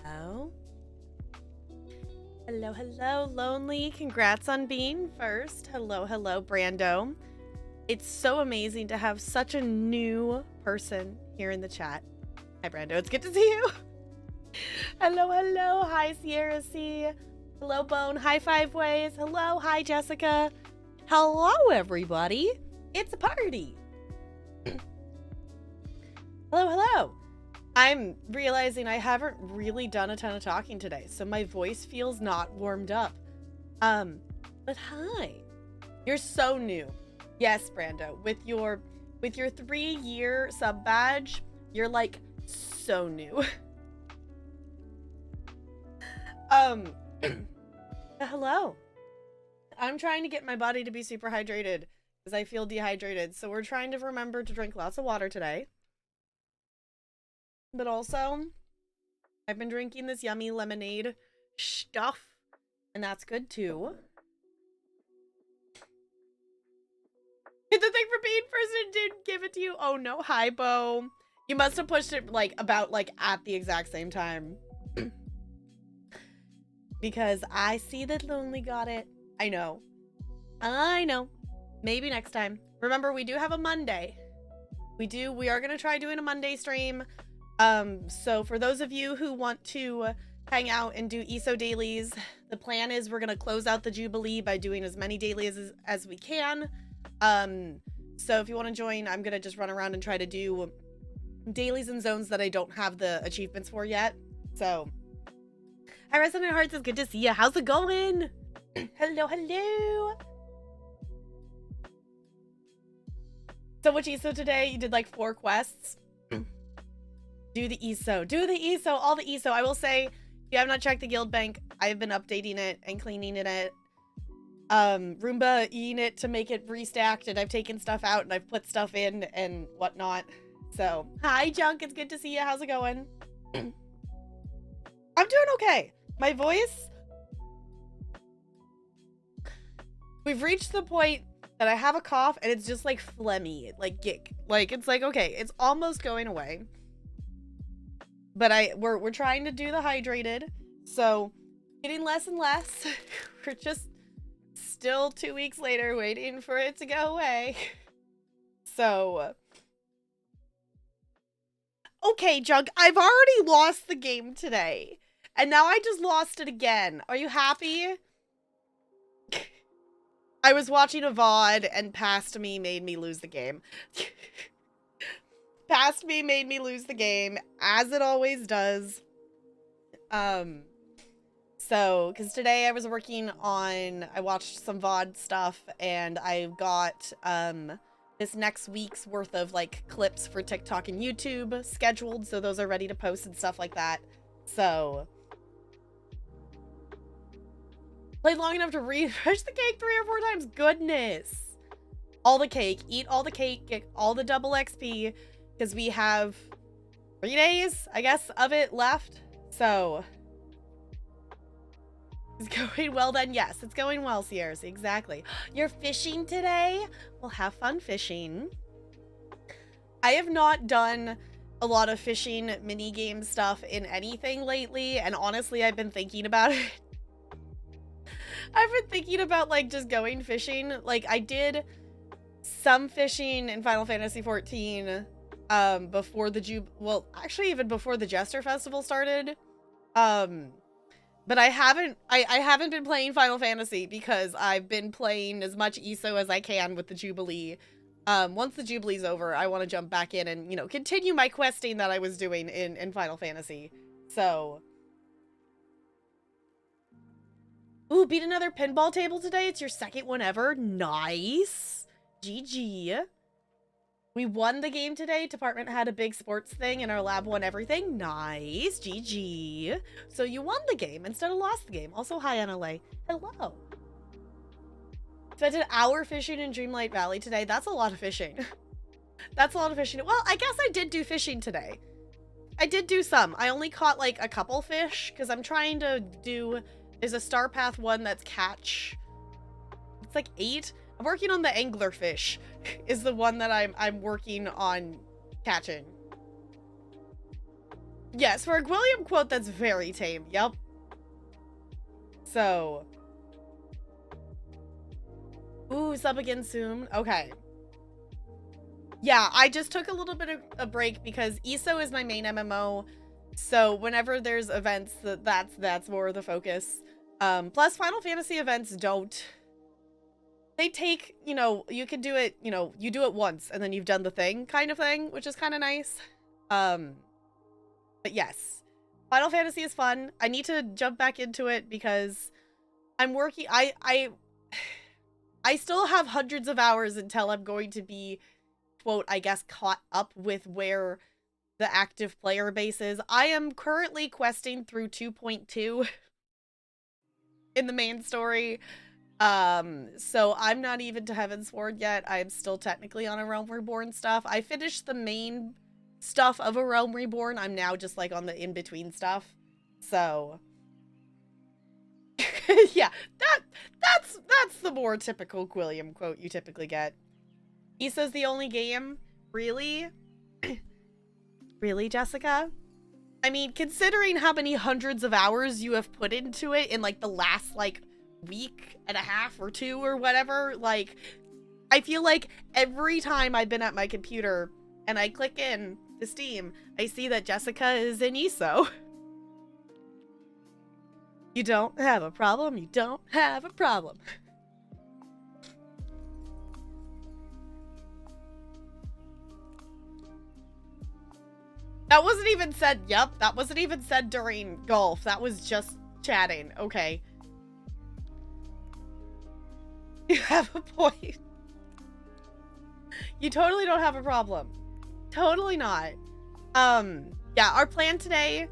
Hello. Hello, hello, Lonely. Congrats on being first. Hello, hello, Brando. It's so amazing to have such a new person here in the chat. Hi, Brando. It's good to see you. Hello, hello. Hi, Sierra C. Hello, Bone. Hi, Five Ways. Hello. Hi, Jessica. Hello, everybody. It's a party. Hello, hello. I'm realizing I haven't really done a ton of talking today, so my voice feels not warmed up. But hi. You're so new. Yes, Brando. With your 3-year sub badge, you're like so new. Hello. I'm trying to get my body to be super hydrated because I feel dehydrated. So we're trying to remember to drink lots of water today. But also, I've been drinking this yummy lemonade stuff, and that's good too. Hit the thing for being first and didn't give it to you. Oh no, hi, Bo. You must have pushed it about at the exact same time. Because I see that Lonely got it. I know. Maybe next time. Remember, we do have a Monday. We are gonna try doing a Monday stream. So for those of you who want to hang out and do ESO dailies, the plan is we're gonna close out the Jubilee by doing as many dailies as we can. So if you want to join, I'm gonna just run around and try to do dailies and zones that I don't have the achievements for yet. So, hi, Resonant Hearts, it's good to see you. How's it going? Hello, hello. So which ESO today? You did like 4 quests. Do the ESO. Do the ESO. All the ESO. I will say, if you have not checked the guild bank, I have been updating it and cleaning it. Roomba eating it to make it restacked, and I've taken stuff out and I've put stuff in and whatnot. So, hi, Junk. It's good to see you. How's it going? I'm doing okay. My voice... We've reached the point that I have a cough and it's just like phlegmy, like gick. Like, it's like, okay, it's almost going away. But we're trying to do the hydrated, so getting less and less. We're just still 2 weeks later waiting for it to go away. So, okay, Junk, I've already lost the game today, and now I just lost it again. Are you happy? I was watching a VOD, and Past Me made me lose the game. Past Me made me lose the game, as it always does. So, because today I was working on, I watched some VOD stuff, and I've got, this next week's worth of, like, clips for TikTok and YouTube scheduled, so those are ready to post and stuff like that. So, played long enough to refresh the cake 3 or 4 times. Goodness. All the cake. Eat all the cake. Get all the double XP. Because we have 3 days, I guess, of it left. So, it's going well then. Yes, it's going well, Sierra. Exactly. You're fishing today? Well, have fun fishing. I have not done a lot of fishing minigame stuff in anything lately. And honestly, I've been thinking about it. I've been thinking about, like, just going fishing. Like, I did some fishing in Final Fantasy XIV before the actually even before the Jester Festival started. But I haven't been playing Final Fantasy because I've been playing as much ESO as I can with the Jubilee. Once the Jubilee's over, I want to jump back in and, you know, continue my questing that I was doing in Final Fantasy. So, ooh, beat another pinball table today. It's your 2nd one ever. Nice. GG. We won the game today. Department had a big sports thing and our lab won everything. Nice. GG. So you won the game instead of lost the game. Also, hi, NLA. Hello. Spent an hour fishing in Dreamlight Valley today. That's a lot of fishing. That's a lot of fishing. Well, I guess I did do fishing today. I did do some. I only caught like a couple fish because I'm trying to do... There's a Star Path one that's catch. It's like 8. I'm working on the anglerfish is the one that I'm working on catching. Yes, for a Gwilliam quote, that's very tame. Yep. So. Ooh, sub again soon. Okay. Yeah, I just took a little bit of a break because ESO is my main MMO. So whenever there's events, that's more of the focus. Plus Final Fantasy events don't. They take, you know, you can do it, you know, you do it once and then you've done the thing kind of thing, which is kind of nice. But yes, Final Fantasy is fun. I need to jump back into it because I'm working, I still have hundreds of hours until I'm going to be, quote, I guess, caught up with where the active player base is. I am currently questing through 2.2 in the main story. So I'm not even to Heavensward yet. I'm still technically on a Realm Reborn stuff. I finished the main stuff of a Realm Reborn. I'm now just like on the in-between stuff. So yeah, that's the more typical Quilliam quote you typically get. ESO's the only game? Really? Really, Jessica? I mean, considering how many hundreds of hours you have put into it in like the last like week and a half or two or whatever, like I feel like every time I've been at my computer and I click in to Steam, I see that Jessica is in ESO. You don't have a problem. You don't have a problem. That wasn't even said, yep, that wasn't even said during golf. That was just chatting. Okay. You have a point. You totally don't have a problem. Totally not. Yeah, our plan today,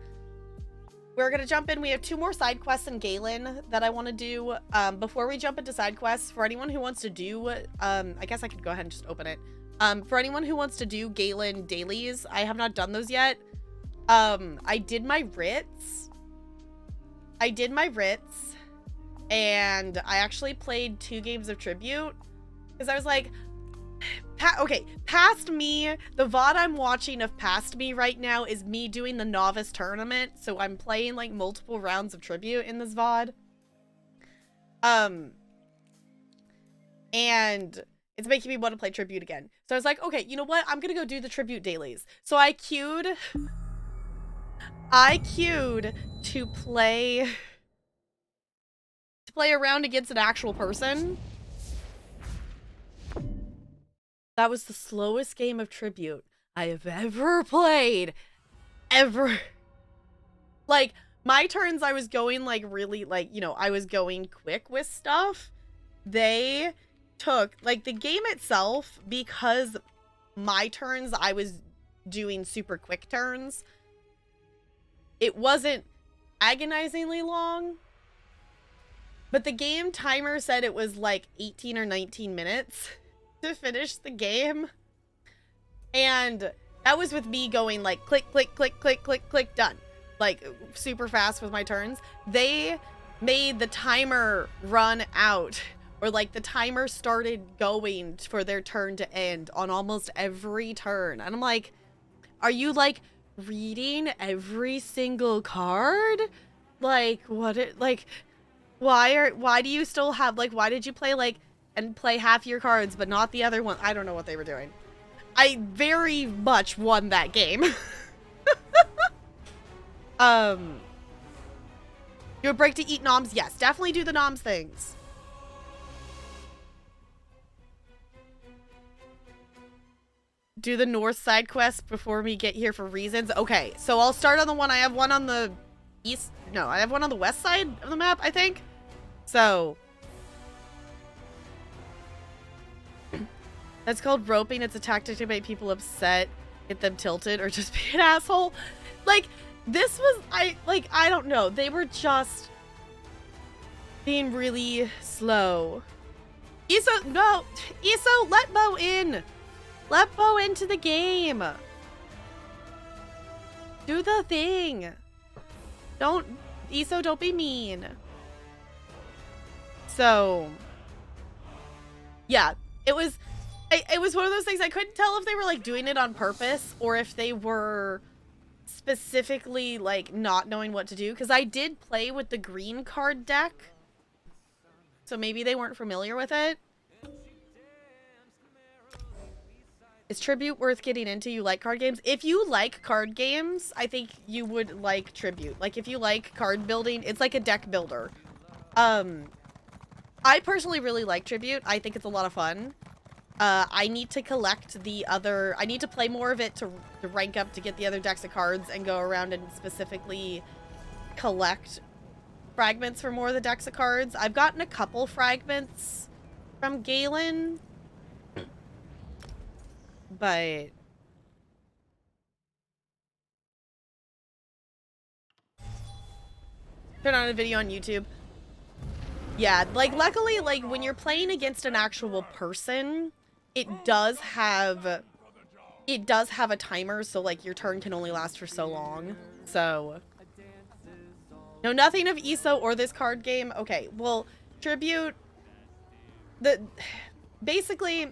we're gonna jump in. We have 2 more side quests in Galen that I want to do. Before we jump into side quests, for anyone who wants to do, I guess I could go ahead and just open it. For anyone who wants to do Galen dailies, I have not done those yet. I did my writs. And I actually played 2 games of Tribute. Because I was like, okay, Past Me, the VOD I'm watching of Past Me right now is me doing the novice tournament. So I'm playing like multiple rounds of Tribute in this VOD. And it's making me want to play Tribute again. So I was like, okay, you know what? I'm going to go do the Tribute dailies. So I queued to play around against an actual person. That was the slowest game of Tribute I have ever played. Ever. Like, my turns, I was going, like, really, like, you know, I was going quick with stuff. They took, like, the game itself, because my turns, I was doing super quick turns. It wasn't agonizingly long. But the game timer said it was, like, 18 or 19 minutes to finish the game. And that was with me going, like, click, click, click, click, click, click, done. Like, super fast with my turns. They made the timer run out, or like the timer started going for their turn to end on almost every turn. And I'm like, are you like reading every single card? Like, what it, like, why do you still have, like, why did you play, like, and play half your cards but not the other one? I don't know what they were doing. I very much won that game. Do a break to eat noms? Yes, definitely do the noms things. Do the north side quest before we get here for reasons. Okay, so I'll start on the one. I have one on the east. No, I have one on the west side of the map, I think. So that's called roping. It's a tactic to make people upset, get them tilted, or just be an asshole. Like, this was, I don't know. They were just being really slow. ESO, no. ESO, let Bo in. Let Bo into the game. Do the thing. Don't, ESO, don't be mean. So, yeah, it was one of those things I couldn't tell if they were like doing it on purpose or if they were specifically, like, not knowing what to do. Because I did play with the green card deck. So maybe they weren't familiar with it. Is Tribute worth getting into? You like card games? If you like card games, I think you would like Tribute. Like, if you like card building, it's like a deck builder. I personally really like Tribute. I think it's a lot of fun. I need to collect the other... I need to play more of it to rank up to get the other decks of cards and go around and specifically collect fragments for more of the decks of cards. I've gotten a couple fragments from Galen, but... Turn on a video on YouTube. Yeah, like, luckily, like, when you're playing against an actual person, it does have a timer, so, like, your turn can only last for so long. So, no, nothing of ESO or this card game. Okay, well, Tribute, basically,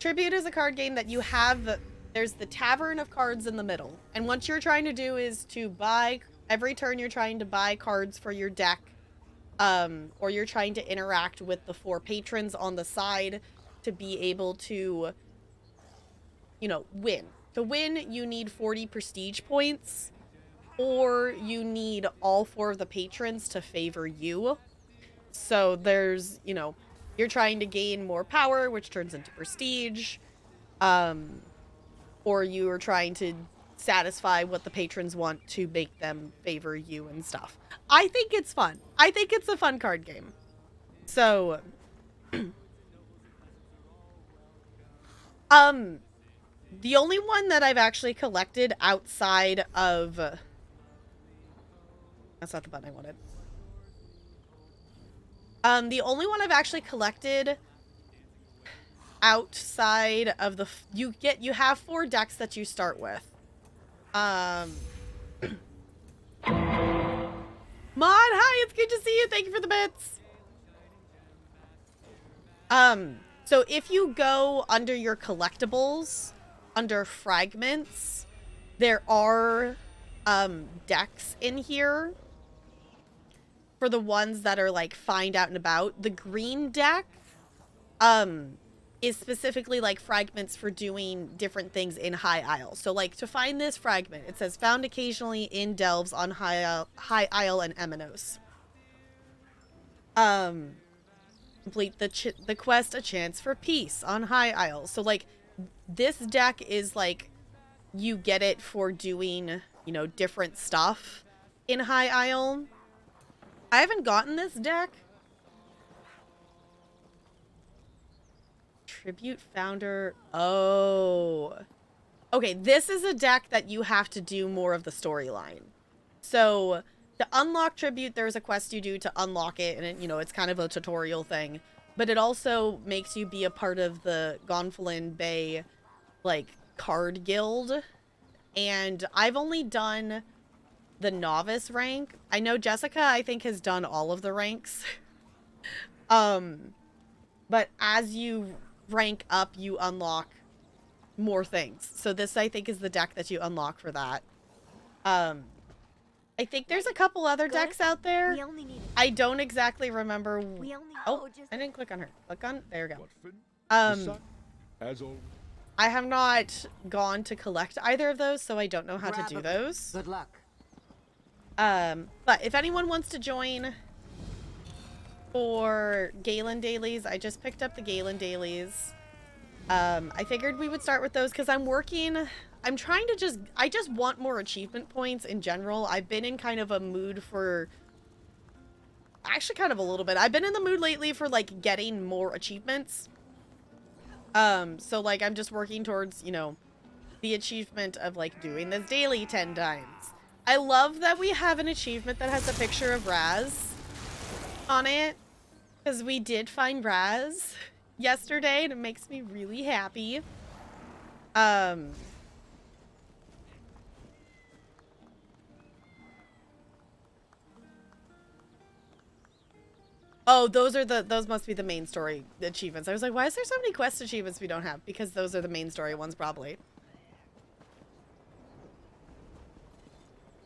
Tribute is a card game that you have, there's the tavern of cards in the middle, and what you're trying to do is to buy, every turn you're trying to buy cards for your deck, or you're trying to interact with the 4 patrons on the side to be able to, you know, win. To win, you need 40 prestige points, or you need all 4 of the patrons to favor you. So there's, you know, you're trying to gain more power, which turns into prestige, or you are trying to satisfy what the patrons want to make them favor you and stuff. I think it's fun. I think it's a fun card game. So, the only one that I've actually collected outside of... That's not the button I wanted. The only one I've actually collected outside of the... You have 4 decks that you start with. Mod, hi, it's good to see you. Thank you for the bits. So if you go under your collectibles, under fragments, there are, decks in here for the ones that are, like, find out and about. The green deck, is specifically, like, fragments for doing different things in High Isle. So, like, to find this fragment, it says, found occasionally in delves on High Isle and Emenos. Complete the quest, A Chance for Peace on High Isle. So, like, this deck is, like, you get it for doing, you know, different stuff in High Isle. I haven't gotten this deck. Tribute Founder. Oh. Okay, this is a deck that you have to do more of the storyline. So, to unlock Tribute, there's a quest you do to unlock it, and, you know, it's kind of a tutorial thing. But it also makes you be a part of the Gonfalon Bay, like, card guild. And I've only done the novice rank. I know Jessica, I think, has done all of the ranks. But as you rank up, you unlock more things. So this, I think, is the deck that you unlock for that. I think there's a couple other decks out there. I don't exactly remember. Oh, I didn't click on her. Click on, there we go. I have not gone to collect either of those, so I don't know how to do those. Good luck. But if anyone wants to join for Galen Dailies, I just picked up the Galen Dailies. I figured we would start with those because I'm trying to I just want more achievement points in general. I've been in kind of a mood for, actually kind of a little bit. I've been in the mood lately for, like, getting more achievements. So, like, I'm just working towards, you know, the achievement of, like, doing this daily 10 times. I love that we have an achievement that has a picture of Raz on it, because we did find Raz yesterday, and it makes me really happy. Oh, those must be the main story achievements. I was like, why is there so many quest achievements we don't have? Because those are the main story ones, probably.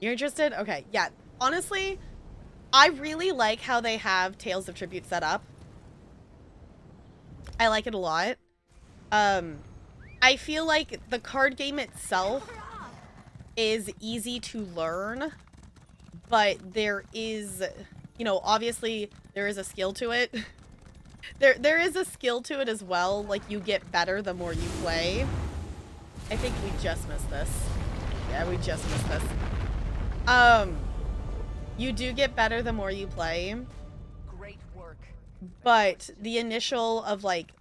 You're interested? Okay, yeah. Honestly, I really like how they have Tales of Tribute set up. I like it a lot. I feel like the card game itself is easy to learn, but there is, you know, obviously there is a skill to it. There is a skill to it as well. Like, you get better the more you play. I think we just missed this. Yeah, we just missed this. You do get better the more you play. Great work. But the initial of, like,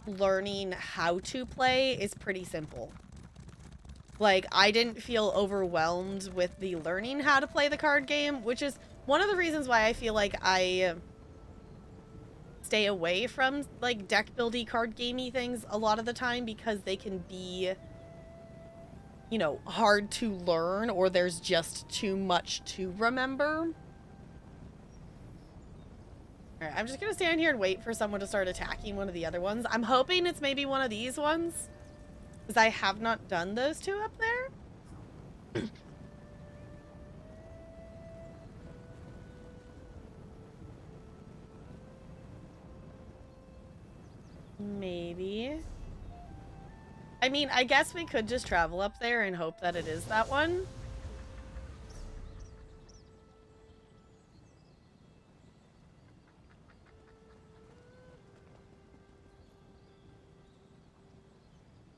learning how to play is pretty simple. Like, I didn't feel overwhelmed with the learning how to play the card game, which is one of the reasons why I feel like I stay away from, like, deck buildy card gamey things a lot of the time, because they can be, you know, hard to learn, or there's just too much to remember. Alright, I'm just gonna stand here and wait for someone to start attacking one of the other ones. I'm hoping it's maybe one of these ones, because I have not done those two up there. Maybe. I mean, I guess we could just travel up there and hope that it is that one.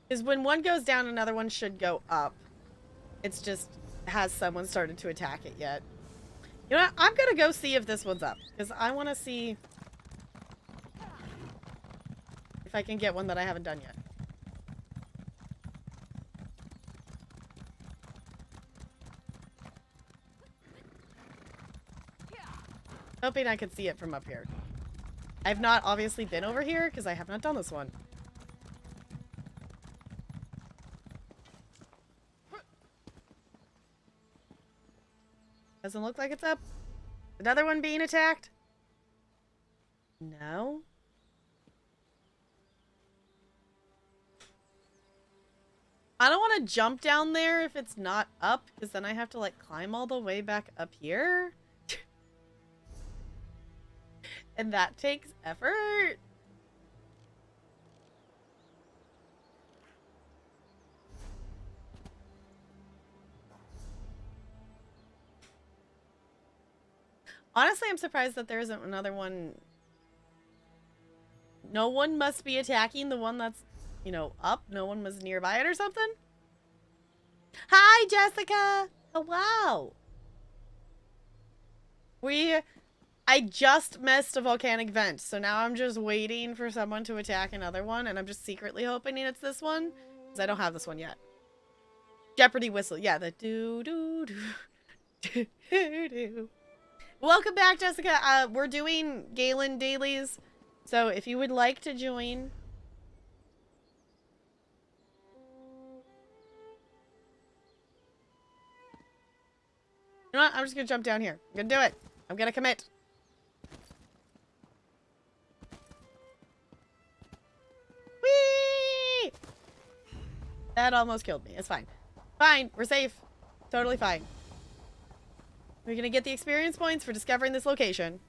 Because when one goes down, another one should go up. It's just, has someone started to attack it yet? You know what? I'm gonna go see if this one's up, because I want to see if I can get one that I haven't done yet. Hoping I could see it from up here. I've not obviously been over here because I have not done this one. Doesn't look like it's up. Another one being attacked? No. I don't want to jump down there if it's not up, because then I have to, like, climb all the way back up here. And that takes effort. Honestly, I'm surprised that there isn't another one. No one must be attacking the one that's, you know, up. No one was nearby it or something. Hi, Jessica. Oh, wow. I just missed a volcanic vent, so now I'm just waiting for someone to attack another one, and I'm just secretly hoping it's this one, because I don't have this one yet. Jeopardy whistle. Yeah, the do-do-do. Do-do-do. Welcome back, Jessica. We're doing Galen dailies, so if you would like to join... You know what? I'm just gonna jump down here. I'm gonna do it. I'm gonna commit. Whee! That almost killed me. It's fine. Fine. We're safe. Totally fine. We're gonna get the experience points for discovering this location.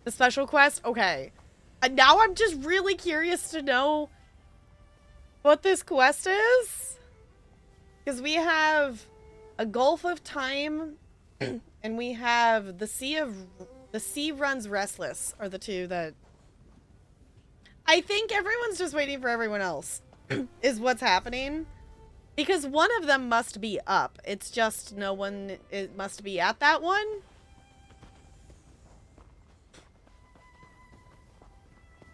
The special quest? Okay. And now I'm just really curious to know what this quest is. Because we have a Gulf of Time and we have the Sea Runs Restless are the two that I think everyone's just waiting for everyone else is what's happening. Because one of them must be up. It's just no one it must be at that one.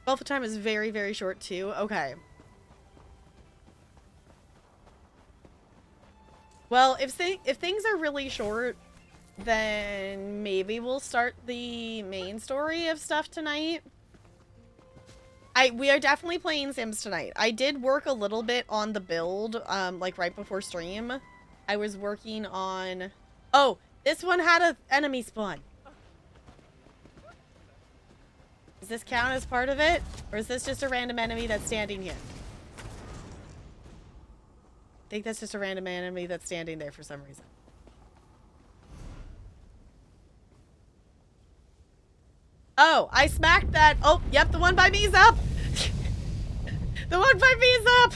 Gulf of Time is very, very short too. Okay. Well, if things are really short, then maybe we'll start the main story of stuff tonight. We are definitely playing Sims tonight. I did work a little bit on the build, like right before stream. I was working on... Oh, this one had an enemy spawn. Does this count as part of it? Or is this just a random enemy that's standing here? think that's just a random enemy that's standing there for some reason. Oh, I smacked that. Oh, yep, the one by me's up. The one by me's up.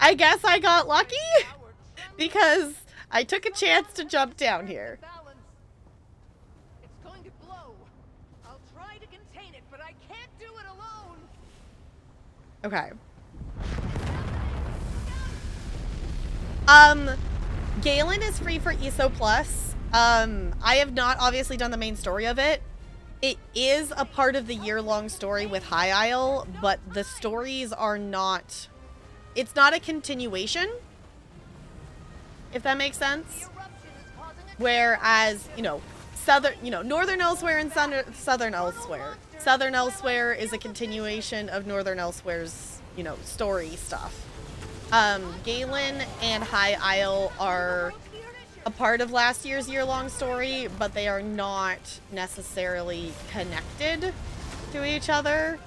I guess I got lucky because I took a chance to jump down here. It's going to blow. I'll try to contain it, but I can't do it alone. Okay. Galen is free for ESO Plus. I have not obviously done the main story of it. It is a part of the year-long story with High Isle, but the stories are not... It's not a continuation, if that makes sense. Whereas, you know, Northern Elsewhere and Southern Elsewhere. Southern Elsewhere is a continuation of Northern Elsewhere's, you know, story stuff. Galen and High Isle are a part of last year's year-long story, but they are not necessarily connected to each other.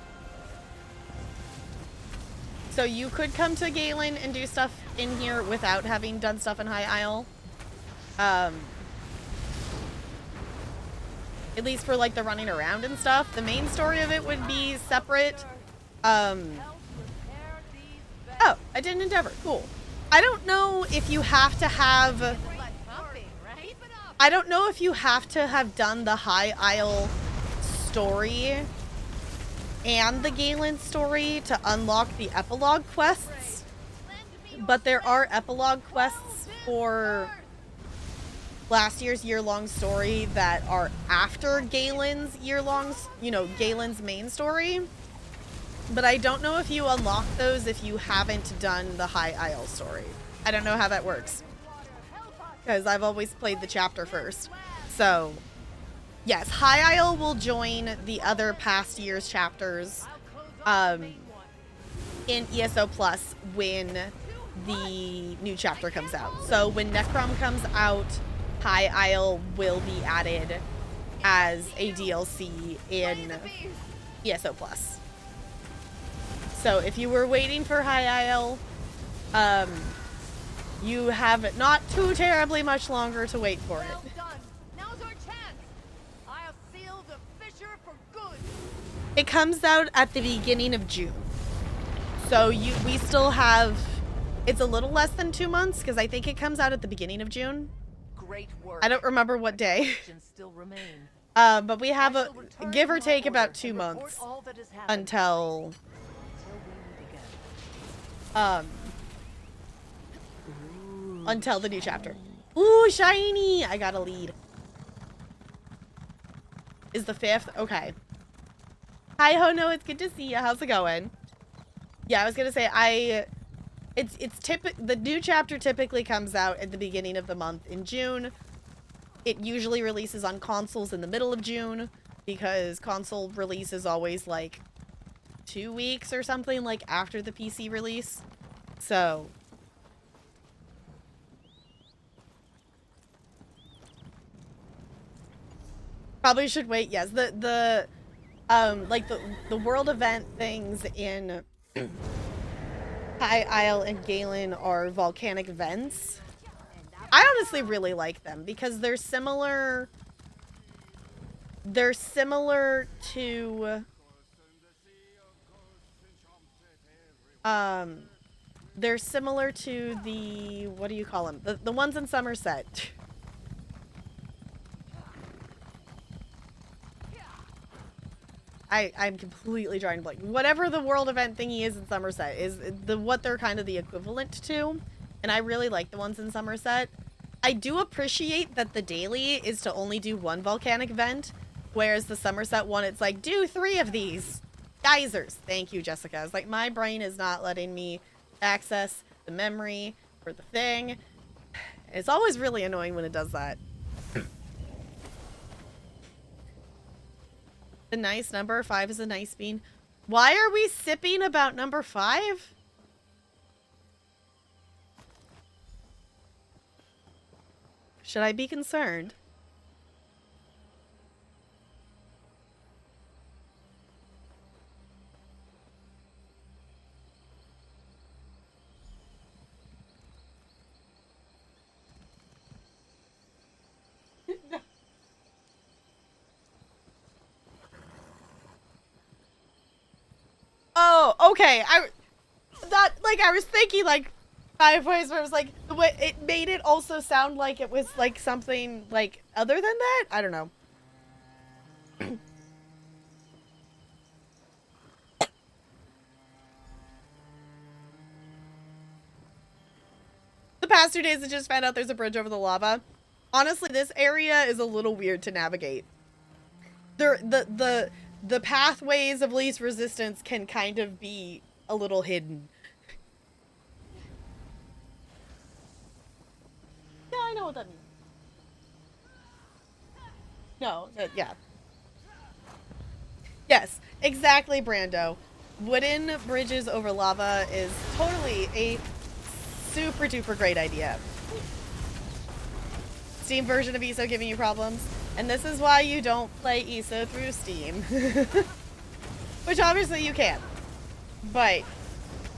So you could come to Galen and do stuff in here without having done stuff in High Isle. At least for like the running around and stuff. The main story of it would be separate. Oh, I did an endeavor. Cool. I don't know if you have to have... I don't know if you have to have done the High Isle story and the Galen story to unlock the epilogue quests. But there are epilogue quests for last year's year-long story that are after Galen's year-long, you know, Galen's main story. But I don't know if you unlock those if you haven't done the High Isle story. I don't know how that works, because I've always played the chapter first. So, yes, High Isle will join the other past year's chapters in ESO Plus when the new chapter comes out. So when Necrom comes out, High Isle will be added as a DLC in ESO Plus. So if you were waiting for High Isle, you have not too terribly much longer to wait for it. Well done. Now's our chance. I'll seal the fissure for good. It comes out at the beginning of June. So we still have, it's a little less than 2 months because I think it comes out at the beginning of June. Great work. I don't remember what day. Still remain. But we have a, give or take about 2 months until the new chapter. Ooh, shiny! I got a lead. Is the 5th? Okay. Hi, Hono. It's good to see you. How's it going? Yeah, I was gonna say the new chapter typically comes out at the beginning of the month in June. It usually releases on consoles in the middle of June because console release is always like 2 weeks or something like after the PC release. So probably should wait. Yes, the world event things in High Isle and Galen are volcanic vents. I honestly really like them because they're similar. They're similar to they're similar to the, what do you call them? The ones in Somerset. I'm completely drawing a blank. Whatever the world event thingy is in Somerset is what they're kind of the equivalent to. And I really like the ones in Somerset. I do appreciate that the daily is to only do one volcanic vent, whereas the Somerset one, it's like, do 3 of these. Geysers. Thank you, Jessica. It's like, my brain is not letting me access the memory for the thing. It's always really annoying when it does that. A nice number. 5 is a nice bean. Why are we sipping about number 5? Should I be concerned? Oh, okay. I was thinking like 5 ways where it was like the way it made it also sound like it was like something like other than that. I don't know. The past 2 days I just found out there's a bridge over the lava. Honestly, this area is a little weird to navigate. The pathways of least resistance can kind of be a little hidden. Yeah, I know what that means. No, yeah. Yes, exactly, Brando. Wooden bridges over lava is totally a super duper great idea. Steam version of ESO giving you problems. And this is why you don't play ESO through Steam. Which obviously you can. But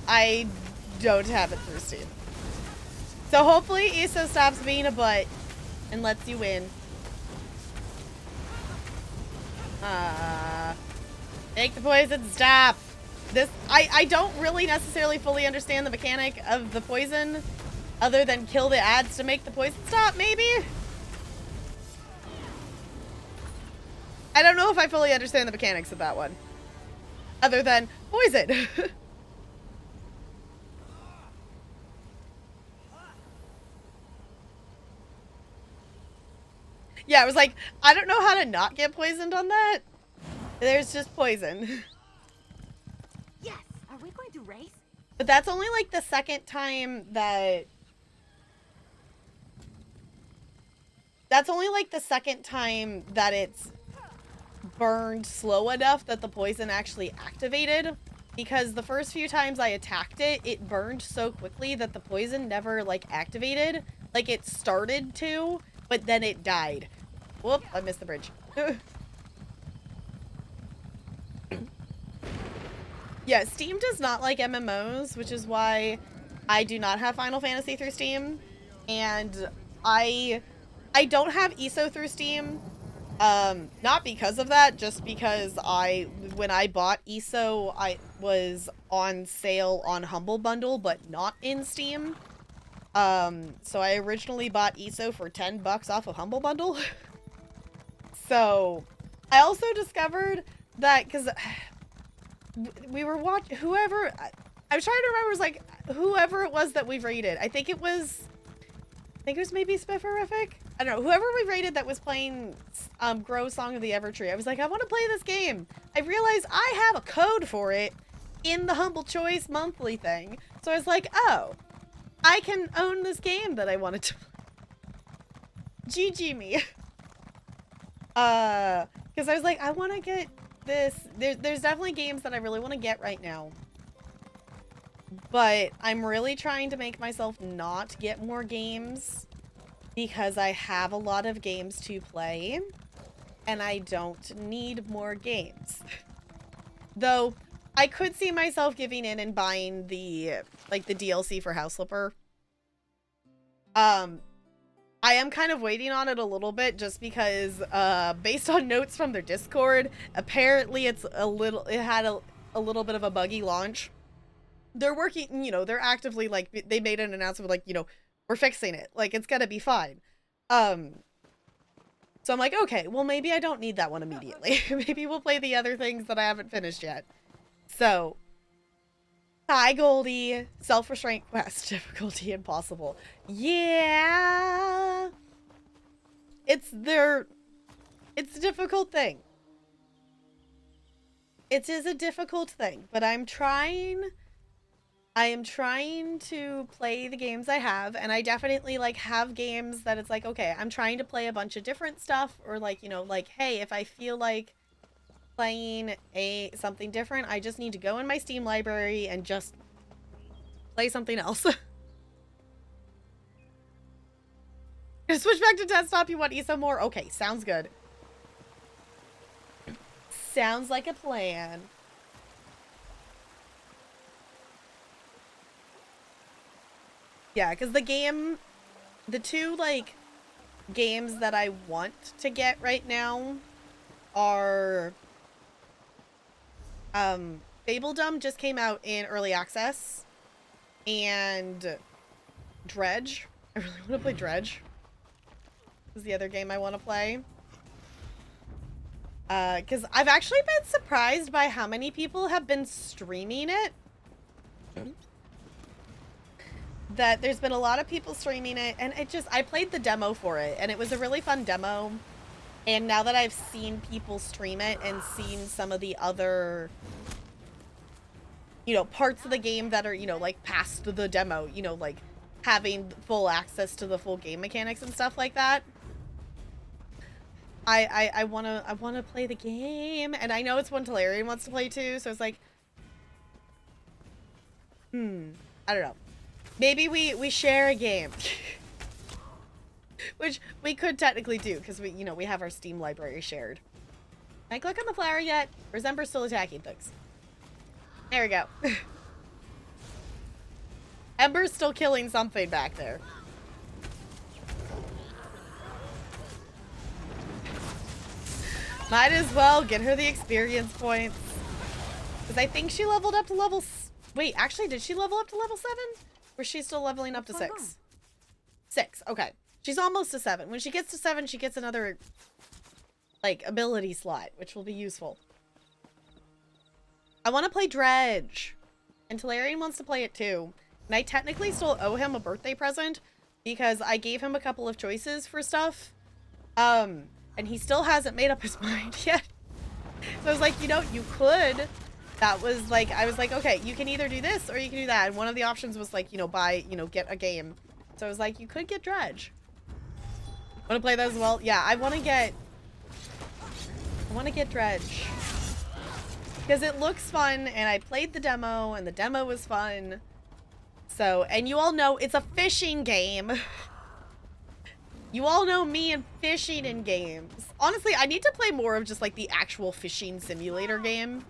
I don't have it through Steam. So hopefully ESO stops being a butt and lets you win. Make the poison stop. I don't really necessarily fully understand the mechanic of the poison other than kill the ads to make the poison stop, maybe? I don't know if I fully understand the mechanics of that one. Other than poison. Yeah, I was like, I don't know how to not get poisoned on that. There's just poison. Yes! Are we going to race? But that's only like the second time that... That's only like the second time that it's burned slow enough that the poison actually activated. Because the first few times I attacked it, it burned so quickly that the poison never like activated. Like it started to, but then it died. Whoop, I missed the bridge. Yeah, Steam does not like MMOs, which is why I do not have Final Fantasy through Steam. And I don't have ESO through Steam. Not because of that, just because when I bought ESO, I was on sale on Humble Bundle, but not in Steam. So I originally bought ESO for $10 off of Humble Bundle. So I also discovered that, because we were watching, I was trying to remember, it was like, whoever it was that we rated. I think it was maybe Spifferific? I don't know. Whoever we rated that was playing Grow Song of the Evertree. I was like, I want to play this game. I realized I have a code for it in the Humble Choice monthly thing. So I was like, oh, I can own this game that I wanted to play. GG me. Because I was like, I want to get this. There's definitely games that I really want to get right now. But I'm really trying to make myself not get more games because I have a lot of games to play and I don't need more games. Though I could see myself giving in and buying the DLC for House Flipper. I am kind of waiting on it a little bit just because based on notes from their Discord, apparently it had a little bit of a buggy launch. They're working, they're actively, like, they made an announcement, like, we're fixing it. Like, it's gonna be fine. So I'm like, okay, well, maybe I don't need that one immediately. Maybe we'll play the other things that I haven't finished yet. So, hi, Goldie. Self-restraint quest. Difficulty impossible. Yeah! It's a difficult thing. It is a difficult thing, but I am trying to play the games I have, and I definitely, like, have games that it's like, okay, I'm trying to play a bunch of different stuff, or, like, like, hey, if I feel like playing something different, I just need to go in my Steam library and just play something else. Switch back to desktop, you want ESO more? Okay, sounds good. Sounds like a plan. Yeah, because the two, like, games that I want to get right now are, Fabledom just came out in early access. And Dredge. I really want to play Dredge. This is the other game I want to play. Because I've actually been surprised by how many people have been streaming it. That there's been a lot of people streaming it, and I played the demo for it, and it was a really fun demo. And now that I've seen people stream it and seen some of the other, you know, parts of the game that are, you know, like past the demo, you know, like having full access to the full game mechanics and stuff like that. I wanna play the game, and I know it's one Talarian wants to play too, so it's like, I don't know. Maybe we share a game. Which we could technically do, because we, you know, we have our Steam library shared. Can I click on the flower yet? Or is Ember still attacking things? There we go. Ember's still killing something back there. Might as well get her the experience points. Because I think she leveled up to level... Wait, actually, did she level up to level 7? Or is she still leveling up to 6? 6, okay. She's almost to 7. When she gets to 7, she gets another, like, ability slot, which will be useful. I want to play Dredge. And Talarian wants to play it too. And I technically still owe him a birthday present because I gave him a couple of choices for stuff. And he still hasn't made up his mind yet. So I was like, you know, you could... That was like, I was like, okay, you can either do this or you can do that. And one of the options was like, you know, buy, you know, get a game. So I was like, you could get Dredge. Want to play that as well? Yeah, I want to get Dredge. Because it looks fun, and I played the demo, and the demo was fun. So, and you all know it's a fishing game. You all know me and fishing in games. Honestly, I need to play more of just like the actual fishing simulator game.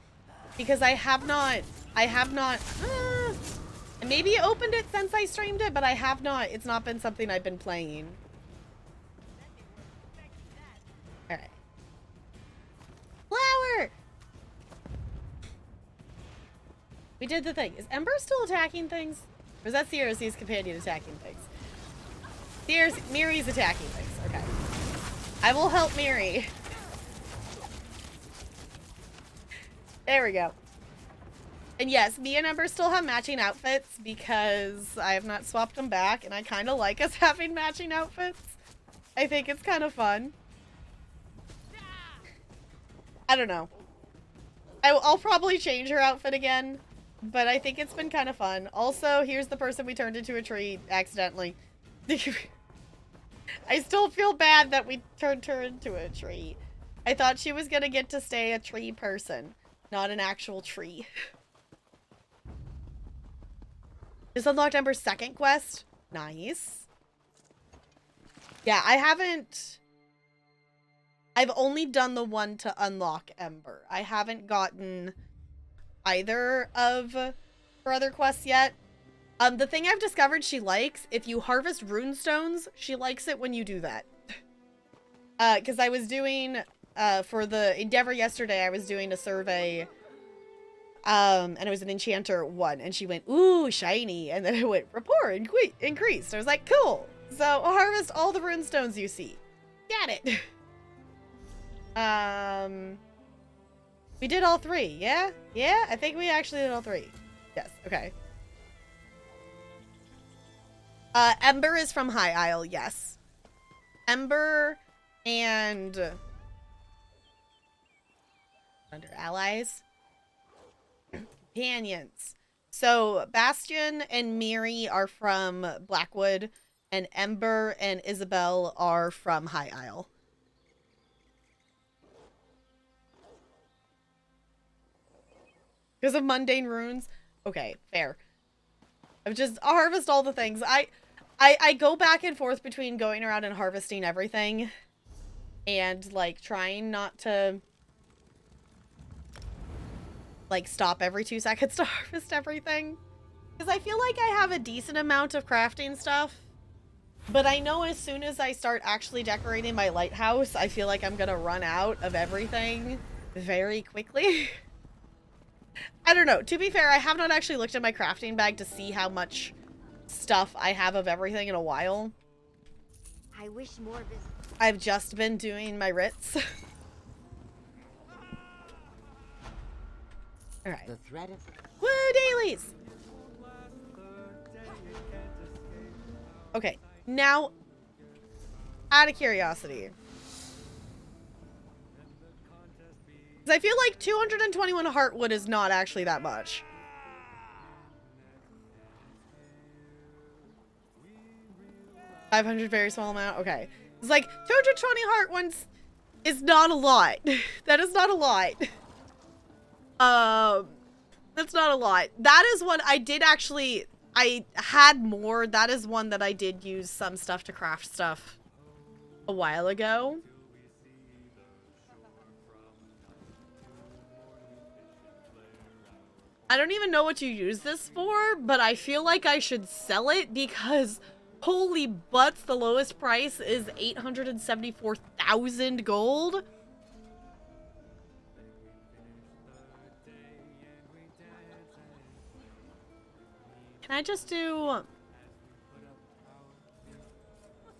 Because I have not, I maybe opened it since I streamed it, but I have not, it's not been something I've been playing. Alright. Flower! We did the thing. Is Ember still attacking things? Or is that CRC's companion attacking things? Miri's attacking things, okay. I will help Miri. There we go. And yes, me and Ember still have matching outfits because I have not swapped them back, and I kind of like us having matching outfits. I think it's kind of fun. I don't know. I'll probably change her outfit again, but I think it's been kind of fun. Also, here's the person we turned into a tree accidentally. I still feel bad that we turned her into a tree. I thought she was gonna get to stay a tree person. Not an actual tree. Just unlocked Ember's second quest. Nice. Yeah, I've only done the one to unlock Ember. I haven't gotten either of her other quests yet. The thing I've discovered she likes, if you harvest runestones, she likes it when you do that. Because I was doing... for the Endeavor yesterday, I was doing a survey, and it was an enchanter one, and she went, ooh, shiny, and then it went, rapport increased. I was like, cool. So, harvest all the runestones you see. Got it. We did all 3, yeah? Yeah, I think we actually did all 3. Yes, okay. Ember is from High Isle, yes. Ember and... under allies. Companions. So, Bastion and Miri are from Blackwood, and Ember and Isabel are from High Isle. Because of mundane runes? Okay, fair. I've just harvest all the things. I go back and forth between going around and harvesting everything and, like, trying not to... like, stop every 2 seconds to harvest everything. Because I feel like I have a decent amount of crafting stuff. But I know as soon as I start actually decorating my lighthouse, I feel like I'm gonna run out of everything very quickly. I don't know. To be fair, I have not actually looked at my crafting bag to see how much stuff I have of everything in a while. I wish more of this. I've just been doing my writs. Alright. The threat of. Woo, dailies! Okay, now, out of curiosity. Because I feel like 221 heartwood is not actually that much. $500, very small amount. Okay. It's like 220 heart ones is not a lot. That is not a lot. That's not a lot. That is one I did actually, I had more. That is one that I did use some stuff to craft stuff a while ago. I don't even know what you use this for, but I feel like I should sell it because holy butts, the lowest price is 874,000 gold. Can I just do...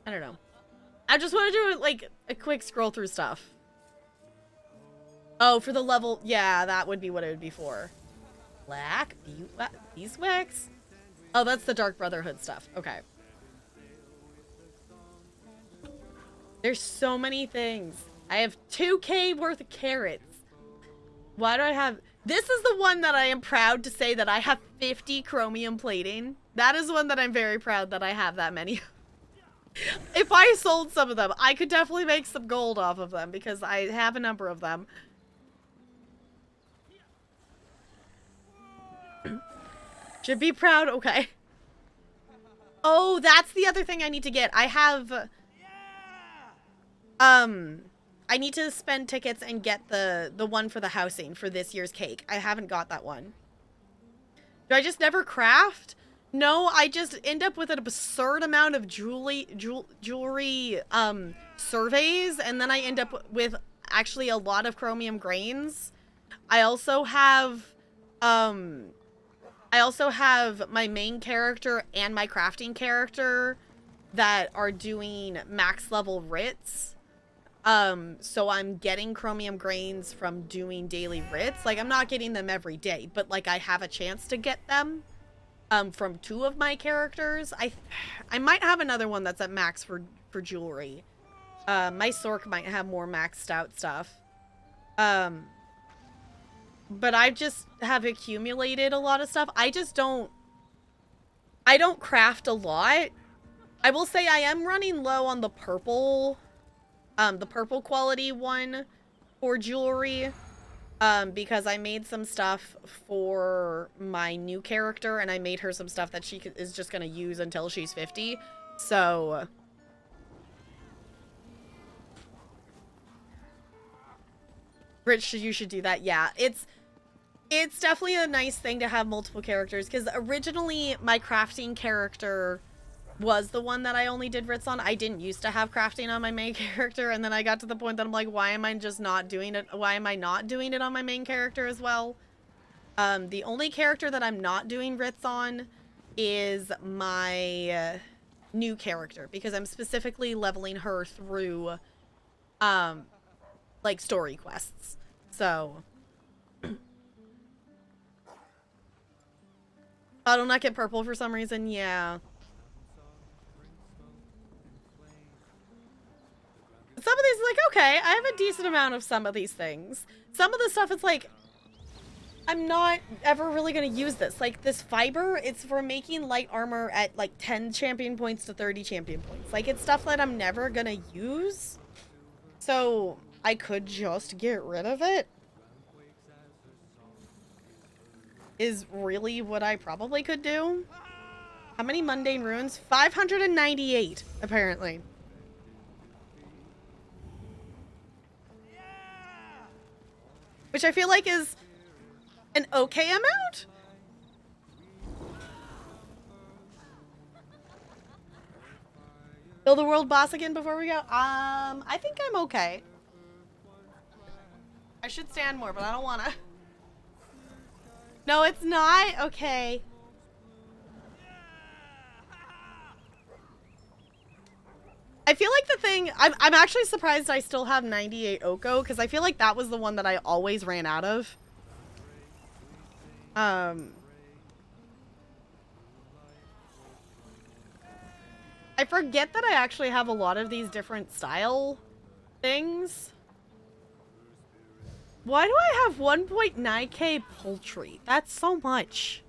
I don't know. I just want to do like a quick scroll through stuff. Oh, for the level... Yeah, that would be what it would be for. Black, beeswax. Oh, that's the Dark Brotherhood stuff. Okay. There's so many things. I have 2K worth of carrots. Why do I have... This is the one that I am proud to say that I have 50 chromium plating. That is one that I'm very proud that I have that many. If I sold some of them, I could definitely make some gold off of them because I have a number of them. Should be proud. Okay. Oh, that's the other thing I need to get. I have... I need to spend tickets and get the one for the housing for this year's cake. I haven't got that one. Do I just never craft? No, I just end up with an absurd amount of jewelry surveys, and then I end up with actually a lot of chromium grains. I also have my main character and my crafting character that are doing max level writs. So I'm getting chromium grains from doing daily writs. Like, I'm not getting them every day, but like I have a chance to get them from 2 of my characters. I might have another one that's at max for jewelry. My Sork might have more maxed out stuff. But I just have accumulated a lot of stuff. I don't craft a lot. I will say I am running low on the purple quality one for jewelry, because I made some stuff for my new character, and I made her some stuff that she is just gonna use until she's 50, so... Rich, you should do that. Yeah, it's definitely a nice thing to have multiple characters, because originally my crafting character was the one that I only did writs on. I didn't used to have crafting on my main character, and then I got to the point that I'm like, why am I just not doing it? Why am I not doing it on my main character as well? The only character that I'm not doing writs on is my new character, because I'm specifically leveling her through like story quests. So I do not get purple for some reason. Yeah. Some of these, like, okay, I have a decent amount of some of these things. Some of the stuff, it's like, I'm not ever really going to use this. Like, this fiber, it's for making light armor at, like, 10 champion points to 30 champion points. Like, it's stuff that I'm never going to use. So, I could just get rid of it. Is really what I probably could do. How many mundane runes? 598, apparently. Which I feel like is an okay amount. Kill the world boss again before we go? I think I'm okay. I should stand more, but I don't wanna. No, it's not? Okay. I feel like the thing, I'm actually surprised I still have 98 Oko, because I feel like that was the one that I always ran out of. I forget that I actually have a lot of these different style things. Why do I have 1.9k poultry? That's so much.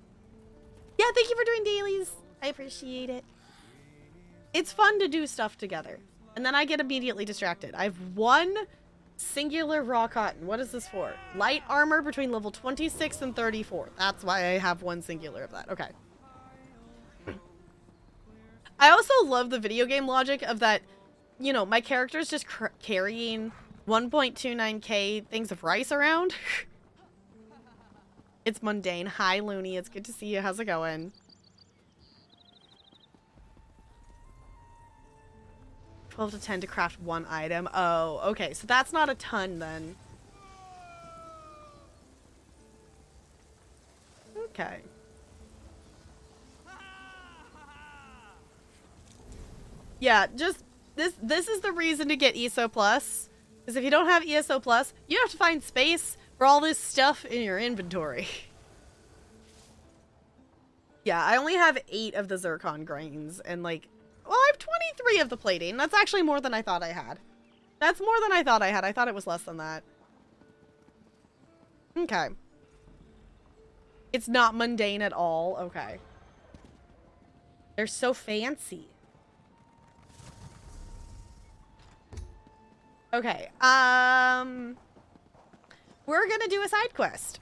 Yeah, thank you for doing dailies. I appreciate it. It's fun to do stuff together. And then I get immediately distracted. I have one singular raw cotton. What is this for? Light armor between level 26 and 34. That's why I have one singular of that. Okay. I also love the video game logic of that, you know, my character's just carrying 1.29k things of rice around. It's mundane. Hi, Looney. It's good to see you. How's it going? 12 to 10 to craft one item. Oh, okay. So that's not a ton then. Okay. Yeah, just this is the reason to get ESO Plus. Because if you don't have ESO Plus, you have to find space for all this stuff in your inventory. Yeah, I only have 8 of the zircon grains and like, well, I have 23 of the plating. That's actually more than I thought I had. That's more than I thought I had. I thought it was less than that. Okay. It's not mundane at all. Okay. They're so fancy. Okay. We're gonna do a side quest.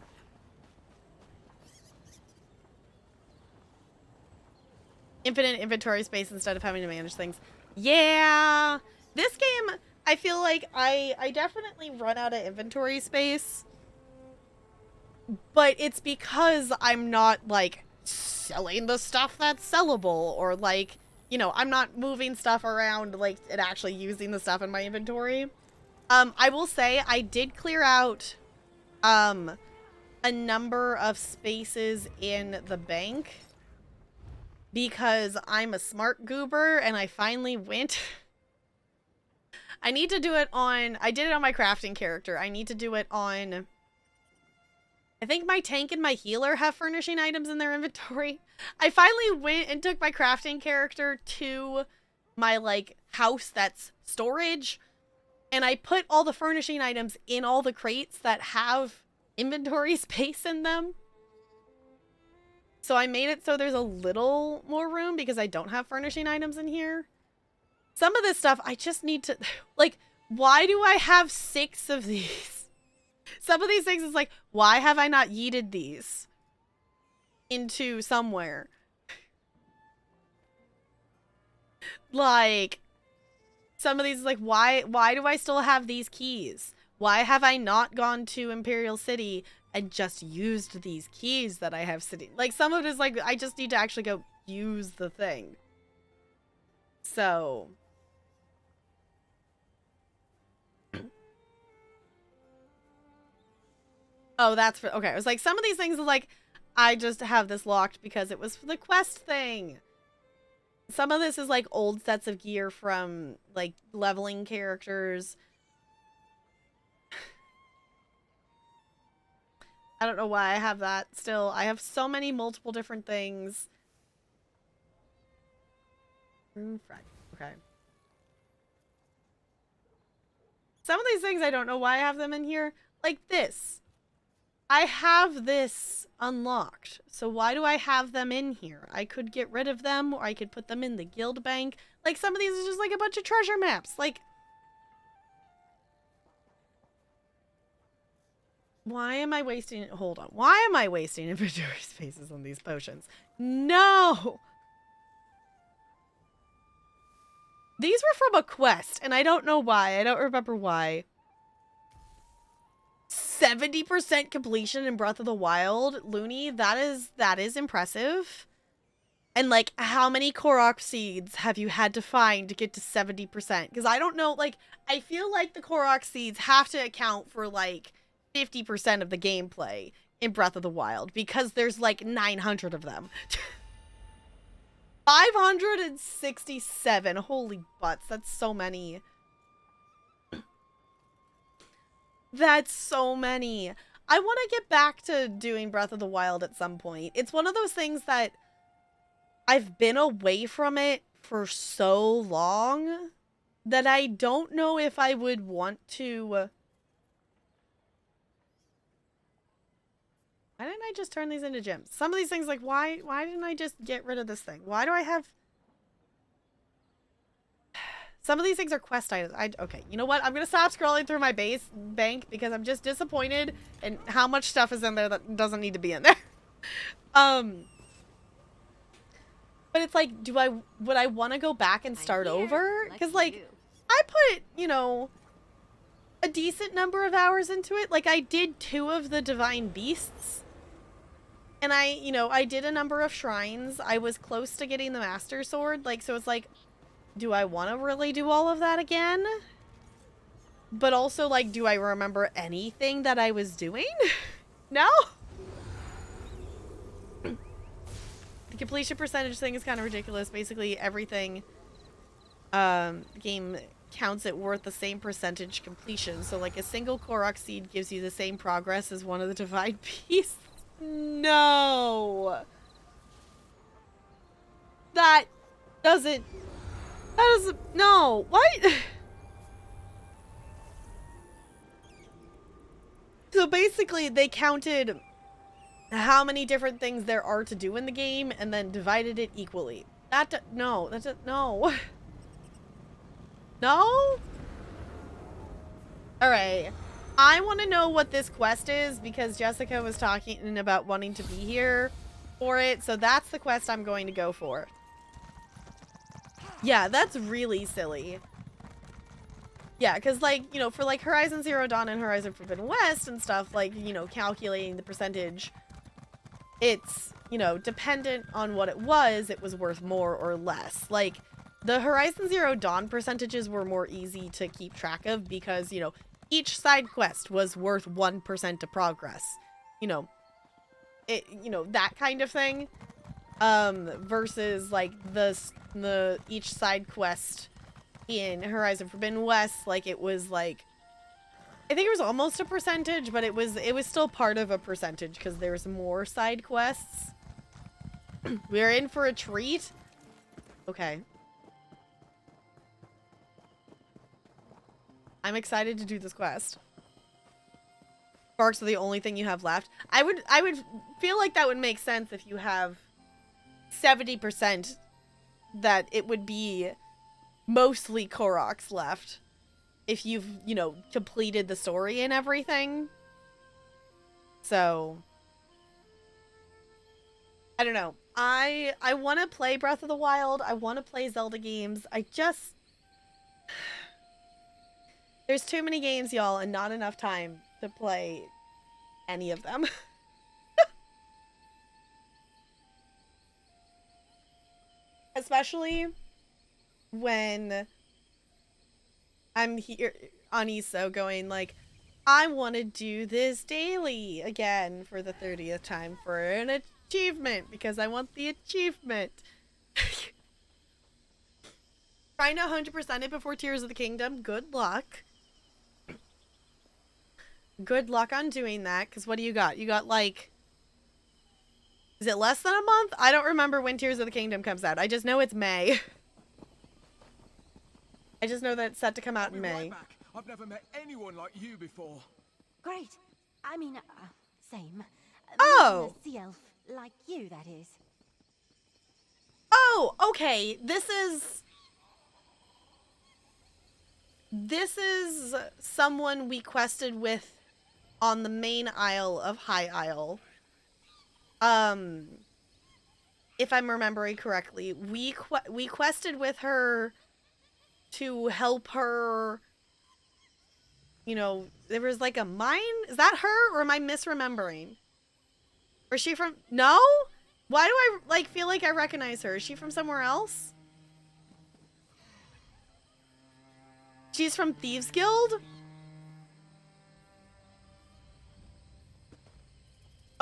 Infinite inventory space instead of having to manage things. Yeah. This game, I feel like I definitely run out of inventory space. But it's because I'm not, like, selling the stuff that's sellable. Or, like, you know, I'm not moving stuff around, like, and actually using the stuff in my inventory. I will say I did clear out, a number of spaces in the bank. Because I'm a smart goober and I finally went. I need to do it on, I did it on my crafting character. I need to do it on, I think my tank and my healer have furnishing items in their inventory. I finally went and took my crafting character to my like house that's storage. And I put all the furnishing items in all the crates that have inventory space in them. So I made it so there's a little more room because I don't have furnishing items in here. Some of this stuff I just need to, like, why do I have 6 of these? Some of these things is like, why have I not yeeted these into somewhere? Like, some of these is like, why do I still have these keys? Why have I not gone to Imperial City and just used these keys that I have sitting? Like, some of it is like, I just need to actually go use the thing. So. Oh, that's for, okay. I was like, some of these things are like, I just have this locked because it was for the quest thing. Some of this is like old sets of gear from like leveling characters. I don't know why I have that still. I have so many multiple different things. Rune frag. Okay. Some of these things I don't know why I have them in here. Like this. I have this unlocked. So why do I have them in here? I could get rid of them or I could put them in the guild bank. Like some of these are just like a bunch of treasure maps. Like, why am I wasting, hold on. Why am I wasting inventory spaces on these potions? No! These were from a quest and I don't know why. I don't remember why. 70% completion in Breath of the Wild, Looney, that is impressive. And like, how many Korok seeds have you had to find to get to 70%? Because I don't know, like, I feel like the Korok seeds have to account for like 50% of the gameplay in Breath of the Wild because there's like 900 of them. 567. Holy butts. That's so many. That's so many. I want to get back to doing Breath of the Wild at some point. It's one of those things that I've been away from it for so long that I don't know if I would want to... Why didn't I just turn these into gyms? Some of these things, like, why didn't I just get rid of this thing? Why do I have... Some of these things are quest items. Okay, you know what? I'm going to stop scrolling through my bank because I'm just disappointed in how much stuff is in there that doesn't need to be in there. But it's like, would I want to go back and start over? Because, like, I put, you know, a decent number of hours into it. Like, I did 2 of the Divine Beasts. And I did a number of shrines. I was close to getting the Master Sword. Like, so it's like, do I want to really do all of that again? But also, like, do I remember anything that I was doing? No? The completion percentage thing is kind of ridiculous. Basically, everything game counts it worth the same percentage completion. So, like, a single Korok seed gives you the same progress as one of the Divine Beasts. No! That doesn't... No! What? So basically, they counted how many different things there are to do in the game and then divided it equally. No. No. No? Alright. I want to know what this quest is because Jessica was talking about wanting to be here for it. So that's the quest I'm going to go for. Yeah, that's really silly. Yeah, because, like, you know, for, like, Horizon Zero Dawn and Horizon Forbidden West and stuff, like, you know, calculating the percentage, it's, you know, dependent on what it was worth more or less. Like, the Horizon Zero Dawn percentages were more easy to keep track of because, you know, each side quest was worth 1% of progress. You know, that kind of thing. Versus, like, the each side quest in Horizon Forbidden West, like, it was, like, I think it was almost a percentage, but it was still part of a percentage because there's more side quests. We're in for a treat. Okay. I'm excited to do this quest. Sparks are the only thing you have left. I would feel like that would make sense if you have 70%, that it would be mostly Koroks left if you've, you know, completed the story and everything. So I don't know. I want to play Breath of the Wild. I want to play Zelda games. There's too many games, y'all, and not enough time to play any of them. Especially when I'm here on ESO going, like, I want to do this daily again for the 30th time for an achievement because I want the achievement. Trying to 100% it before Tears of the Kingdom. Good luck. Good luck on doing that, because what do you got? You got, like... Is it less than a month? I don't remember when Tears of the Kingdom comes out. I just know it's May. I just know that it's set to come out in May. Right back. I've never met anyone like you before. Great. I mean, same. Oh! A sea elf like you, that is. Oh, okay. This is someone we quested with on the main Isle of High Isle. If I'm remembering correctly, we quested with her to help her, you know, there was like a mine? Is that her, or am I misremembering? Or is she from... No? Why do I, like, feel like I recognize her? Is she from somewhere else? She's from Thieves Guild?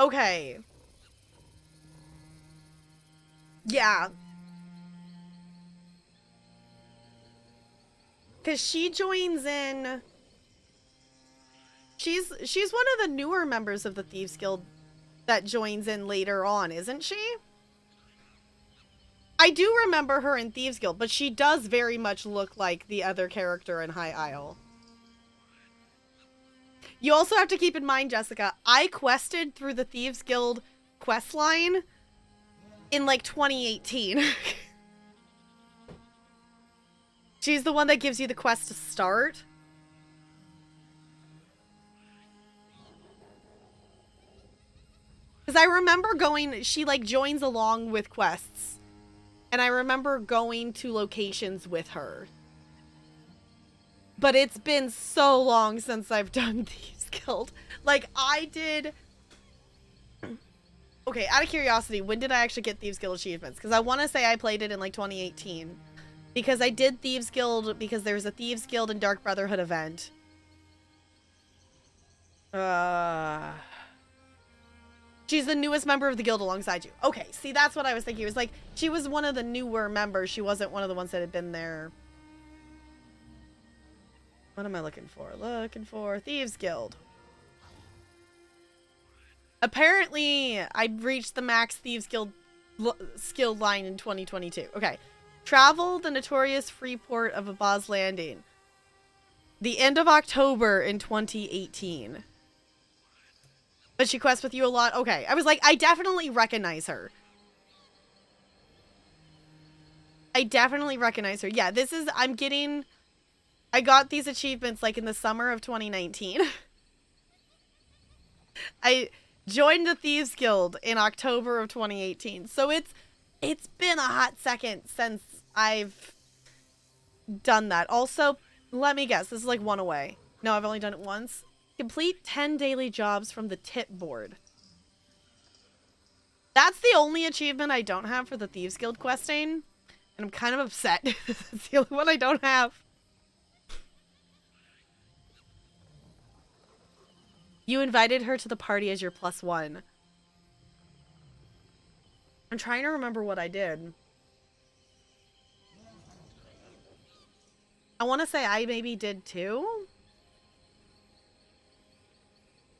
Okay. Yeah. Because she joins in... She's one of the newer members of the Thieves Guild that joins in later on, isn't she? I do remember her in Thieves Guild, but she does very much look like the other character in High Isle. You also have to keep in mind, Jessica, I quested through the Thieves Guild quest line in like 2018. She's the one that gives you the quest to start. Because I remember going, she like joins along with quests. And I remember going to locations with her. But it's been so long since I've done Thieves Guild. Like, I did... Okay, out of curiosity, when did I actually get Thieves Guild achievements? Because I want to say I played it in, like, 2018. Because I did Thieves Guild because there was a Thieves Guild and Dark Brotherhood event. She's the newest member of the guild alongside you. Okay, see, that's what I was thinking. It was like, she was one of the newer members. She wasn't one of the ones that had been there. What am I looking for? Looking for Thieves Guild. Apparently, I reached the max Thieves Guild skill line in 2022. Okay. Travel the notorious free port of Abaz Landing. The end of October in 2018. But she quests with you a lot. Okay. I was like, I definitely recognize her. I definitely recognize her. Yeah, this is, I got these achievements like in the summer of 2019. I joined the Thieves Guild in October of 2018. So it's been a hot second since I've done that. Also, let me guess, this is like one away. No, I've only done it once. Complete 10 daily jobs from the tip board. That's the only achievement I don't have for the Thieves Guild questing. And I'm kind of upset. It's the only one I don't have. You invited her to the party as your +1. I'm trying to remember what I did. I want to say I maybe did too.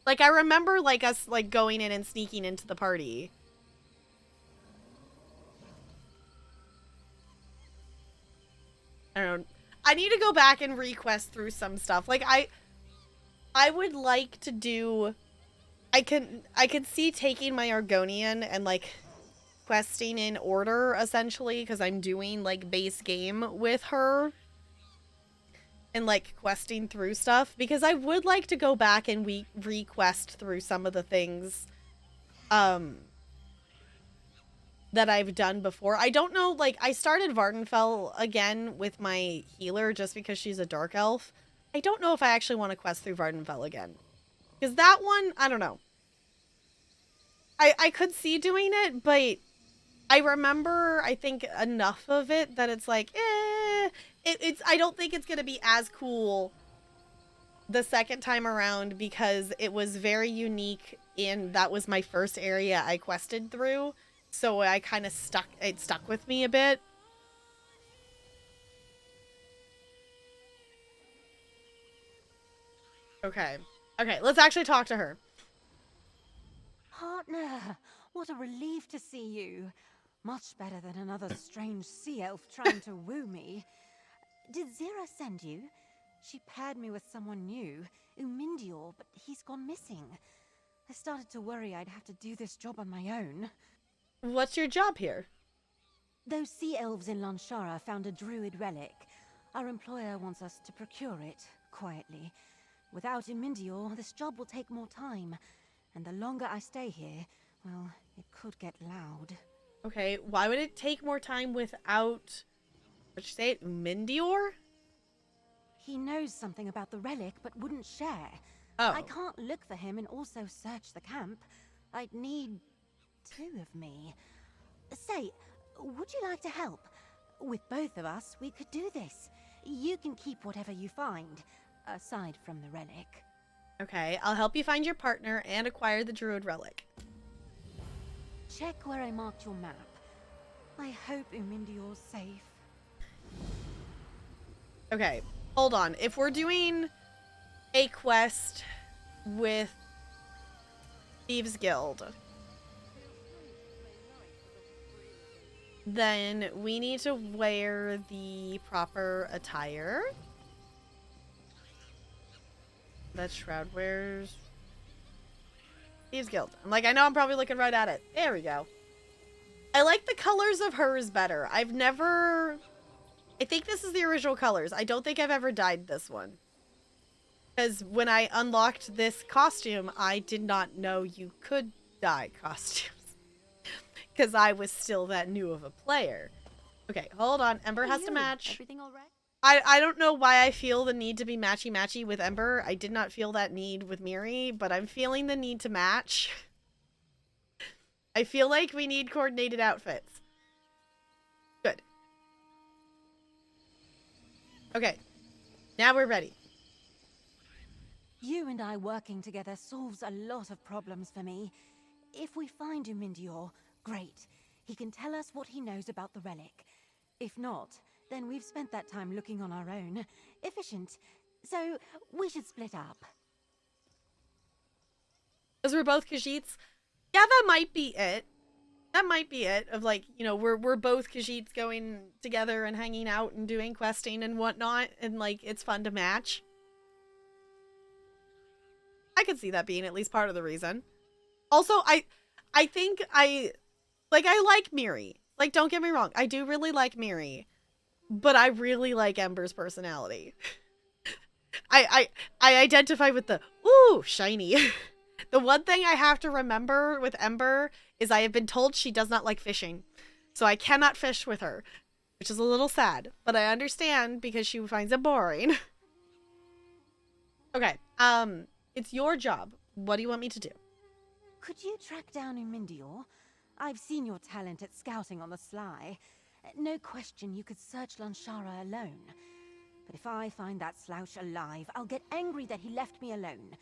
Like, I remember, like, us, like, going in and sneaking into the party. I don't know. I need to go back and request through some stuff. Like, I would like to do... I could see taking my Argonian and, like, questing in order, essentially, because I'm doing, like, base game with her. And, like, questing through stuff. Because I would like to go back and request through some of the things that I've done before. I don't know, like, I started Vardenfell again with my healer just because she's a dark elf. I don't know if I actually want to quest through Vardenfell again. Because that one, I don't know. I could see doing it, but I remember, I think, enough of it that it's like, I don't think it's going to be as cool the second time around because it was very unique and that was my first area I quested through. So I kind of it stuck with me a bit. Okay. Okay, let's actually talk to her. Partner, what a relief to see you. Much better than another strange sea elf trying to woo me. Did Zira send you? She paired me with someone new, Umindior, but he's gone missing. I started to worry I'd have to do this job on my own. What's your job here? Those sea elves in Lanshara found a druid relic. Our employer wants us to procure it, quietly. Without Umindior, this job will take more time. And the longer I stay here, well, it could get loud. Okay, why would it take more time without... What'd you say? Umindior? He knows something about the relic, but wouldn't share. Oh. I can't look for him and also search the camp. I'd need 2 of me. Say, would you like to help? With both of us, we could do this. You can keep whatever you find, aside from the relic. Okay, I'll help you find your partner and acquire the druid relic. check where I marked your map. I hope Umindior's safe. Okay, hold on. If we're doing a quest with Thieves Guild, then we need to wear the proper attire. That Shroud wears. Thieves Guild. I'm like, I know I'm probably looking right at it. There we go. I like the colors of hers better. I think this is the original colors. I don't think I've ever dyed this one. Because when I unlocked this costume, I did not know you could dye costumes. Because I was still that new of a player. Okay, hold on. Ember has to match. Everything all right? I don't know why I feel the need to be matchy-matchy with Ember. I did not feel that need with Miri, but I'm feeling the need to match. I feel like we need coordinated outfits. Good. Okay. Now we're ready. You and I working together solves a lot of problems for me. If we find Umindior, great. He can tell us what he knows about the relic. If not, then we've spent that time looking on our own. Efficient. So, we should split up. Because we're both Khajiits? Yeah, that might be it. That might be it. Of like, you know, we're both Khajiits going together and hanging out and doing questing and whatnot. And like, it's fun to match. I could see that being at least part of the reason. Also, I think I like Miri. Like, don't get me wrong. I do really like Miri. But I really like Ember's personality. I identify with the, ooh, shiny. The one thing I have to remember with Ember is I have been told she does not like fishing. So I cannot fish with her, which is a little sad. But I understand because she finds it boring. Okay, it's your job. What do you want me to do? Could you track down Umindior? I've seen your talent at scouting on the sly. No question you could search Lanshara alone. But if I find that slouch alive, I'll get angry that he left me alone.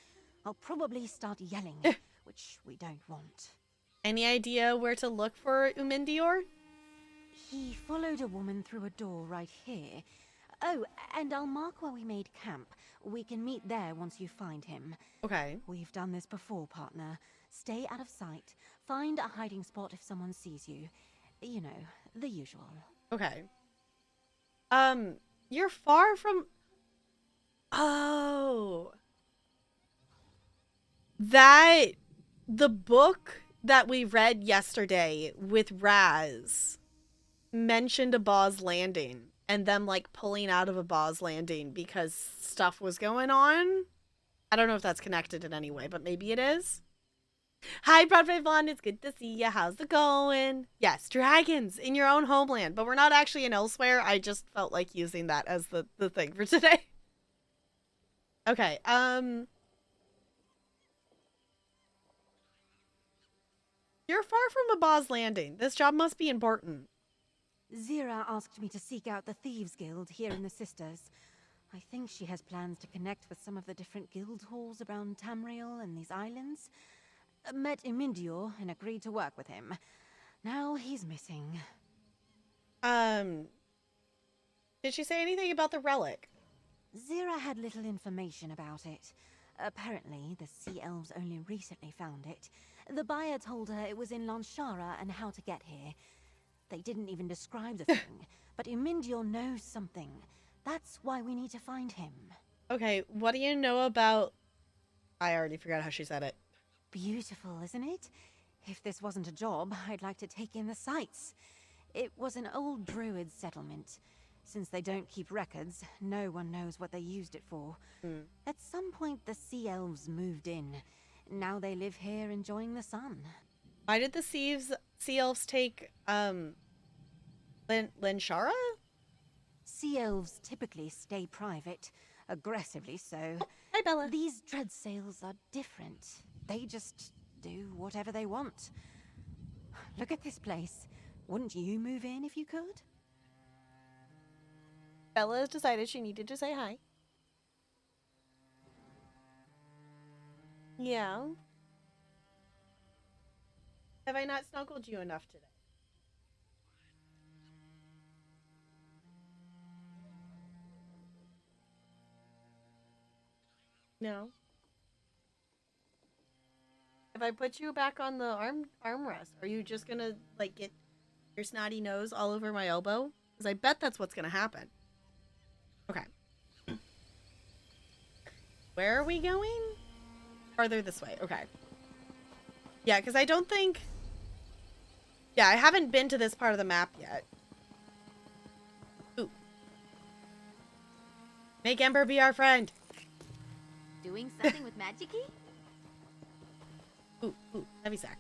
I'll probably start yelling, which we don't want. Any idea where to look for Umindior? He followed a woman through a door right here. Oh, and I'll mark where we made camp. We can meet there once you find him. Okay. We've done this before, partner. Stay out of sight. Find a hiding spot if someone sees you. You know, the usual. Okay. You're far from... Oh. The book that we read yesterday with Raz mentioned a Boz Landing and them like pulling out of a Boz Landing because stuff was going on. I don't know if that's connected in any way, but maybe it is. Hi, Broadway Vaughn. It's good to see you. How's it going? Yes, dragons in your own homeland, but we're not actually in Elsewhere. I just felt like using that as the thing for today. Okay, you're far from a Boz Landing. This job must be important. Zira asked me to seek out the Thieves Guild here in the Sisters. I think she has plans to connect with some of the different guild halls around Tamriel and these islands. Met Umindior and agreed to work with him. Now he's missing. Did she say anything about the relic? Zira had little information about it. Apparently, the Sea Elves only recently found it. The buyer told her it was in Lanshara and how to get here. They didn't even describe the thing, but Umindior knows something. That's why we need to find him. Okay, what do you know about... I already forgot how she said it. Beautiful, isn't it? If this wasn't a job, I'd like to take in the sights. It was an old druid settlement. Since they don't keep records, no one knows what they used it for. At some point, the Sea Elves moved in. Now they live here enjoying the sun. Why did the Sea Elves take, Lanshara? Sea Elves typically stay private, aggressively so. Hi, Bella. These Dreadsails are different. They just do whatever they want. Look at this place. Wouldn't you move in if you could? Bella decided she needed to say hi. Yeah. Have I not snuggled you enough today? No. If I put you back on the armrest, are you just gonna like get your snotty nose all over my elbow? Because I bet that's what's gonna happen. Okay. Where are we going? Farther this way. Okay. Yeah, because I don't think... Yeah, I haven't been to this part of the map yet. Ooh. Make Ember be our friend. Doing something with magic-y? Ooh, heavy sack.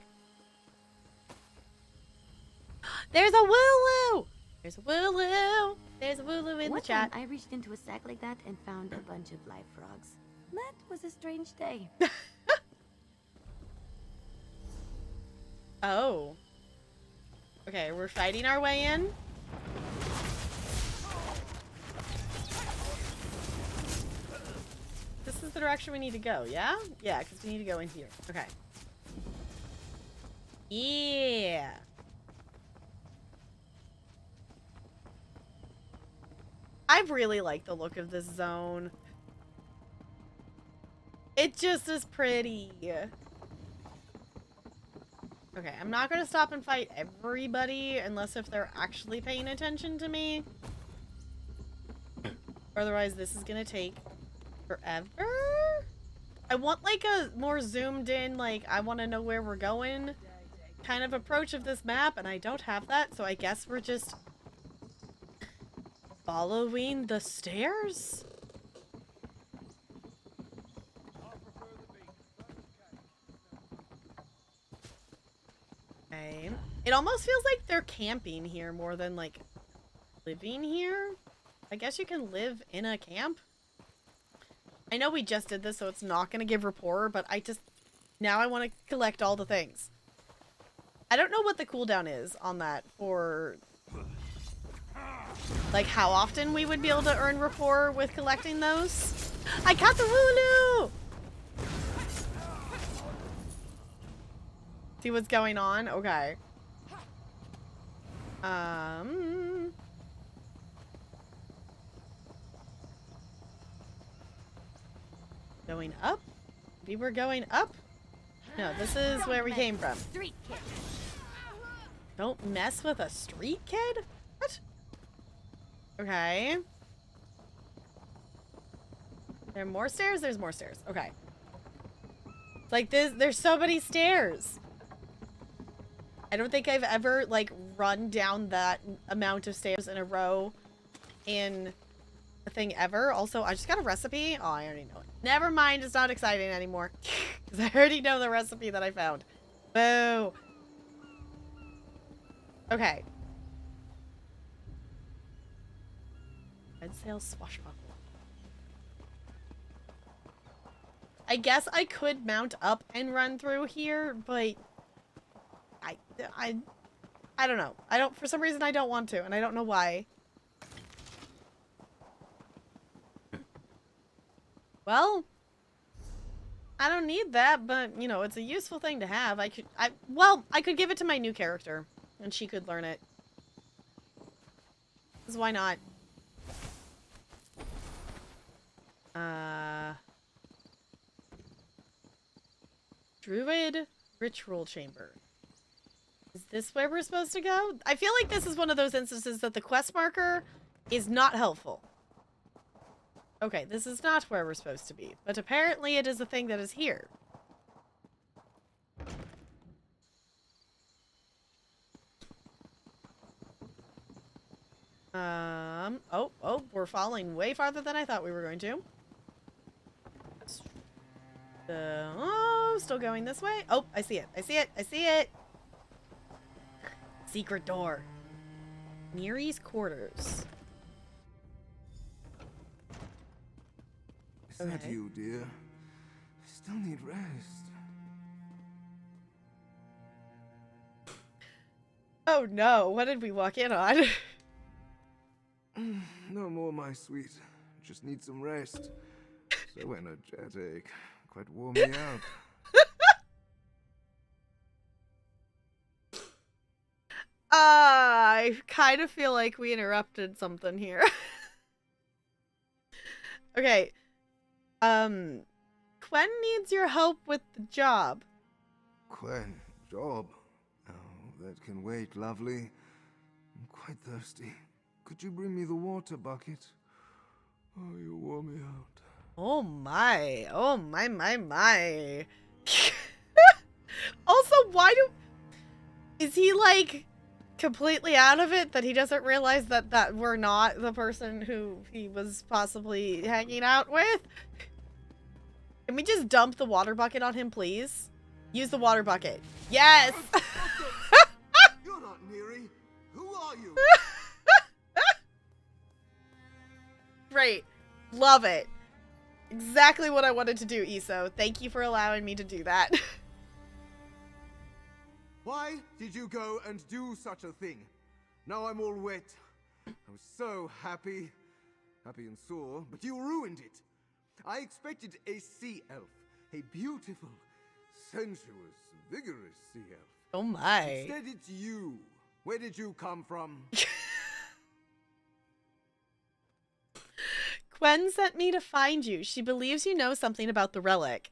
There's a Wooloo! There's a Wooloo! There's a Wooloo in the chat. I reached into a sack like that and found a bunch of live frogs. That was a strange day. Oh. Okay, we're fighting our way in. This is the direction we need to go, yeah? Yeah, because we need to go in here. Okay. Yeah. I really like the look of this zone. It just is pretty. Okay, I'm not gonna stop and fight everybody unless if they're actually paying attention to me. Otherwise, this is gonna take forever. I want like a more zoomed in, like I want to know where we're going kind of approach of this map, and I don't have that, so I guess we're just following the stairs? Okay. It almost feels like they're camping here more than like living here. I guess you can live in a camp. I know we just did this, so it's not going to give rapport, but now I want to collect all the things. I don't know what the cooldown is on that for, like, how often we would be able to earn rapport with collecting those. I caught the Wooloo! See what's going on? Okay. Going up? We were going up? No, this is where we came from. Street kid. Don't mess with a street kid? What? Okay. There are more stairs? There's more stairs. Okay. Like this, there's so many stairs. I don't think I've ever, like, run down that amount of stairs in a row in a thing ever. Also, I just got a recipe. Oh, I already know it. Never mind, it's not exciting anymore. Because I already know the recipe that I found. Boo. Okay. Red sail swashbuckle. I guess I could mount up and run through here, but I don't know. For some reason I don't want to, and I don't know why. Well, I don't need that, but you know, it's a useful thing to have. I could give it to my new character, and she could learn it. 'Cause why not? Druid Ritual Chamber. Is this where we're supposed to go? I feel like this is one of those instances that the quest marker is not helpful. Okay, this is not where we're supposed to be, but apparently it is the thing that is here. Oh, we're falling way farther than I thought we were going to. Oh, still going this way. Oh, I see it. I see it. I see it. Secret door. Neri's quarters. Is that you, dear? I still need rest. Oh no, what did we walk in on? No more, my sweet. Just need some rest. So energetic. Quite wore me out. I kind of feel like we interrupted something here. Okay. Quen needs your help with the job. Quen, job? Oh, that can wait, lovely. I'm quite thirsty. Could you bring me the water bucket? Oh, you wore me out. Oh my. Oh my, my, my. Also, why is he like completely out of it that he doesn't realize that we're not the person who he was possibly hanging out with? Can we just dump the water bucket on him, please? Use the water bucket. Yes! You're not Neri. Who are you? Great. Love it. Exactly what I wanted to do, Iso. Thank you for allowing me to do that. Why did you go and do such a thing? Now I'm all wet. I was so happy. Happy and sore, but you ruined it. I expected a sea elf. A beautiful, sensuous, vigorous sea elf. Oh my. Instead it's you. Where did you come from? Quen sent me to find you. She believes you know something about the relic.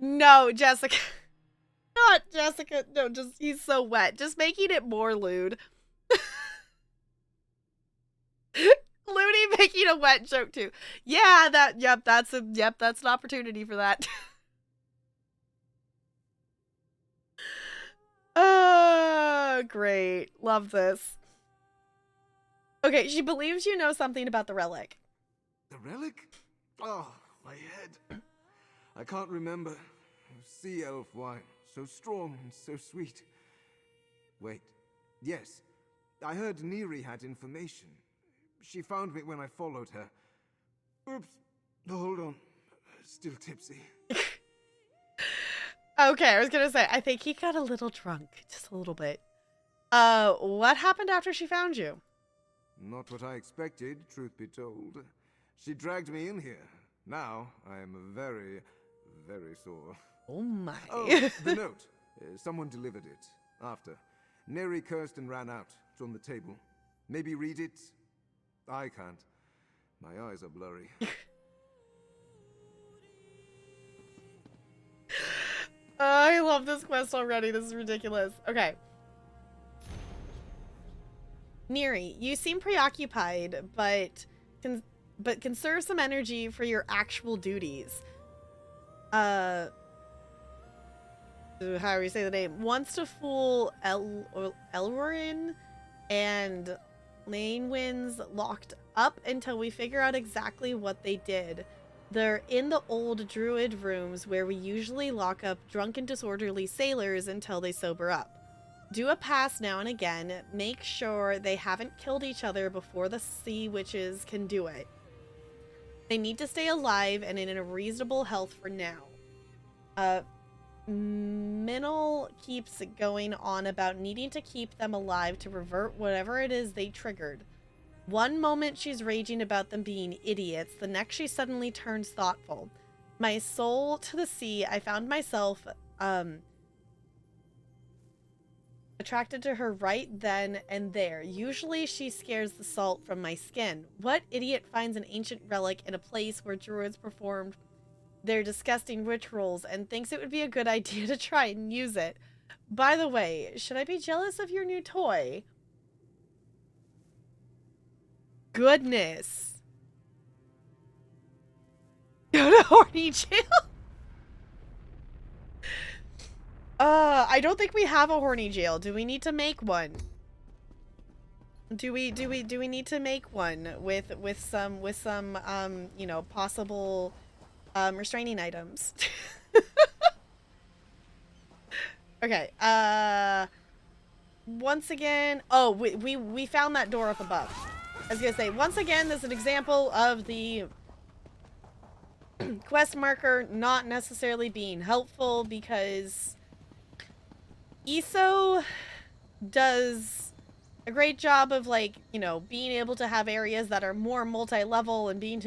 No, Jessica. Not Jessica. No, just he's so wet. Just making it more lewd. Looney making a wet joke too. Yeah, that's an opportunity for that. Oh, great. Love this. Okay, she believes you know something about the relic. The relic? Oh, my head. I can't remember. Sea elf, why? So strong and so sweet. Wait. Yes. I heard Neri had information. She found me when I followed her. Oops. Hold on. Still tipsy. Okay, I was gonna say, I think he got a little drunk. Just a little bit. What happened after she found you? Not what I expected, truth be told. She dragged me in here. Now, I am very, very sore. Oh my. Oh, the note. Someone delivered it. After. Neri cursed and ran out. It's on the table. Maybe read it? I can't. My eyes are blurry. I love this quest already. This is ridiculous. Okay. Neri, you seem preoccupied, but conserve some energy for your actual duties. How do you say the name? Wants to fool Elrorin and Lanewinds locked up until we figure out exactly what they did. They're in the old druid rooms where we usually lock up drunk and disorderly sailors until they sober up. Do a pass now and again. Make sure they haven't killed each other before the sea witches can do it. They need to stay alive and in a reasonable health for now. Minel keeps going on about needing to keep them alive to revert whatever it is they triggered. One moment she's raging about them being idiots, the next she suddenly turns thoughtful. My soul to the sea, I found myself attracted to her right then and there. Usually she scares the salt from my skin. What idiot finds an ancient relic in a place where druids performed their disgusting rituals and thinks it would be a good idea to try and use it? By the way, should I be jealous of your new toy? Goodness. Go to horny jail? I don't think we have a horny jail. Do we need to make one? Do we need to make one with some you know, possible restraining items? Okay. Once again, oh, we found that door up above. I was gonna say, once again, this is an example of the quest marker not necessarily being helpful because Iso does a great job of, like, you know, being able to have areas that are more multi-level and being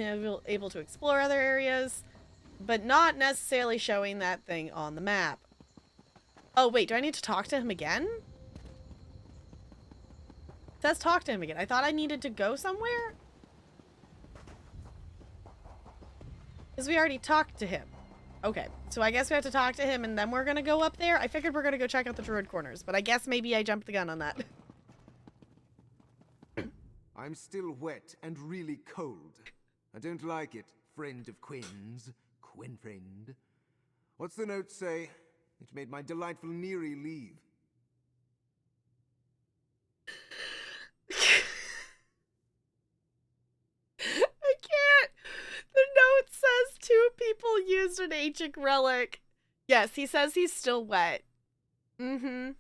able to explore other areas, but not necessarily showing that thing on the map. Oh, wait, do I need to talk to him again? It says talk to him again. I thought I needed to go somewhere? Because we already talked to him. Okay, so I guess we have to talk to him and then we're gonna go up there. I figured we're gonna go check out the druid corners, but I guess maybe I jumped the gun on that. I'm still wet and really cold. I don't like it, friend of Quinn's. Quinn friend. What's the note say? It made my delightful Neri leave. I can't. The note says 2 people used an ancient relic. Yes, he says he's still wet. Mm-hmm.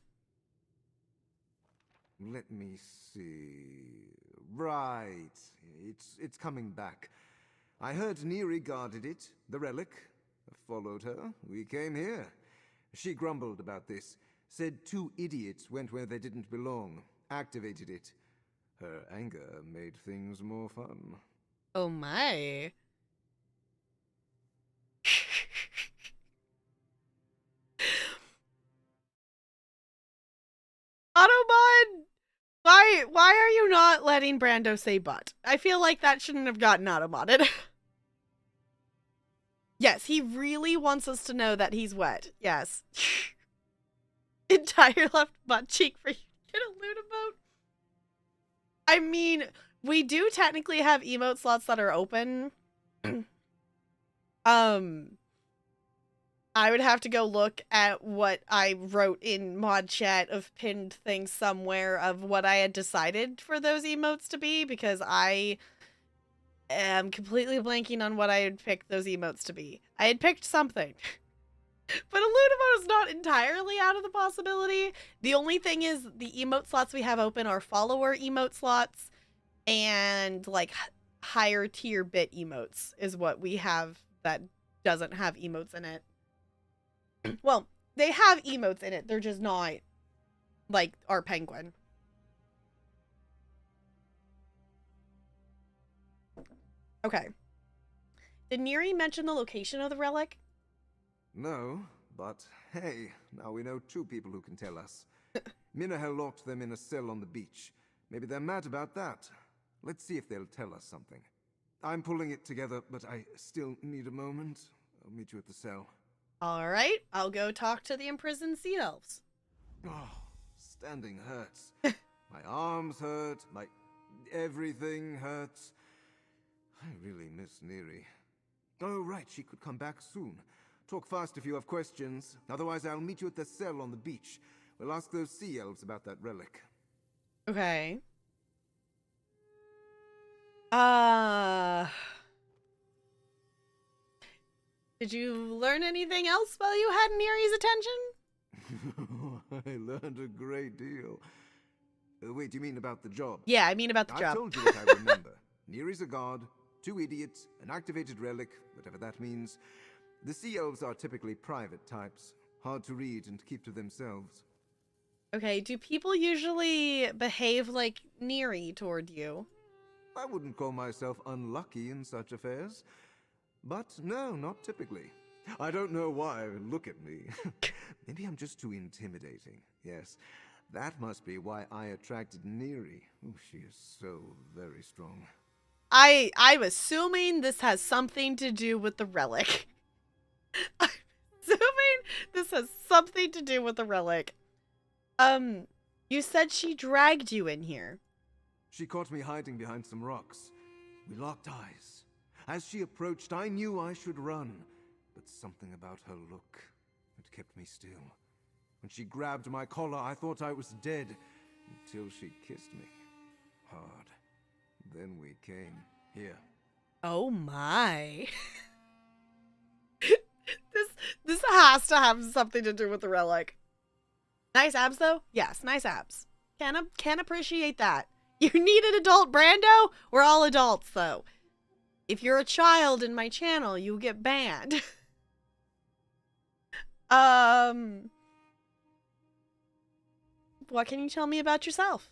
Let me see. Right. It's coming back. I heard Neri guarded it, the relic. I followed her. We came here. She grumbled about this. Said 2 idiots went where they didn't belong. Activated it. Her anger made things more fun. Oh my. Automod! Why are you not letting Brando say but? I feel like that shouldn't have gotten automodded. Yes, he really wants us to know that he's wet. Yes. Entire left butt cheek for you to get a loot emote. I mean, we do technically have emote slots that are open. I would have to go look at what I wrote in mod chat of pinned things somewhere of what I had decided for those emotes to be, because I am completely blanking on what I had picked those emotes to be. I had picked something. But a loot emote is not entirely out of the possibility. The only thing is the emote slots we have open are follower emote slots and like higher tier bit emotes is what we have that doesn't have emotes in it. Well, they have emotes in it. They're just not like our penguin. Okay. Did Neri mention the location of the relic? No, but hey, now we know 2 people who can tell us. Minahel locked them in a cell on the beach. Maybe they're mad about that. Let's see if they'll tell us something. I'm pulling it together, but I still need a moment. I'll meet you at the cell. All right, I'll go talk to the imprisoned sea elves. Oh, standing hurts. My arms hurt, my everything hurts. I really miss Neri. Oh, right, she could come back soon. Talk fast if you have questions. Otherwise, I'll meet you at the cell on the beach. We'll ask those sea elves about that relic. Okay. Did you learn anything else while you had Neri's attention? I learned a great deal. Wait, you mean about the job? Yeah, I mean about the I job. told you what I remember. Neri's a guard, 2 idiots, an activated relic, whatever that means. The sea elves are typically private types, hard to read and keep to themselves. Okay, do people usually behave like Neri toward you? I wouldn't call myself unlucky in such affairs. But no, not typically. I don't know why. Look at me. Maybe I'm just too intimidating. Yes, that must be why I attracted Neri. Oh, she is so very strong. I'm assuming this has something to do with the relic. I'm assuming this has something to do with the relic. You said she dragged you in here. She caught me hiding behind some rocks. We locked eyes. As she approached, I knew I should run. But something about her look had kept me still. When she grabbed my collar, I thought I was dead. Until she kissed me. Hard. Then we came here. Oh my. This has to have something to do with the relic. Nice abs though? Yes, nice abs. Can appreciate that. You need an adult Brando? We're all adults though. If you're a child in my channel, you get banned. What can you tell me about yourself?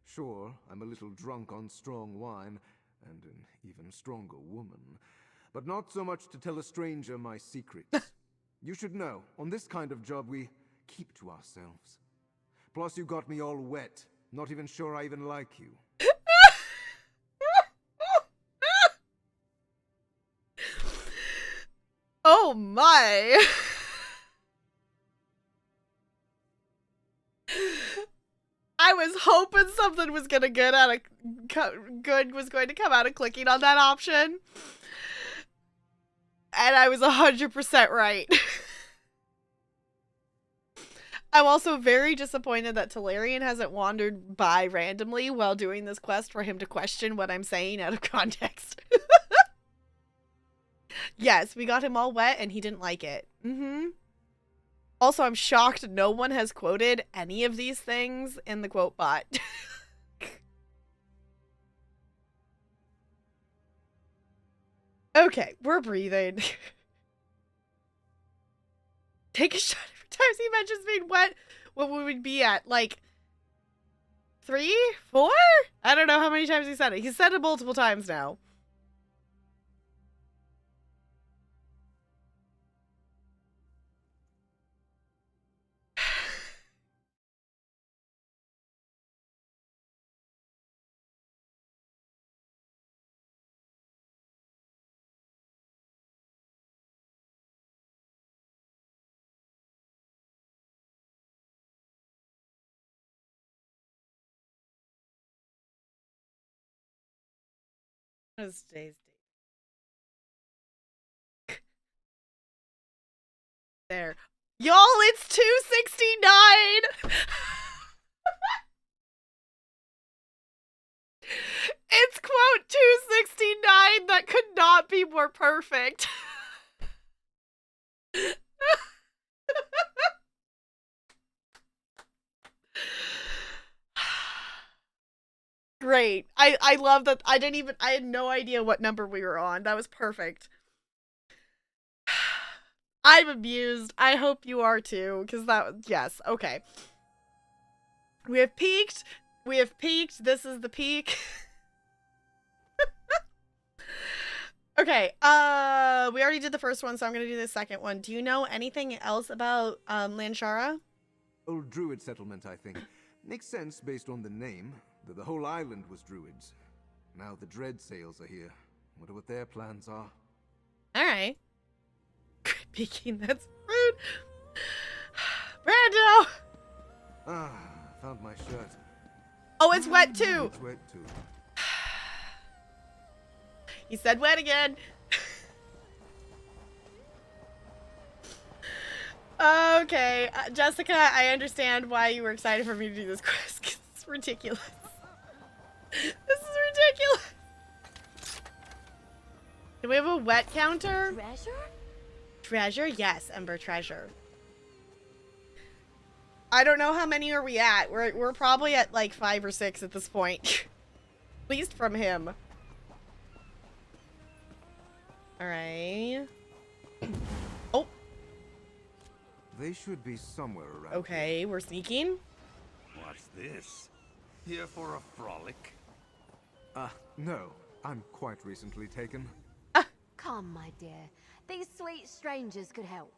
Sure, I'm a little drunk on strong wine, and an even stronger woman. But not so much to tell a stranger my secrets. You should know, on this kind of job we keep to ourselves. Plus you got me all wet. Not even sure I even like you. Oh my. I was hoping something was gonna good was going to come out of clicking on that option. And I was 100% right. I'm also very disappointed that Talarian hasn't wandered by randomly while doing this quest for him to question what I'm saying out of context. Yes, we got him all wet and he didn't like it. Also, I'm shocked no one has quoted any of these things in the quote bot. Okay, we're breathing. Take a shot every time he mentions being wet. What would we be at? Like 3? 4? I don't know how many times he said it. He's said it multiple times now. There. Y'all, it's 269! It's quote 269 that could not be more perfect. Great. I love that. I had no idea what number we were on. That was perfect. I'm amused. I hope you are too, because yes, okay. We have peaked. We have peaked. This is the peak. Okay, we already did the first one, so I'm gonna do the second one. Do you know anything else about, Lanshara? Old druid settlement, I think. Makes sense based on the name, that the whole island was druids. Now the dread sails are here. Wonder what their plans are. Alright. Peeking, that's rude. Brando! Ah, found my shirt. Oh, it's wet too! It's wet too. He said wet again. Okay, Jessica, I understand why you were excited for me to do this quest, 'cause it's ridiculous. This is ridiculous. Do we have a wet counter? Treasure? Treasure? Yes, Ember treasure. I don't know how many are we at. We're probably at like 5 or 6 at this point. At least from him. Alright. Oh. They should be somewhere around. Okay, we're sneaking. What's this? Here for a frolic? No. I'm quite recently taken. Come, my dear. These sweet strangers could help.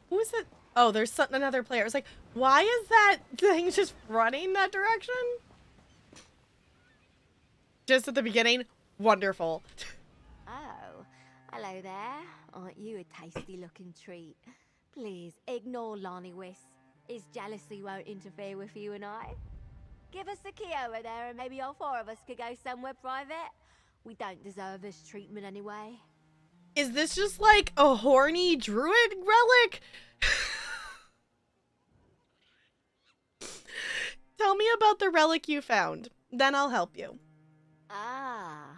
Who is it? Oh, there's another player. It's like, why is that thing just running that direction? Just at the beginning? Wonderful. Oh, hello there. Aren't you a tasty-looking treat? Please, ignore Lonnie Wiss. His jealousy won't interfere with you and I. Give us the key over there and maybe all 4 of us could go somewhere private. We don't deserve this treatment anyway. Is this just like a horny druid relic? Tell me about the relic you found. Then I'll help you. Ah.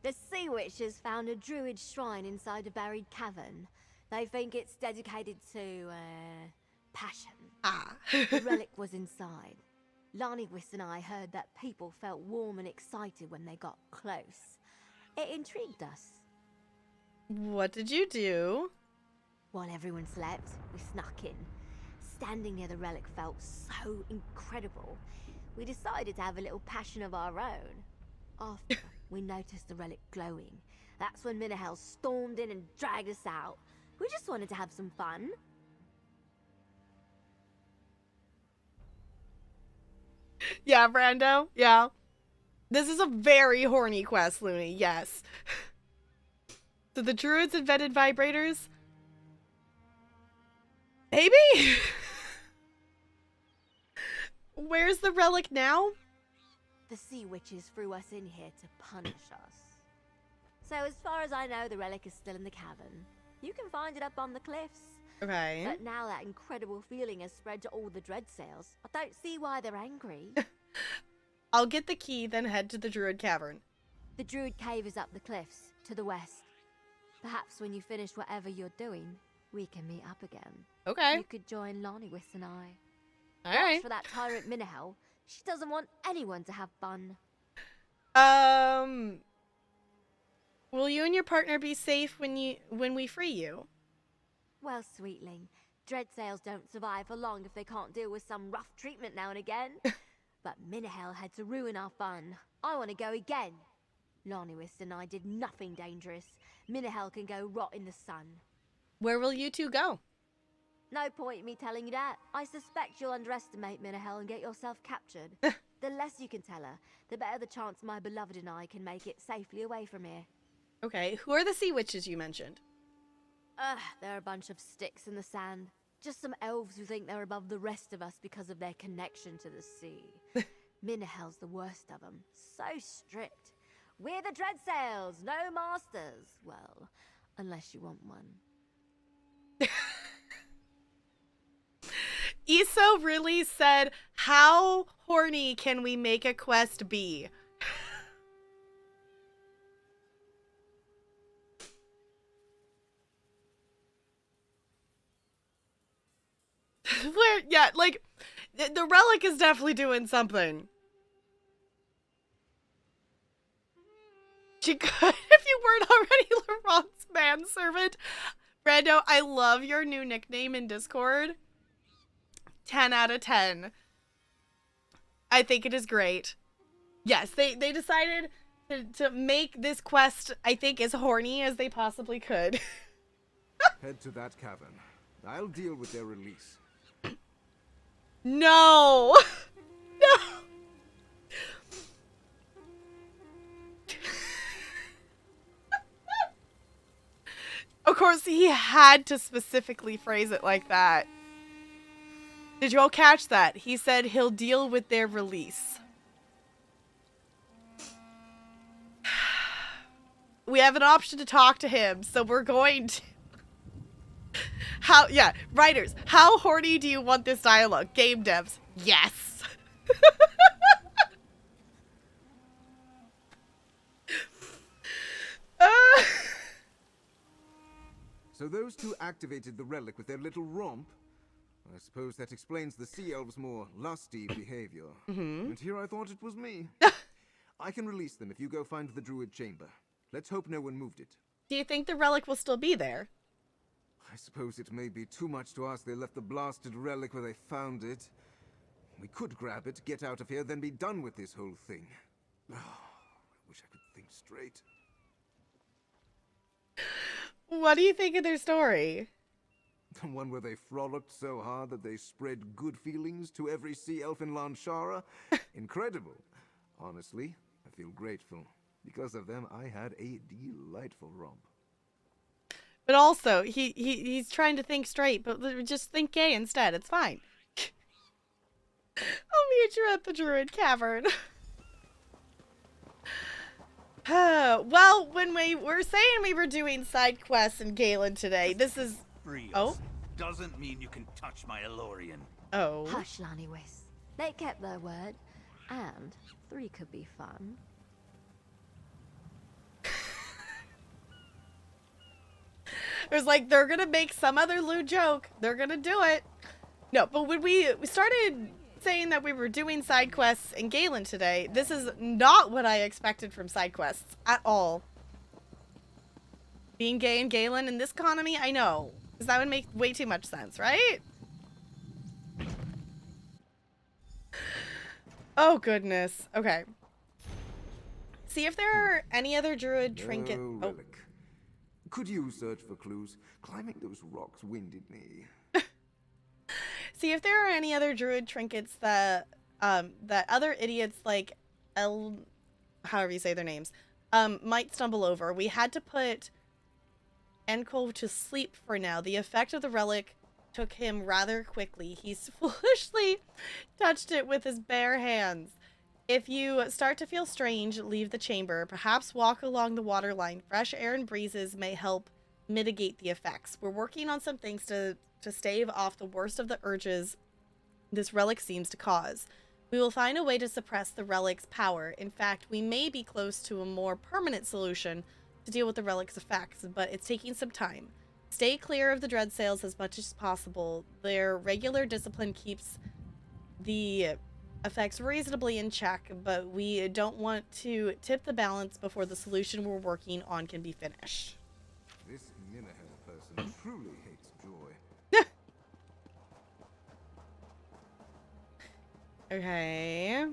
The Sea Witches found a druid shrine inside a buried cavern. They think it's dedicated to, passion. Ah. The relic was inside. Larnywis and I heard that people felt warm and excited when they got close. It intrigued us. What did you do? While everyone slept, we snuck in. Standing near the relic felt so incredible. We decided to have a little passion of our own. After, we noticed the relic glowing. That's when Minahel stormed in and dragged us out. We just wanted to have some fun. Yeah, Brando. Yeah. This is a very horny quest, Looney. Yes. So the druids invented vibrators? Maybe? Where's the relic now? The sea witches threw us in here to punish us. So as far as I know, the relic is still in the cavern. You can find it up on the cliffs. Okay. But now that incredible feeling has spread to all the dread sails, I don't see why they're angry. I'll get the key, then head to the druid cavern. The druid cave is up the cliffs, to the west. Perhaps when you finish whatever you're doing, we can meet up again. Okay. You could join Lonnie and I. Alright. As for that tyrant Minahel, she doesn't want anyone to have fun. Will you and your partner be safe when we free you? Well, sweetling, dread sails don't survive for long if they can't deal with some rough treatment now and again. But Minahel had to ruin our fun. I want to go again. Lonnie and I did nothing dangerous. Minahel can go rot in the sun. Where will you two go? No point in me telling you that. I suspect you'll underestimate Minahel and get yourself captured. The less you can tell her, the better the chance my beloved and I can make it safely away from here. Okay, who are the sea witches you mentioned? They're a bunch of sticks in the sand. Just some elves who think they're above the rest of us because of their connection to the sea. Minahel's the worst of them. So strict. We're the dread sails, no masters. Well, unless you want one. Isso really said, how horny can we make a quest be? Where, yeah, like, the relic is definitely doing something. She could if you weren't already Laurent's manservant. Brando, I love your new nickname in Discord. 10 out of 10. I think it is great. Yes, they decided to make this quest, I think, as horny as they possibly could. Head to that cavern. I'll deal with their release. No! No! Of course, he had to specifically phrase it like that. Did you all catch that? He said he'll deal with their release. We have an option to talk to him, so we're going to... Yeah, writers, how horny do you want this dialogue? Game devs, yes. So those two activated the relic with their little romp? I suppose that explains the sea elves' more lusty behavior. And here I thought it was me. I can release them if you go find the druid chamber. Let's hope no one moved it. Do you think the relic will still be there? I suppose it may be too much to ask they left the blasted relic where they found it. We could grab it, get out of here, then be done with this whole thing. Oh, I wish I could think straight. What do you think of their story? The one where they frolicked so hard that they spread good feelings to every sea elf in Lanshara? Incredible. Honestly, I feel grateful. Because of them, I had a delightful romp. But also, he's trying to think straight, but just think gay instead. It's fine. I'll meet you at the Druid Cavern. Well, when we were saying we were doing side quests in Galen today, this is... Free Oh? us doesn't mean you can touch my Elorian. Oh. Hush, Lonnie Wiss. They kept their word. And 3 could be fun. It was like, they're gonna make some other lewd joke. They're gonna do it. No, but when we started saying that we were doing side quests in Galen today, this is not what I expected from side quests at all. Being gay in Galen in this economy, I know. Because that would make way too much sense, right? Oh, goodness. Okay. See if there are any other druid trinket... No Oh. relic. Could you search for clues? Climbing those rocks winded me. See if there are any other druid trinkets that that other idiots like however you say their names, might stumble over. We had to put Enko to sleep for now. The effect of the relic took him rather quickly. He's foolishly touched it with his bare hands. If you start to feel strange, leave the chamber. Perhaps walk along the waterline. Fresh air and breezes may help mitigate the effects. We're working on some things to stave off the worst of the urges this relic seems to cause. We will find a way to suppress the relic's power. In fact, we may be close to a more permanent solution to deal with the relic's effects, but it's taking some time. Stay clear of the dread sails as much as possible. Their regular discipline keeps the effects reasonably in check, but we don't want to tip the balance before the solution we're working on can be finished. This Minahan person truly hates joy. Okay.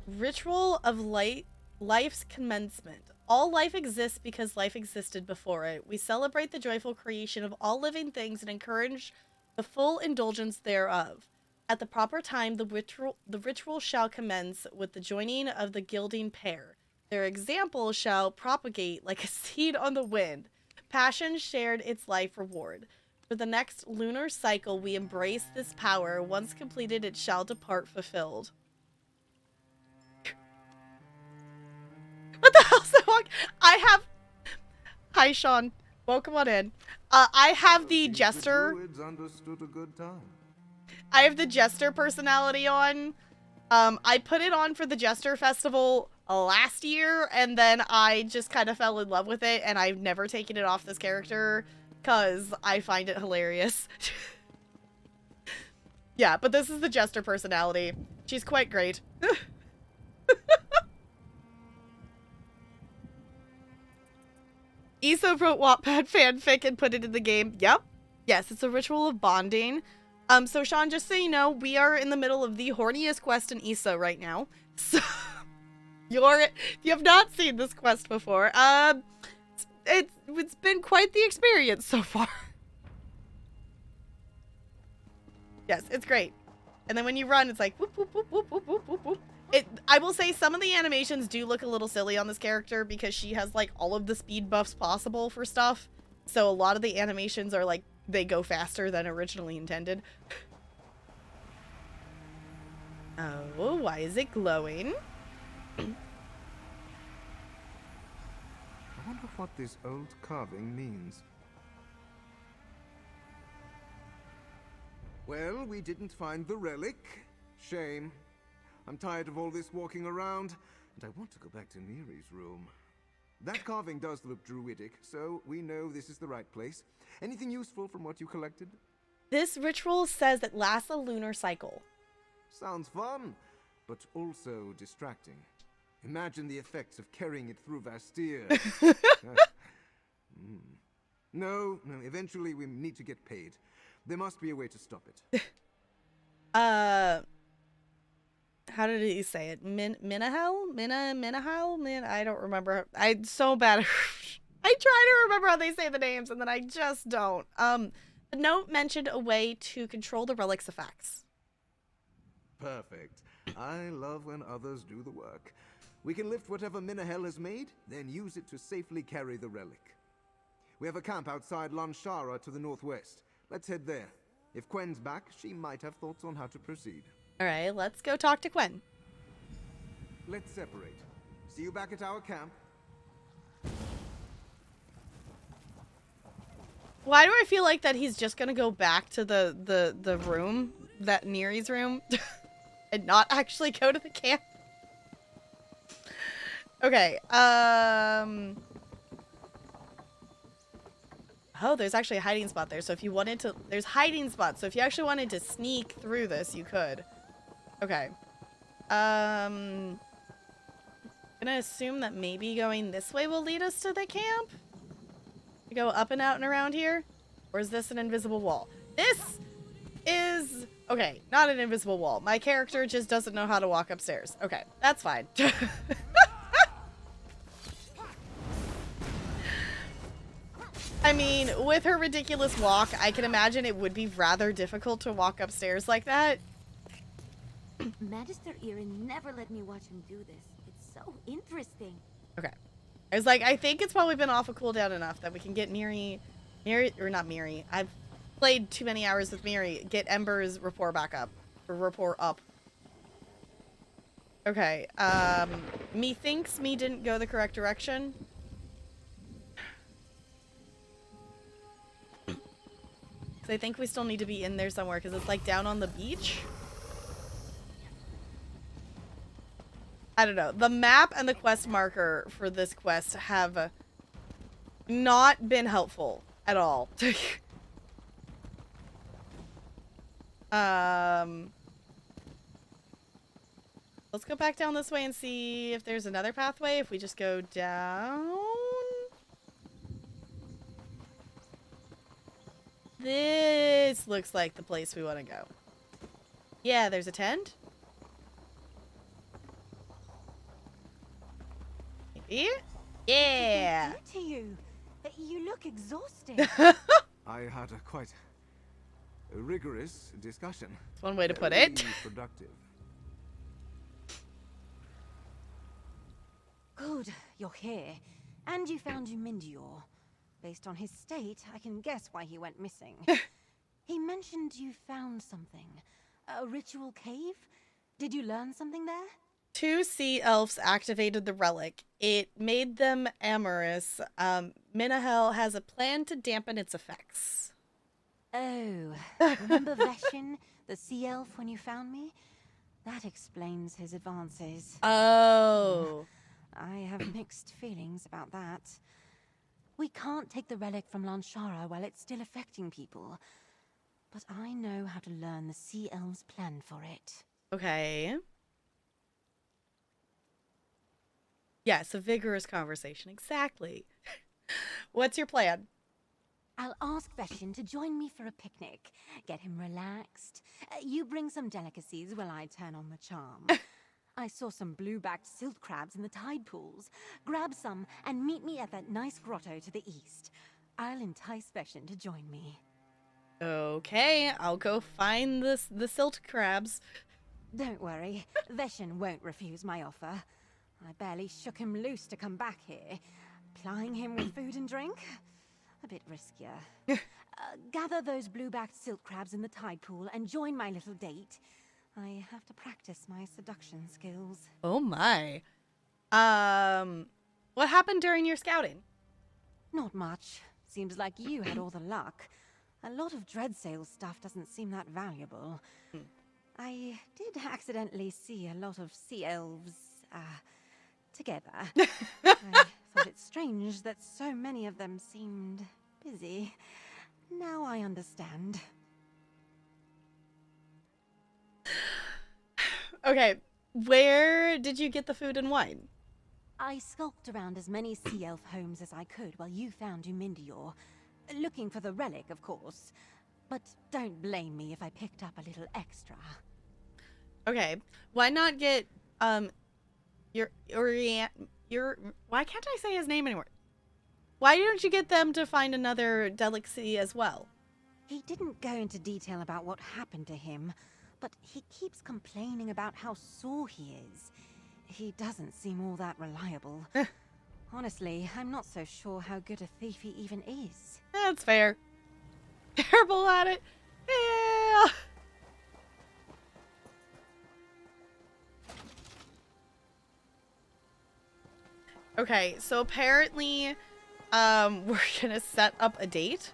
Ritual of life's commencement. All life exists because life existed before it. We celebrate the joyful creation of all living things and encourage the full indulgence thereof. At the proper time, the ritual shall commence with the joining of the gilding pair. Their example shall propagate like a seed on the wind. Passion shared its life reward. For the next lunar cycle, we embrace this power. Once completed, it shall depart fulfilled. What the hell's the walk? I have... Hi, Sean. Welcome on in. I have the jester... The Druids understood a good time. I have the jester personality on. I put it on for the jester festival last year, and then I just kind of fell in love with it, and I've never taken it off this character because I find it hilarious. Yeah, but this is the jester personality. She's quite great. Aesop wrote Wattpad fanfic and put it in the game. Yep. Yes, it's a ritual of bonding. So Sean, just so you know, we are in the middle of the horniest quest in ESO right now. So if you have not seen this quest before, it's been quite the experience so far. Yes, it's great. And then when you run, it's like whoop whoop whoop whoop whoop whoop whoop whoop. I will say some of the animations do look a little silly on this character because she has like all of the speed buffs possible for stuff. So a lot of the animations are like they go faster than originally intended. Oh, why is it glowing? I wonder what this old carving means. Well, we didn't find the relic. Shame. I'm tired of all this walking around, and I want to go back to Neri's room. That carving does look druidic, so we know this is the right place. Anything useful from what you collected? This ritual says it lasts a lunar cycle. Sounds fun, but also distracting. Imagine the effects of carrying it through Vastir. No, eventually we need to get paid. There must be a way to stop it. How did he say it? Minahel? Minahel? I don't remember. I'm so bad. I try to remember how they say the names, and then I just don't. The note mentioned a way to control the relic's effects. Perfect. I love when others do the work. We can lift whatever Minahel has made, then use it to safely carry the relic. We have a camp outside Lanshara to the northwest. Let's head there. If Qwen's back, she might have thoughts on how to proceed. All right, let's go talk to Qwen. Let's separate. See you back at our camp. Why do I feel like that he's just gonna go back to the room, that Neri's room, and not actually go to the camp? Okay, oh, there's actually a hiding spot there, so if you wanted to... There's hiding spots, so if you actually wanted to sneak through this, you could. Okay. I'm gonna assume that maybe going this way will lead us to the camp? We go up and out and around here? Or is this an invisible wall? This is... Okay, not an invisible wall. My character just doesn't know how to walk upstairs. Okay, that's fine. I mean, with her ridiculous walk, I can imagine it would be rather difficult to walk upstairs like that. Magister Erin never let me watch him do this. It's so interesting. Okay. I was like, I think it's probably been off a cooldown enough that we can get Miri, or not Miri. I've played too many hours with Miri. Get Ember's rapport back up. Or rapport up. Okay. Methinks me didn't go the correct direction. I think we still need to be in there somewhere because it's like down on the beach. I don't know. The map and the quest marker for this quest have not been helpful at all. Let's go back down this way and see if there's another pathway. If we just go down. This looks like the place we want to go. Yeah, there's a tent. Maybe? Yeah. What did they do to you? You look exhausted. I had a quite rigorous discussion. That's one way to put Very it. Productive. Good, you're here. And you found Yumindior. Based on his state, I can guess why he went missing. He mentioned you found something. A ritual cave? Did you learn something there? 2 sea elves activated the relic. It made them amorous. Minahel has a plan to dampen its effects. Oh, remember Veshin, the sea elf, when you found me? That explains his advances. Oh. I have mixed feelings about that. We can't take the relic from Lanshara while it's still affecting people. But I know how to learn the Sea Elves' plan for it. Okay. Yes, a vigorous conversation. Exactly. What's your plan? I'll ask Veshin to join me for a picnic. Get him relaxed. You bring some delicacies while I turn on the charm. I saw some blue-backed silt crabs in the tide pools. Grab some and meet me at that nice grotto to the east. I'll entice Veshin to join me. Okay, I'll go find the silt crabs. Don't worry, Veshin won't refuse my offer. I barely shook him loose to come back here. Plying him with food and drink? A bit riskier. Gather those blue-backed silt crabs in the tide pool and join my little date. I have to practice my seduction skills. Oh my. What happened during your scouting? Not much. Seems like you had all the luck. A lot of Dreadsale stuff doesn't seem that valuable. I did accidentally see a lot of sea elves, together. I thought it strange that so many of them seemed busy. Now I understand. Okay, where did you get the food and wine? I skulked around as many sea elf homes as I could while you found Yumindior. Looking for the relic, of course. But don't blame me if I picked up a little extra. Okay, why not get, why can't I say his name anymore? Why don't you get them to find another delicacy as well? He didn't go into detail about what happened to him, but he keeps complaining about how sore he is. He doesn't seem all that reliable. Honestly, I'm not so sure how good a thief he even is. That's fair. Terrible at it. Yeah. Okay, so apparently, we're gonna set up a date.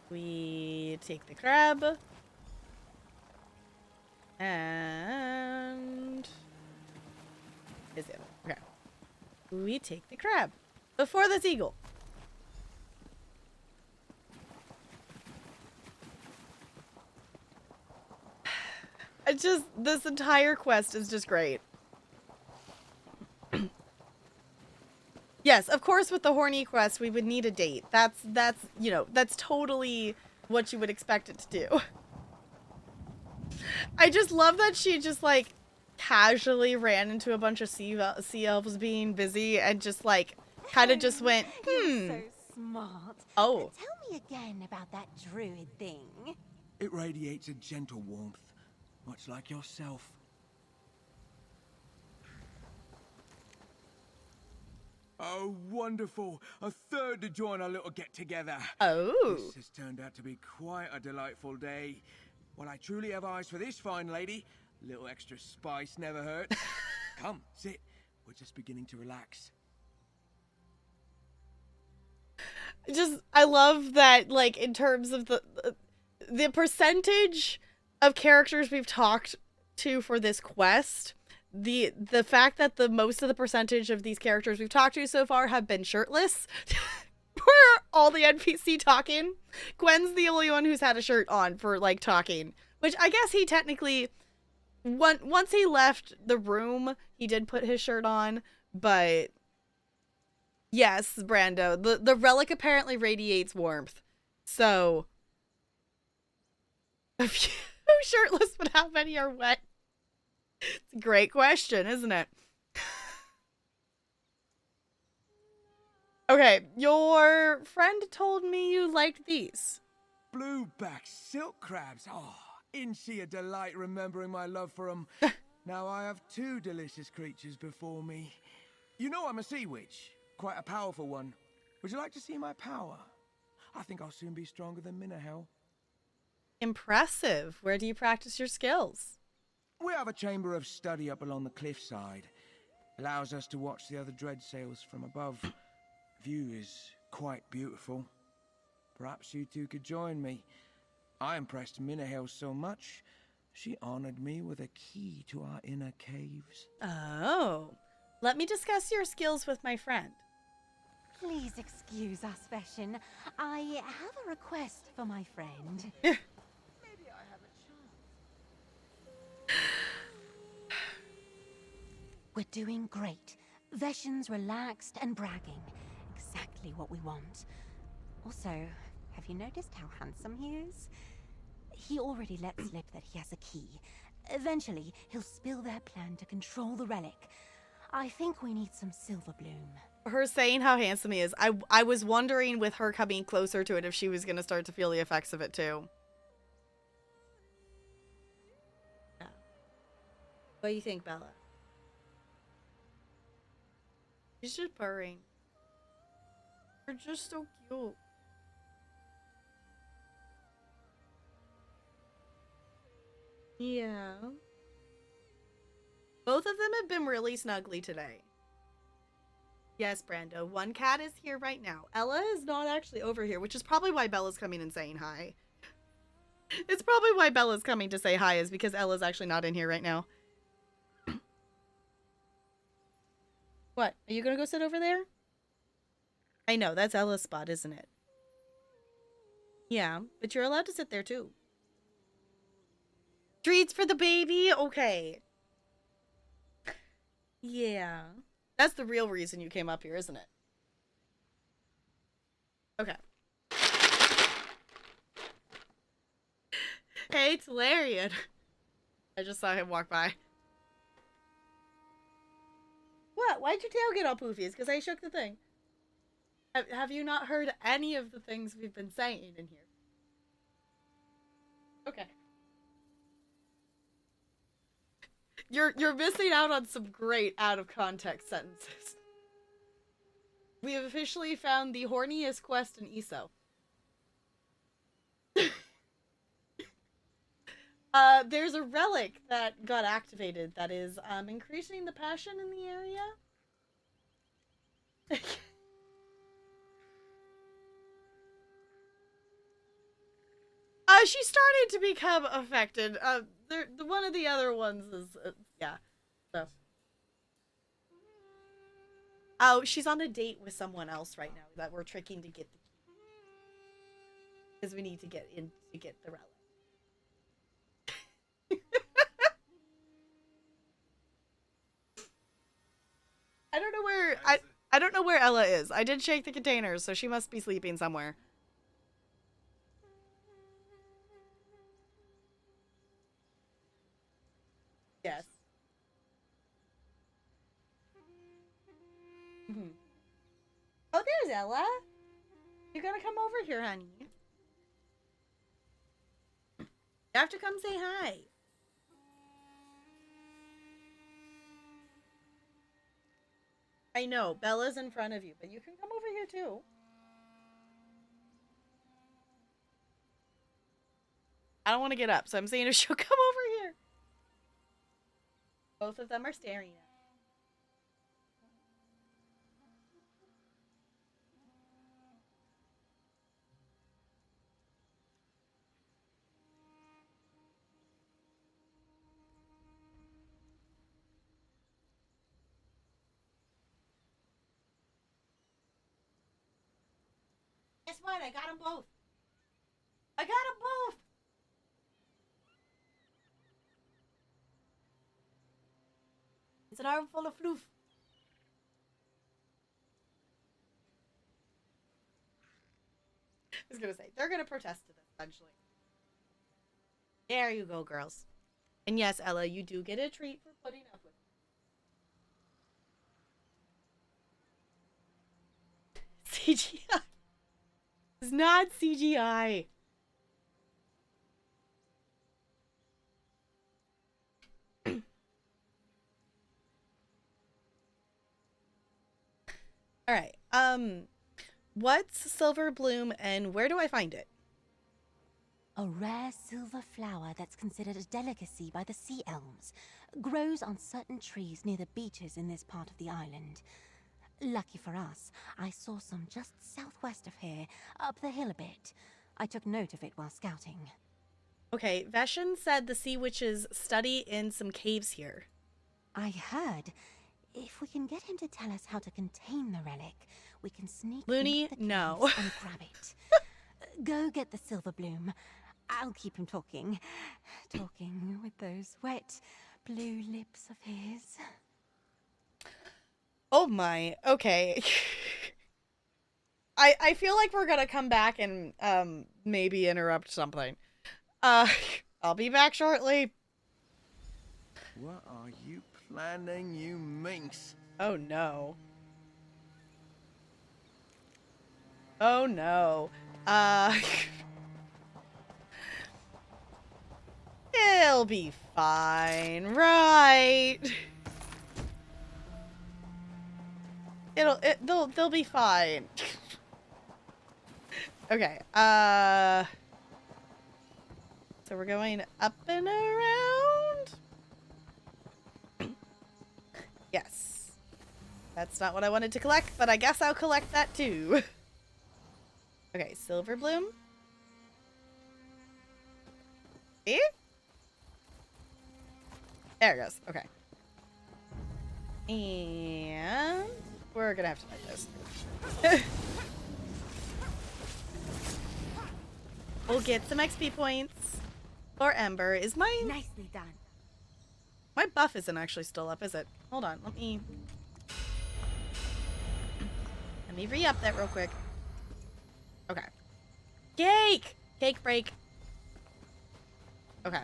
We take the crab. And... is it? Okay. We take the crab. Before this eagle. It's just, this entire quest is just great. Yes, of course with the horny quest we would need a date. That's, you know, that's totally what you would expect it to do. I just love that she just like casually ran into a bunch of sea elves being busy and just like kind of just went, You're so smart. Oh. Tell me again about that druid thing. It radiates a gentle warmth, much like yourself. Oh, wonderful! A third to join our little get-together. Oh. This has turned out to be quite a delightful day. Well, I truly have eyes for this fine lady. A little extra spice never hurts. Come, sit. We're just beginning to relax. I love that, like, in terms of the percentage of characters we've talked to for this quest, the fact that the most of the percentage of these characters we've talked to so far have been shirtless for all the NPC talking. Gwen's the only one who's had a shirt on for, like, talking, which I guess he technically, once he left the room, he did put his shirt on, but yes, Brando, the relic apparently radiates warmth, so a few shirtless, but how many are wet? It's a great question, isn't it? Okay, your friend told me you liked these. Blueback silk crabs. Oh, isn't she a delight remembering my love for them? Now I have two delicious creatures before me. You know I'm a sea witch. Quite a powerful one. Would you like to see my power? I think I'll soon be stronger than Minahel. Impressive. Where do you practice your skills? We have a chamber of study up along the cliffside. Allows us to watch the other dread sails from above. View is quite beautiful. Perhaps you two could join me. I impressed Minahel so much, she honored me with a key to our inner caves. Oh. Let me discuss your skills with my friend. Please excuse us, Veshin. I have a request for my friend. Maybe I have a chance. We're doing great. Veshin's relaxed and bragging. Exactly what we want. Also, have you noticed how handsome he is? He already let slip that he has a key. Eventually, he'll spill their plan to control the relic. I think we need some silver bloom. Her saying how handsome he is, I was wondering with her coming closer to it if she was going to start to feel the effects of it too. Yeah. What do you think, Bella? She's just purring. You're just so cute. Yeah. Both of them have been really snuggly today. Yes, Brando. One cat is here right now. Ella is not actually over here, which is probably why Bella's coming and saying hi. It's probably why Bella's coming to say hi, is because Ella's actually not in here right now. What? Are you gonna go sit over there? I know, that's Ella's spot, isn't it? Yeah, but you're allowed to sit there too. Treats for the baby? Okay. Yeah. That's the real reason you came up here, isn't it? Okay. Hey, Talarian. I just saw him walk by. What? Why'd your tail get all poofy? It's because I shook the thing. Have you not heard any of the things we've been saying in here? Okay. You're missing out on some great out-of-context sentences. We have officially found the horniest quest in ESO. There's a relic that got activated that is increasing the passion in the area. She's starting to become affected. One of the other ones is, yeah. So. Oh, she's on a date with someone else right now that we're tricking to get the key. Because we need to get in to get the relic. I don't know where I don't know where Ella is. I did shake the containers, so she must be sleeping somewhere. Yes. There's Ella. You gotta come over here, honey. You have to come say hi. I know, Bella's in front of you, but you can come over here too. I don't want to get up, so I'm saying if she'll come over here. Both of them are staring at me. Guess what? I got them both. I got them both. It's an armful of floof. I was gonna say, they're gonna protest to this eventually. There you go, girls. And yes, Ella, you do get a treat for putting up with it. CGI. It's not CGI. All right. What's Silver Bloom and where do I find it? A rare silver flower that's considered a delicacy by the sea elves. Grows on certain trees near the beaches in this part of the island. Lucky for us, I saw some just southwest of here, up the hill a bit. I took note of it while scouting. Okay, Veshin said the sea witches study in some caves here. I heard. If we can get him to tell us how to contain the relic, we can sneak Looney, into the no. caves and grab it. Go get the silver bloom. I'll keep him talking. Talking with those wet blue lips of his. Oh my, okay. I feel like we're gonna come back and maybe interrupt something. I'll be back shortly. What are you planning, you minx? Oh no. Oh no. It'll be fine, right? They'll be fine. Okay, so we're going up and around? Yes. That's not what I wanted to collect, but I guess I'll collect that too. Okay, Silver Bloom. See? There it goes. Okay. And we're gonna have to fight this. We'll get some XP points. Or Ember is my... Nicely done. My buff isn't actually still up, is it? Hold on, let me re-up that real quick. Okay. Cake! Cake break. Okay.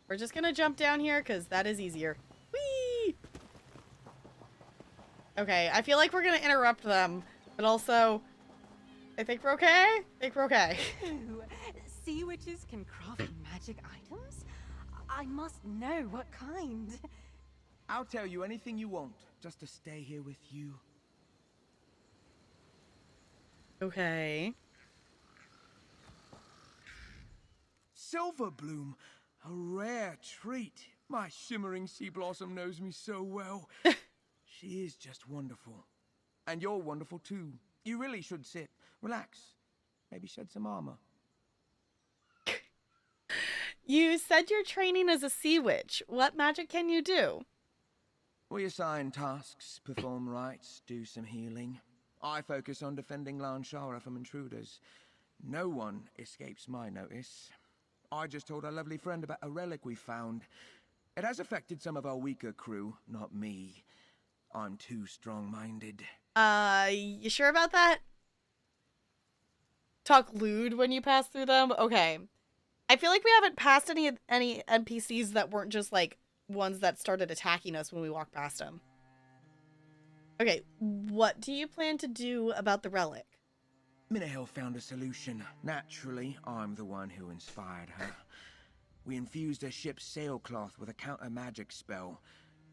We're just gonna jump down here, because that is easier. Whee! Okay, I feel like we're gonna interrupt them, but also... I think we're okay? I think we're okay. Ooh, sea witches can craft magic items? I must know what kind. I'll tell you anything you want, just to stay here with you. Okay. Silver Bloom, a rare treat. My shimmering sea blossom knows me so well. She is just wonderful. And you're wonderful too. You really should sit, relax, maybe shed some armor. You said you're training as a sea witch. What magic can you do? We assign tasks, perform rites, do some healing. I focus on defending Lanshara from intruders. No one escapes my notice. I just told our lovely friend about a relic we found. It has affected some of our weaker crew, not me. I'm too strong-minded. You sure about that? Talk lewd when you pass through them? Okay. I feel like we haven't passed any NPCs that weren't just, like, ones that started attacking us when we walked past them. Okay, what do you plan to do about the relic? Minahel found a solution. Naturally, I'm the one who inspired her. We infused her ship's sailcloth with a counter-magic spell.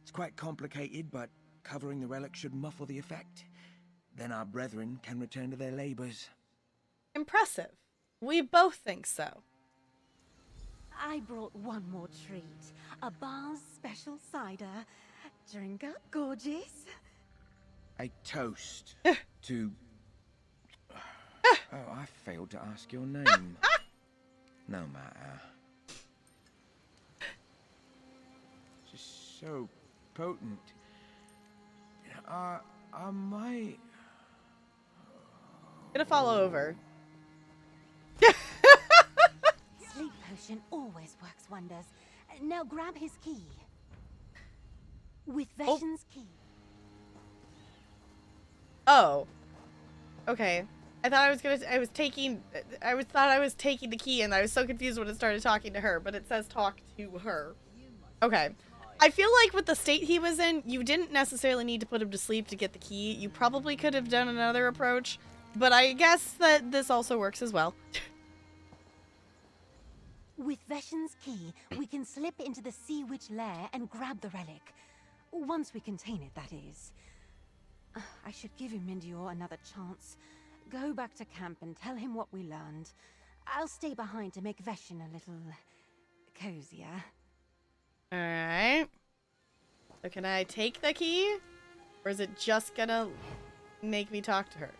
It's quite complicated, but covering the relic should muffle the effect. Then our brethren can return to their labors. Impressive. We both think so. I brought one more treat. A bar's special cider. Drink up, gorgeous. A toast to... Oh, I failed to ask your name. No matter. Just so potent. I might... Gonna fall over. Sleep potion always works wonders. Now grab his key. With Veshen's key. Oh. Okay. I thought I was taking the key, and I was so confused when it started talking to her, but it says talk to her. Okay. I feel like with the state he was in, you didn't necessarily need to put him to sleep to get the key. You probably could have done another approach, but I guess that this also works as well. With Veshen's key, we can slip into the Sea Witch lair and grab the relic. Once we contain it, that is. I should give Umindior another chance. Go back to camp and tell him what we learned. I'll stay behind to make Veshen a little... cozier. Alright. So can I take the key? Or is it just gonna make me talk to her?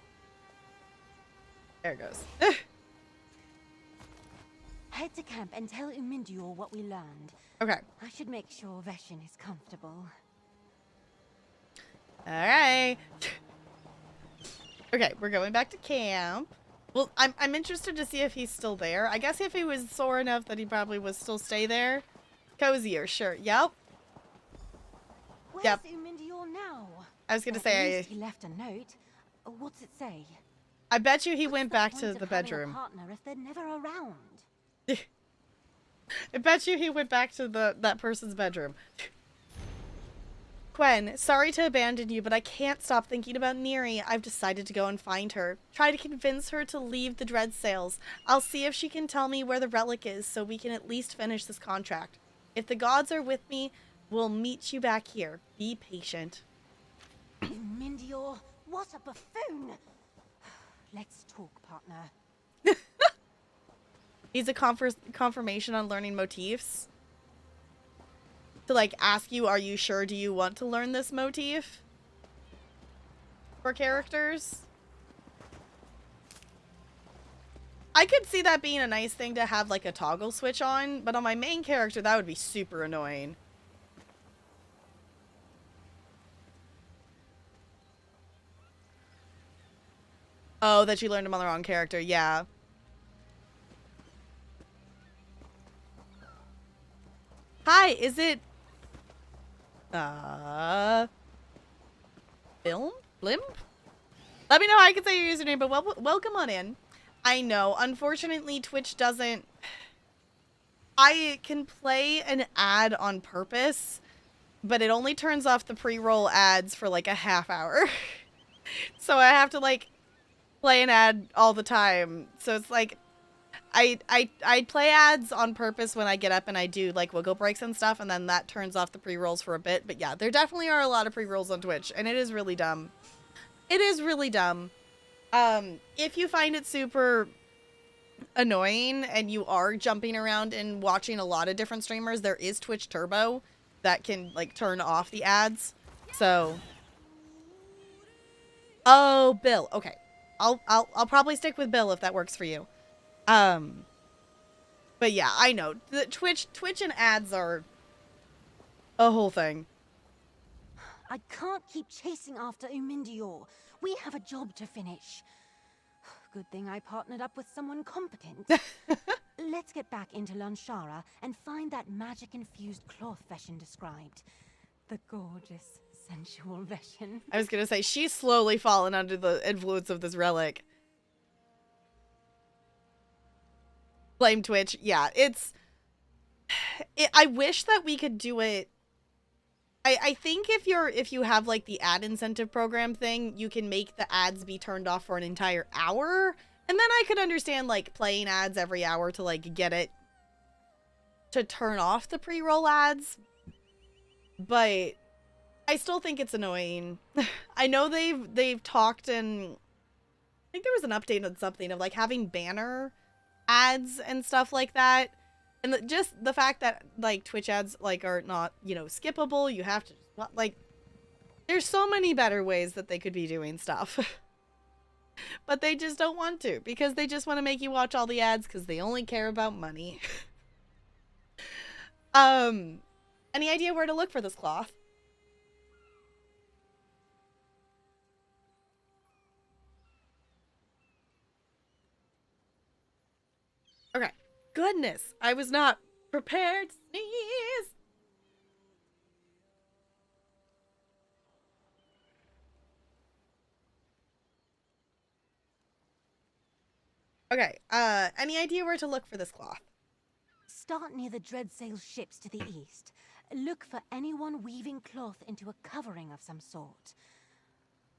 There it goes. Head to camp and tell Umindior what we learned. Okay. I should make sure Veshen is comfortable. Alright. Okay, we're going back to camp. Well, I'm interested to see if he's still there. I guess if he was sore enough that he probably would still stay there. Cozier, sure. Yep. Where's Yep. Umindior now? I was gonna At say, least he left a note. What's it say? I bet you he What's went the back point to of the having a bedroom. partner if they're never around? I bet you he went back to that person's bedroom. Gwen, sorry to abandon you, but I can't stop thinking about Neri. I've decided to go and find her. Try to convince her to leave the dread sails. I'll see if she can tell me where the relic is so we can at least finish this contract. If the gods are with me, we'll meet you back here. Be patient. Umindior, what a buffoon! Let's talk, partner. He's a confirmation on learning motifs. To like ask you, are you sure, do you want to learn this motif? For characters? I could see that being a nice thing to have like a toggle switch on, but on my main character that would be super annoying. Oh, that you learned him on the wrong character, yeah. Hi, is it... Film? Blimp? Let me know how I can say your username, but welcome on in. I know, unfortunately, Twitch doesn't... I can play an ad on purpose, but it only turns off the pre-roll ads for like a half hour. So I have to like play an ad all the time. So it's like I play ads on purpose when I get up and I do like wiggle breaks and stuff, and then that turns off the pre-rolls for a bit. But yeah, there definitely are a lot of pre-rolls on Twitch, and it is really dumb. It is really dumb. If you find it super annoying and you are jumping around and watching a lot of different streamers, there is Twitch Turbo that can like turn off the ads. So, oh, Bill. Okay, I'll probably stick with Bill if that works for you. But yeah, I know the Twitch and ads are a whole thing. I can't keep chasing after Umindior. We have a job to finish. Good thing I partnered up with someone competent. Let's get back into Lanshara and find that magic-infused cloth Veshen described. The gorgeous, sensual Veshen. I was gonna say, she's slowly fallen under the influence of this relic. Blame Twitch. Yeah, I wish that we could do it I think if you have like the ad incentive program thing, you can make the ads be turned off for an entire hour. And then I could understand like playing ads every hour to like get it to turn off the pre-roll ads. But I still think it's annoying. I know they've talked, and I think there was an update on something of like having banner ads and stuff like that. And just the fact that like Twitch ads like are not, you know, skippable. You have to like, there's so many better ways that they could be doing stuff. But they just don't want to, because they just want to make you watch all the ads because they only care about money. Any idea where to look for this cloth? Okay. Goodness, I was not prepared to sneeze. Okay, any idea where to look for this cloth? Start near the Dreadsail ships to the east. Look for anyone weaving cloth into a covering of some sort.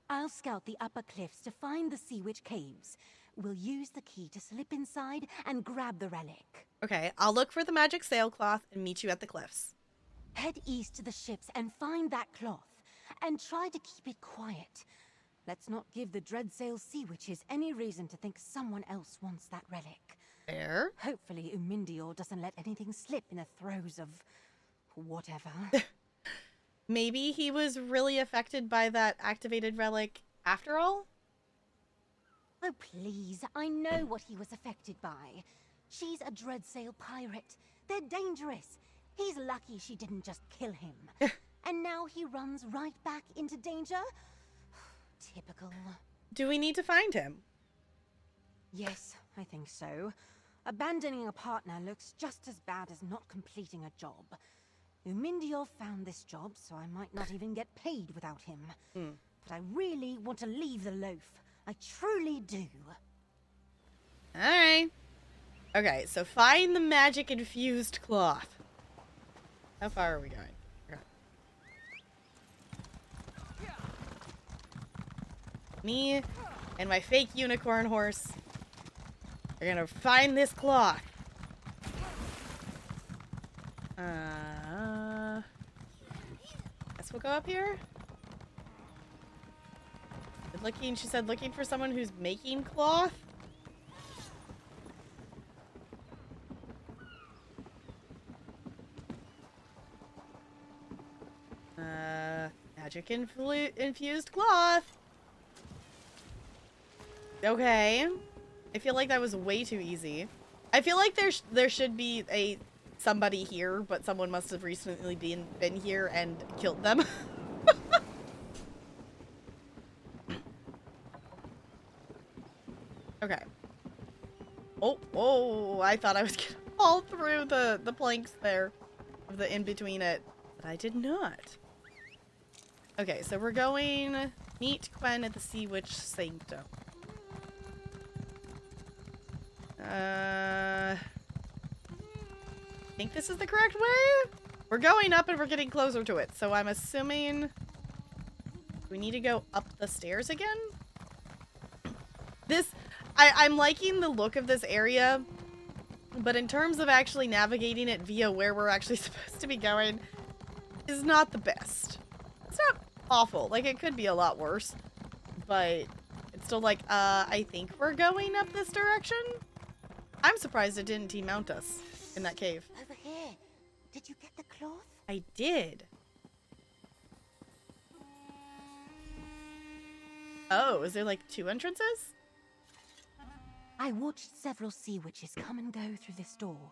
I'll scout the upper cliffs to find the Sea Witch caves. We'll use the key to slip inside and grab the relic. Okay, I'll look for the magic sailcloth and meet you at the cliffs. Head east to the ships and find that cloth. And try to keep it quiet. Let's not give the Dreadsail Sea Witches any reason to think someone else wants that relic. There. Hopefully Umindior doesn't let anything slip in the throes of whatever. Maybe he was really affected by that activated relic after all? Oh, please. I know what he was affected by. She's a Dreadsail pirate. They're dangerous. He's lucky she didn't just kill him. And now he runs right back into danger? Typical. Do we need to find him? Yes, I think so. Abandoning a partner looks just as bad as not completing a job. Umindior found this job, so I might not even get paid without him. But I really want to leave the loaf. I truly do. Alright. Okay, so find the magic-infused cloth. How far are we going? Okay. Me and my fake unicorn horse are gonna find this cloth. Guess we'll go up here. She said looking for someone who's making cloth. Magic infused cloth. Okay. I feel like that was way too easy. I feel like there should be somebody here, but someone must have recently been here and killed them. Okay. Oh, I thought I was gonna fall through the planks there, of the in between it, but I did not. Okay, so we're going meet Gwen at the Sea Witch Sanctum. I think this is the correct way? We're going up and we're getting closer to it, so I'm assuming we need to go up the stairs again? I'm liking the look of this area, but in terms of actually navigating it via where we're actually supposed to be going, is not the best. It's not awful. Like, it could be a lot worse, but it's still like, I think we're going up this direction? I'm surprised it didn't demount us in that cave. Over here. Did you get the cloth? I did. Oh, is there like 2 entrances? I watched several Sea Witches come and go through this door.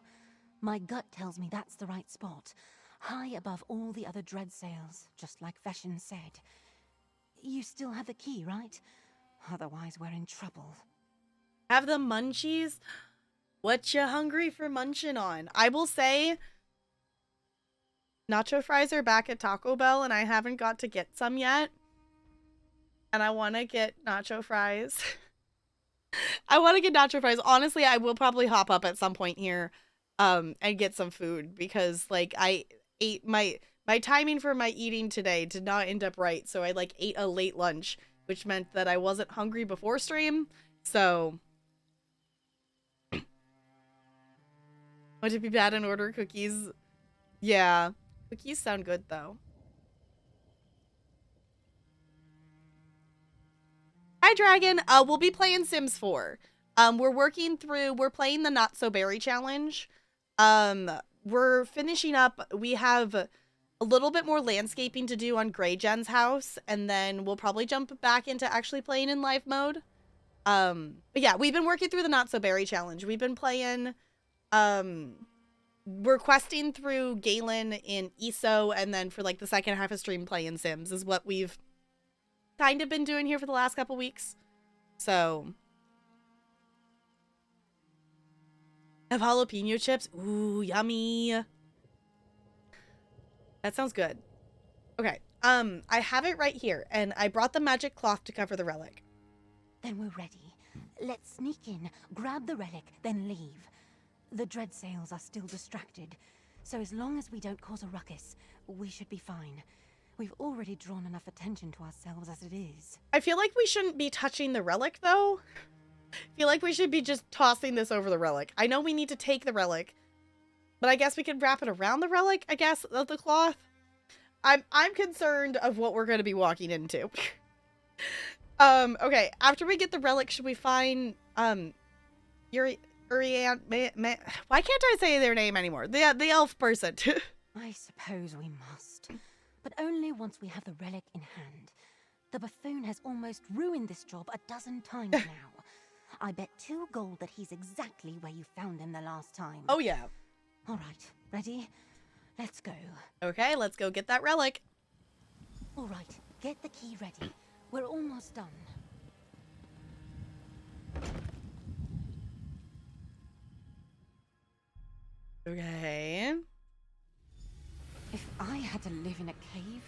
My gut tells me that's the right spot, high above all the other Dreadsails, just like Veshin said. You still have the key, right? Otherwise, we're in trouble. Have the munchies? What you hungry for munching on? I will say, nacho fries are back at Taco Bell, and I haven't got to get some yet. And I want to get nacho fries. I want to get nacho fries. Honestly, I will probably hop up at some point here and get some food, because like I ate my My timing for my eating today did not end up right, so I like ate a late lunch, which meant that I wasn't hungry before stream. So would it be bad and order cookies? Yeah, cookies sound good though. Hi, Dragon. We'll be playing Sims 4. We're playing the Not So Berry challenge. We're finishing up. We have a little bit more landscaping to do on Grey Jen's house, and then we'll probably jump back into actually playing in live mode. But yeah, we've been working through the Not So Berry challenge. We've been playing, we're questing through Galen in ESO, and then for like the second half of stream playing Sims is what we've kind of been doing here for the last couple weeks. So have jalapeno chips. Ooh, yummy. That sounds good. Okay. I have it right here, and I brought the magic cloth to cover the relic. Then we're ready. Let's sneak in, grab the relic, then leave. The dread sails are still distracted, so as long as we don't cause a ruckus, we should be fine. We've already drawn enough attention to ourselves as it is. I feel like we shouldn't be touching the relic, though. I feel like we should be just tossing this over the relic. I know we need to take the relic, but I guess we could wrap it around the relic, I guess, of the cloth. I'm concerned of what we're going to be walking into. Okay, after we get the relic, should we find, Urian, why can't I say their name anymore? The elf person. I suppose we must. But only once we have the relic in hand. The buffoon has almost ruined this job a dozen times now. I bet 2 gold that he's exactly where you found him the last time. Oh, yeah. All right, ready? Let's go. Okay, let's go get that relic. All right, get the key ready. We're almost done. Okay. If I had to live in a cave,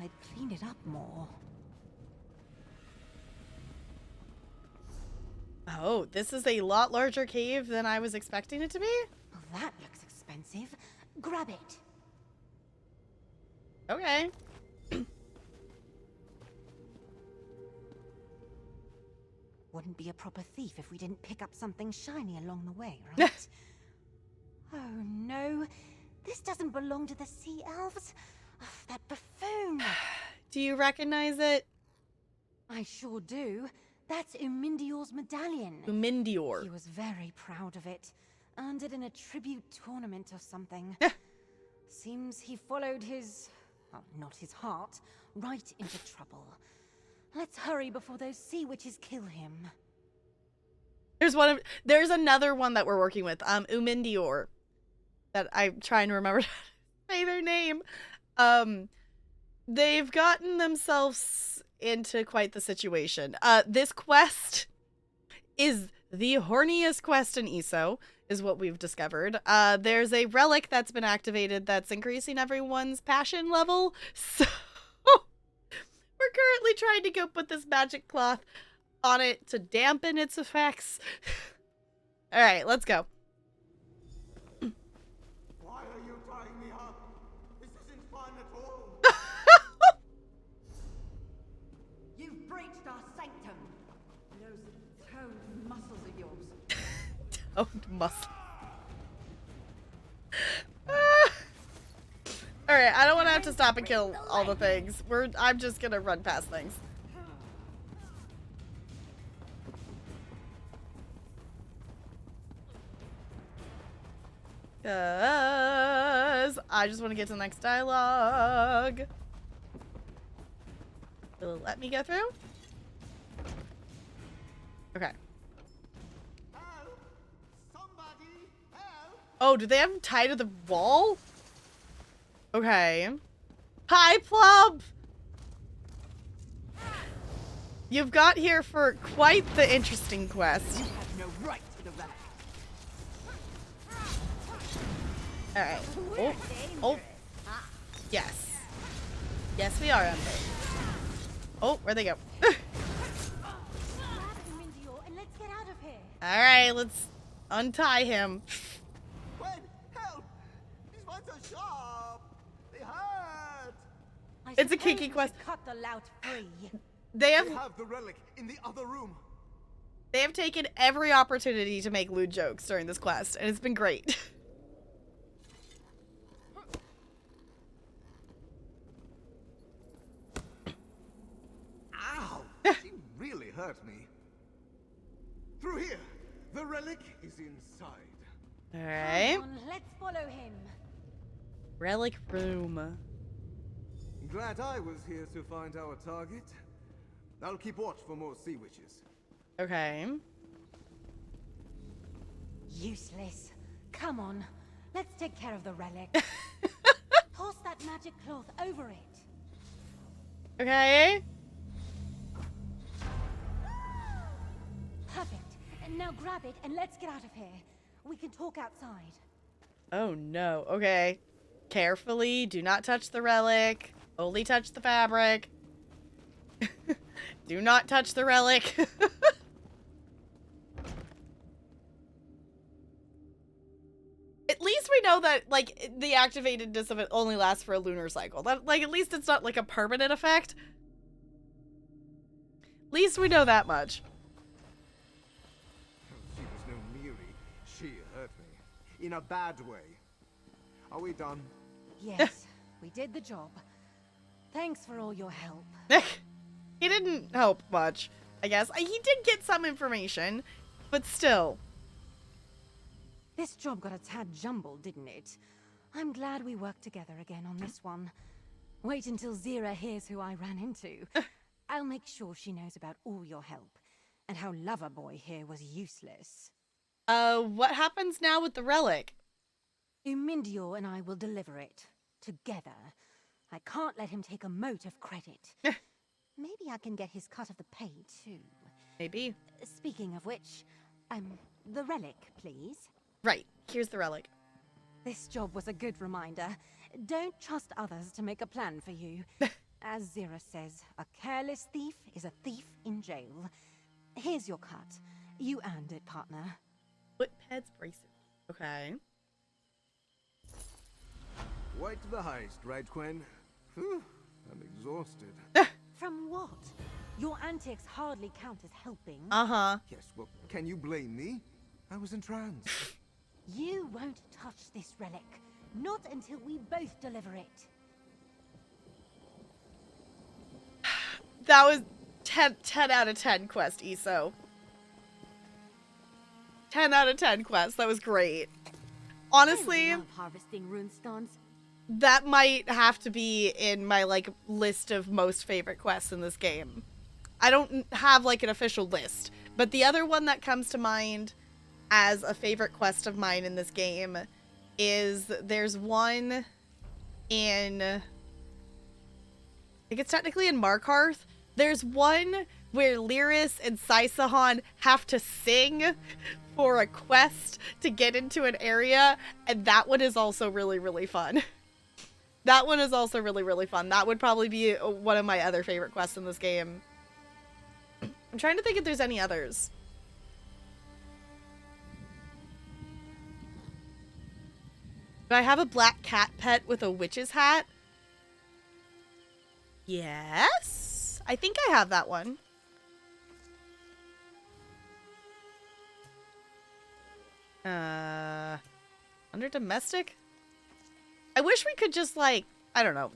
I'd clean it up more. Oh, this is a lot larger cave than I was expecting it to be? Well, that looks expensive. Grab it. Okay. Wouldn't be a proper thief if we didn't pick up something shiny along the way, right? Oh no, this doesn't belong to the sea elves. Oh, that buffoon. Do you recognize it? I sure do. That's Umindior's medallion. Umindior. He was very proud of it. Earned it in a tribute tournament or something. Seems he followed his, well, not his heart, right into trouble. Let's hurry before those sea witches kill him. There's another one that we're working with, Umindior. That I'm trying to remember to say their name. They've gotten themselves into quite the situation. This quest is the horniest quest in ESO, is what we've discovered. There's a relic that's been activated that's increasing everyone's passion level. So we're currently trying to go put this magic cloth on it to dampen its effects. All right, let's go. Why are you tying me up? This isn't fun at all. You've breached our sanctum. Those toned muscles of yours. Toned muscle. All right, I don't want to have to stop and kill all the things. I'm just gonna run past things. Cause I just want to get to the next dialogue. Will it let me go through? Okay. Help! Somebody help! Oh, do they have him tied to the wall? Okay. Hi, Plub! You've got here for quite the interesting quest. You have no right to the relic. Alright. Oh. Oh. Yes. Yes, we are under. Oh, where'd they go? Grab Umindior and let's get out of here. Alright, let's untie him. Gwen, help! These ones are sharp! They hurt! It's a suppose kinky we quest. should cut the lout free. They We have the relic in the other room. They have taken every opportunity to make lewd jokes during this quest, and it's been great. Ow! She really hurt me. Through here. The relic is inside. Alright. Come on, let's follow him. Relic room. Glad I was here to find our target. I'll keep watch for more sea witches. Okay. Useless. Come on, let's take care of the relic. Toss that magic cloth over it. Okay. Perfect. And now grab it and let's get out of here. We can talk outside. Oh no. Okay. Carefully. Do not touch the relic. Only touch the fabric. Do not touch the relic. At least we know that, like, the activatedness of it only lasts for a lunar cycle. That, like, at least it's not, like, a permanent effect. At least we know that much. She was no Miri. She hurt me. In a bad way. Are we done? Yes, we did the job. Thanks for all your help. He didn't help much, I guess. He did get some information, but still. This job got a tad jumbled, didn't it? I'm glad we worked together again on this one. Wait until Zira hears who I ran into. I'll make sure she knows about all your help, and how Loverboy here was useless. What happens now with the relic? Umindior and I will deliver it. Together. I can't let him take a mote of credit. Maybe I can get his cut of the pay, too. Maybe. Speaking of which, the relic, please. Right. Here's the relic. This job was a good reminder. Don't trust others to make a plan for you. As Zira says, a careless thief is a thief in jail. Here's your cut. You earned it, partner. Foot pads braces. Okay. Right to the heist, right, Quen? Whew, I'm exhausted. From what? Your antics hardly count as helping. Uh-huh. Yes, well, can you blame me? I was entranced. You won't touch this relic. Not until we both deliver it. That was 10 out of 10 quest, ESO. 10 out of 10 quest. That was great. Honestly, I love harvesting runestones. that might have to be in my, like, list of most favorite quests in this game. I don't have, like, an official list, but the other one that comes to mind as a favorite quest of mine in this game is there's one in, I think it's technically in Markarth. There's one where Lyris and Saisahan have to sing for a quest to get into an area, and that one is also really, really fun. That one is also really, really fun. That would probably be one of my other favorite quests in this game. I'm trying to think if there's any others. Do I have a black cat pet with a witch's hat? Yes. I think I have that one. Under domestic? I wish we could just, like, I don't know.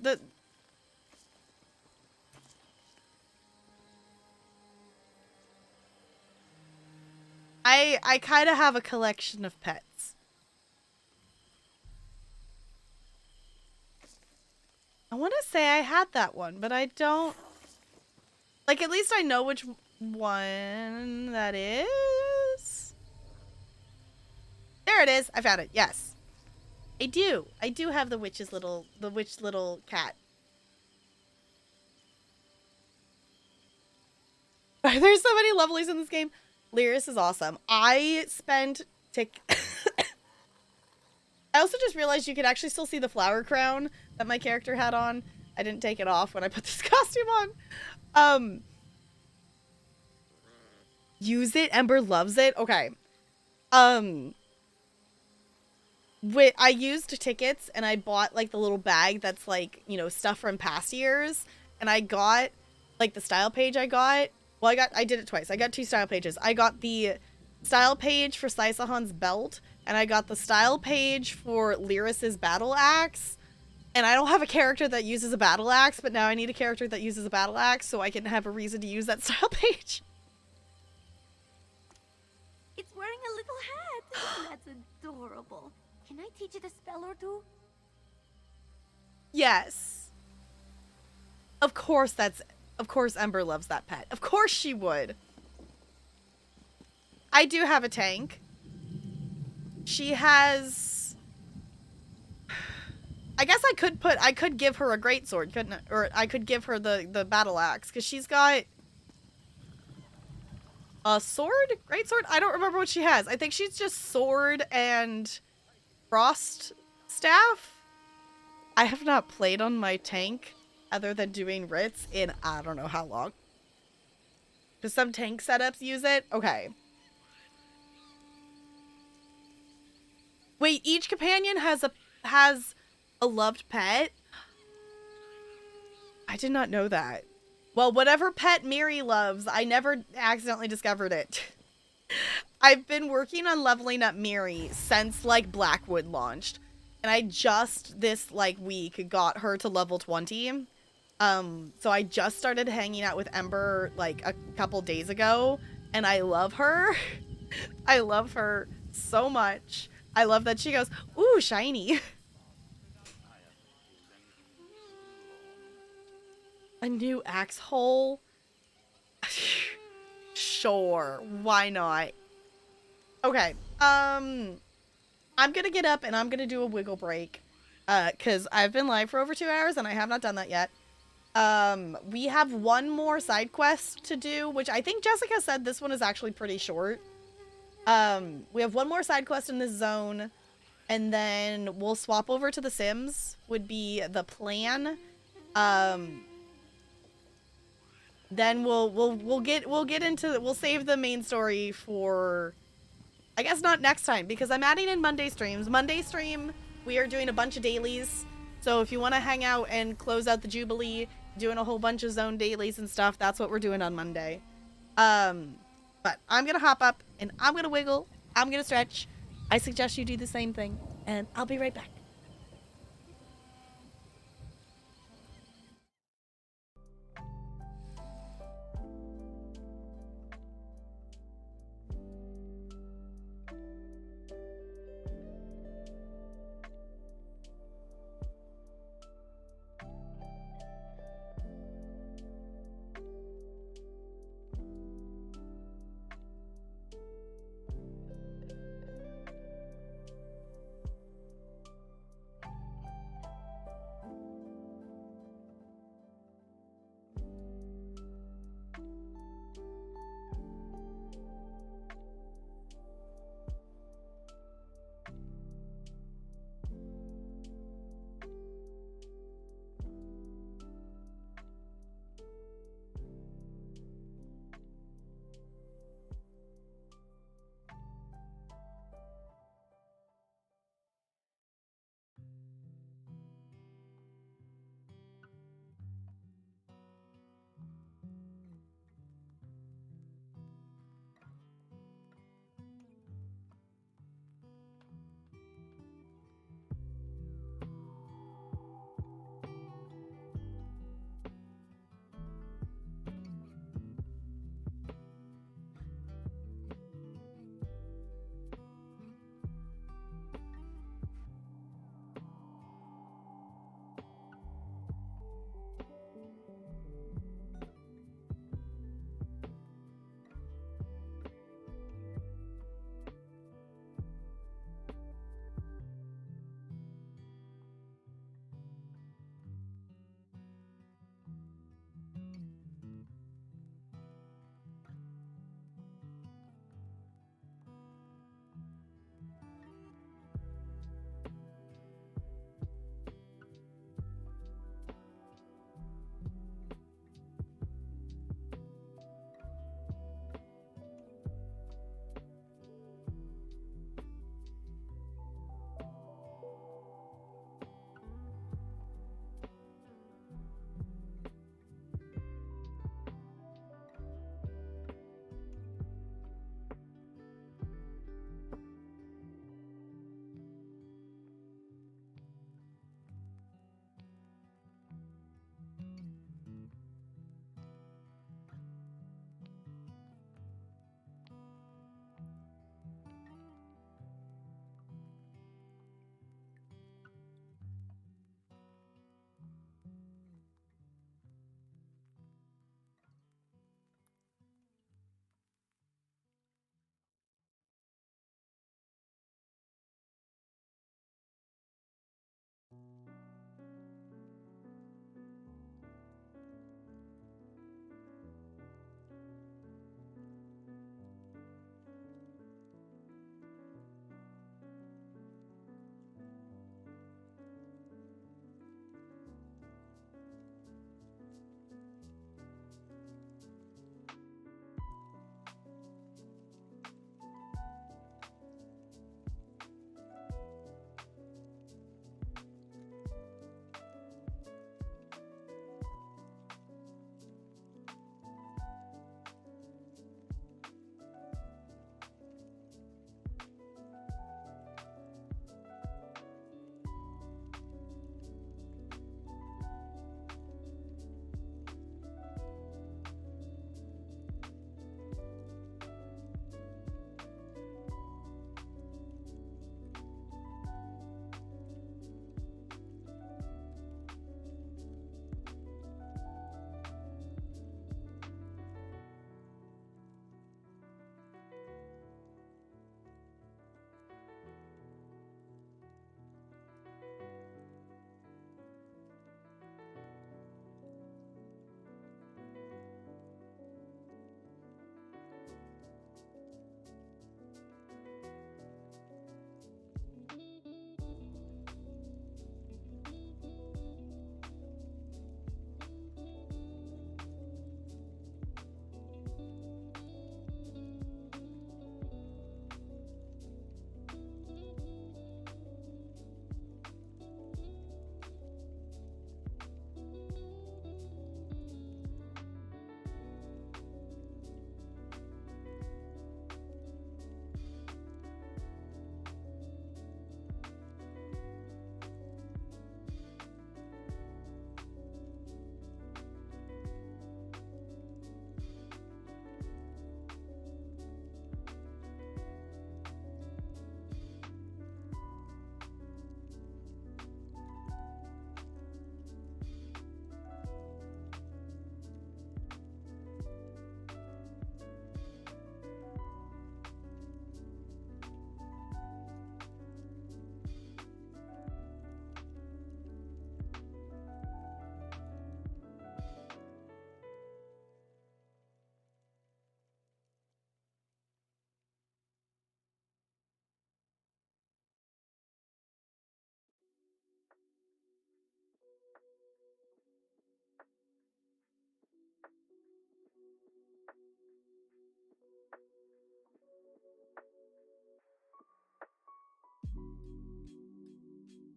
I kind of have a collection of pets. I want to say I had that one, but I don't... Like, at least I know which one that is. There it is. I found it. Yes. I do. I do have the witch little cat. There's so many lovelies in this game. Lyris is awesome. I also just realized you could actually still see the flower crown that my character had on. I didn't take it off when I put this costume on. Use it. Ember loves it. Okay. I used tickets and I bought like the little bag that's like, you know, stuff from past years. And I got like the style page I did it twice. I got 2 style pages. I got the style page for Saisahan's belt and I got the style page for Lyris's battle axe. And I don't have a character that uses a battle axe, but now I need a character that uses a battle axe so I can have a reason to use that style page. It's wearing a little hat. That's adorable. Can I teach it a spell or two? Yes. Of course Ember loves that pet. Of course she would. I do have a tank. She has... I guess I could give her a greatsword, couldn't I? Or I could give her the battle axe, because she's got a sword? Greatsword? I don't remember what she has. I think she's just sword and frost staff. I have not played on my tank other than doing writs in I don't know how long. Because some tank setups use it. Okay. Wait, each companion has a loved pet? I did not know that. Well, whatever pet Miri loves, I never accidentally discovered it. I've been working on leveling up Miri since like Blackwood launched. And I just this like week got her to level 20. So I just started hanging out with Ember like a couple days ago and I love her. I love her so much. I love that she goes, "Ooh, shiny." A new axe hole? Sure, why not? Okay, I'm gonna get up and I'm gonna do a wiggle break. Cause I've been live for over 2 hours and I have not done that yet. We have one more side quest to do, which I think Jessica said this one is actually pretty short. We have one more side quest in this zone, and then we'll swap over to The Sims, would be the plan. Then we'll save the main story for, I guess not next time, because I'm adding in Monday streams. Monday stream, we are doing a bunch of dailies. So if you want to hang out and close out the Jubilee, doing a whole bunch of zone dailies and stuff, that's what we're doing on Monday. But I'm gonna hop up and I'm gonna wiggle. I'm gonna stretch. I suggest you do the same thing, and I'll be right back.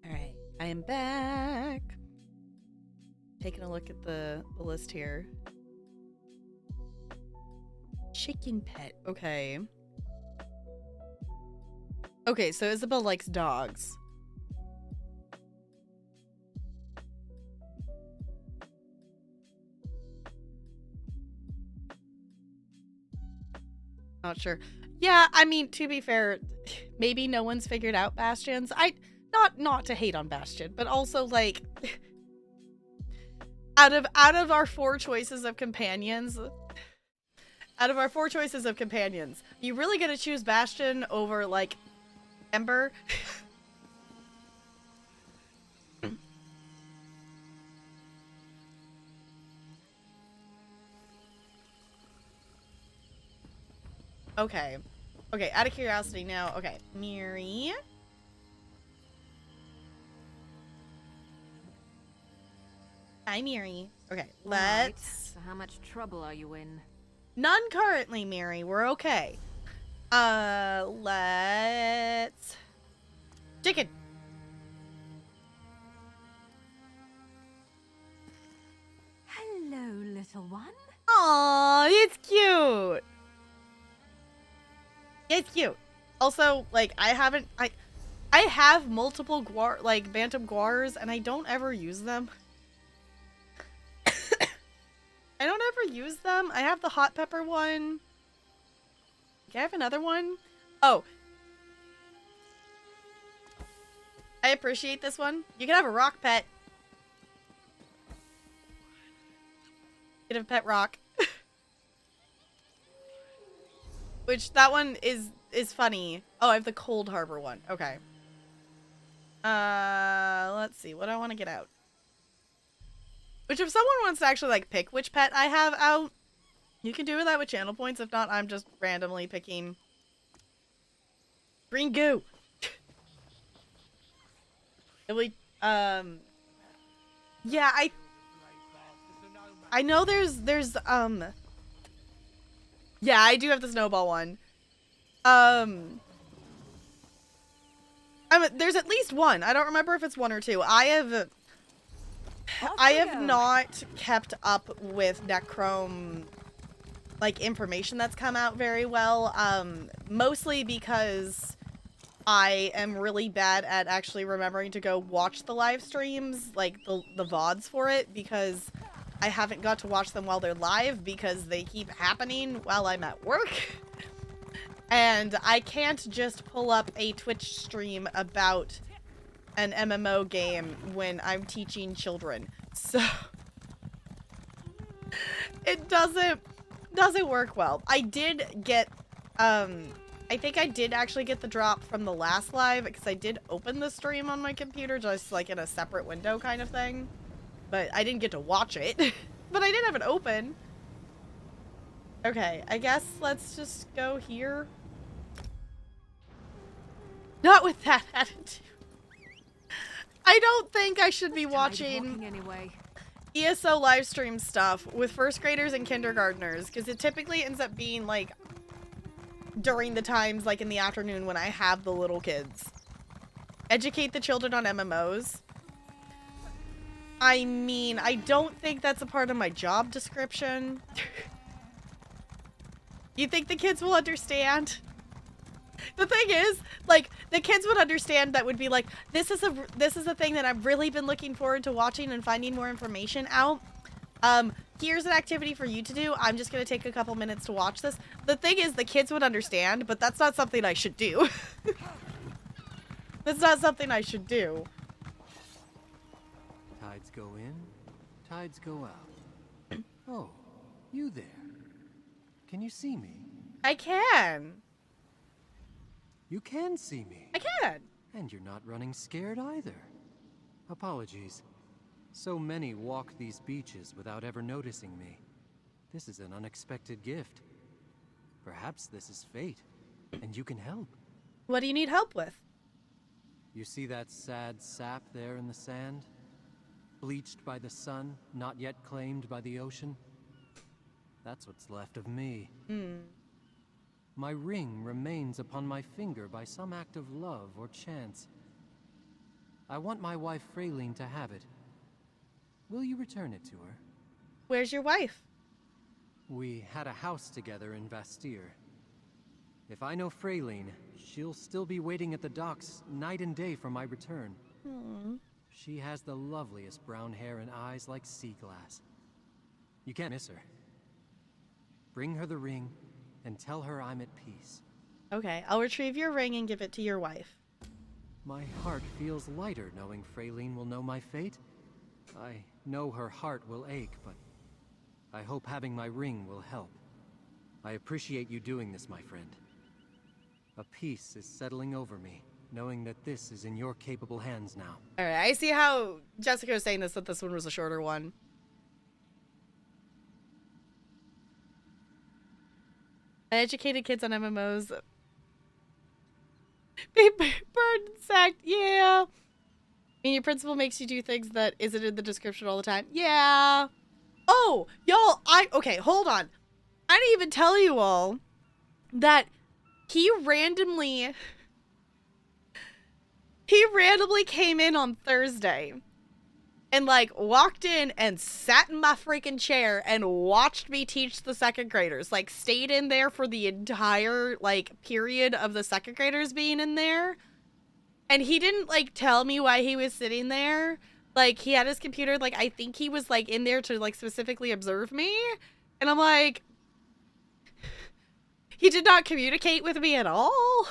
All right, I am back. Taking a look at the list here. Chicken pet. Okay. Okay, so Isabel likes dogs. Not sure. Yeah, I mean, to be fair, maybe no one's figured out Bastion's. Not to hate on Bastion, but also like out of our four choices of companions, you really gonna choose Bastion over like Ember? Okay. Okay, out of curiosity now. Okay, Miri. Hi, Miri. Okay, Right, let's... so how much trouble are you in? None currently, Miri. We're okay. Let's... Chicken. Hello, little one. Aw, it's cute. It's cute. Also, like, I have multiple Bantam Guars, and I don't ever use them. I don't ever use them. I have the hot pepper one. Do I have another one? Oh. I appreciate this one. You can have a rock pet. You can have a pet rock. Which, that one is funny. Oh, I have the Cold Harbor one. Okay. Let's see. What do I want to get out? Which, if someone wants to actually, like, pick which pet I have out, you can do that with channel points. If not, I'm just randomly picking green goo. Yeah, I know there's yeah, I do have the snowball one. There's at least one. I don't remember if it's one or two. I have not kept up with Necrome, like, information that's come out very well. Mostly because I am really bad at actually remembering to go watch the live streams, like the VODs for it, because I haven't got to watch them while they're live because they keep happening while I'm at work. And I can't just pull up a Twitch stream about an MMO game when I'm teaching children. So it doesn't work well. I did get I think I did actually get the drop from the last live because I did open the stream on my computer just like in a separate window kind of thing. But I didn't get to watch it. But I did have it open. Okay, I guess let's just go here. Not with that attitude. I don't think I should be watching Anyway. ESO live stream stuff with first graders and kindergartners because it typically ends up being like during the times like in the afternoon when I have the little kids. Educate the children on MMOs. I mean, I don't think that's a part of my job description. You think the kids will understand? The thing is, like, the kids would understand that would be like, this is a thing that I've really been looking forward to watching and finding more information out. Here's an activity for you to do. I'm just gonna take a couple minutes to watch this. The thing is, the kids would understand, but that's not something I should do. That's not something I should do. Tides go in, tides go out. Oh, you there. Can you see me? I can. You can see me. I can. And you're not running scared either. Apologies. So many walk these beaches without ever noticing me. This is an unexpected gift. Perhaps this is fate, and you can help. What do you need help with? You see that sad sap there in the sand? Bleached by the sun, not yet claimed by the ocean? That's what's left of me. Hmm. My ring remains upon my finger by some act of love or chance. I want my wife Fraylene to have it. Will you return it to her? Where's your wife? We had a house together in Vastir. If I know Fraylene, she'll still be waiting at the docks night and day for my return. Hmm. She has the loveliest brown hair and eyes like sea glass. You can't miss her. Bring her the ring and tell her I'm at peace. Okay, I'll retrieve your ring and give it to your wife. My heart feels lighter knowing Fraylene will know my fate. I know her heart will ache, but I hope having my ring will help. I appreciate you doing this, my friend. A peace is settling over me, knowing that this is in your capable hands now. All right, I see how Jessica was saying that this one was a shorter one. Uneducated kids on MMOs. Bird and sacked, yeah. I mean, your principal makes you do things that isn't in the description all the time. Yeah. Oh, y'all, okay, hold on. I didn't even tell you all that he randomly came in on Thursday and like walked in and sat in my freaking chair and watched me teach the second graders. Like stayed in there for the entire like period of the second graders being in there. And he didn't like tell me why he was sitting there. Like he had his computer, like I think he was like in there to like specifically observe me. And I'm like, he did not communicate with me at all.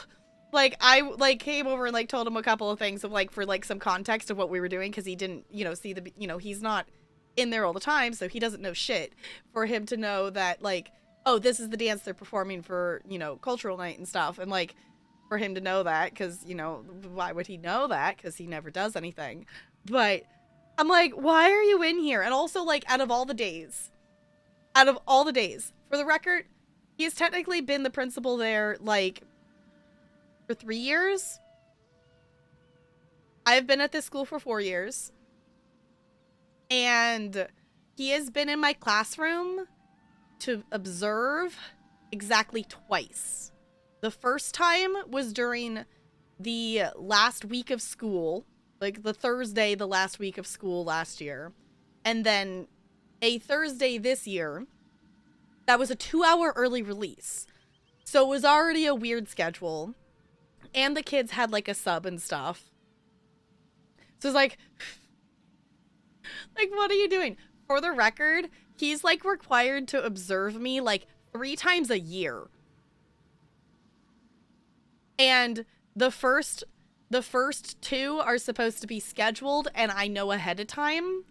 Like I like came over and like told him a couple of things of like for like some context of what we were doing because he didn't, you know, see the, you know, he's not in there all the time, so he doesn't know shit. For him to know that like, oh, this is the dance they're performing for, you know, cultural night and stuff, and like for him to know that because, you know, why would he know that? Because he never does anything. But I'm like, why are you in here? And also like out of all the days, for the record, he has technically been the principal there like for 3 years. I've been at this school for 4 years. And he has been in my classroom to observe exactly twice. The first time was during the last week of school, like the Thursday, the last week of school last year. And then a Thursday this year, that was a 2-hour early release. So it was already a weird schedule. And the kids had like a sub and stuff. So it's like, what are you doing? For the record, he's like required to observe me like 3 times a year. And the first 2 are supposed to be scheduled and I know ahead of time.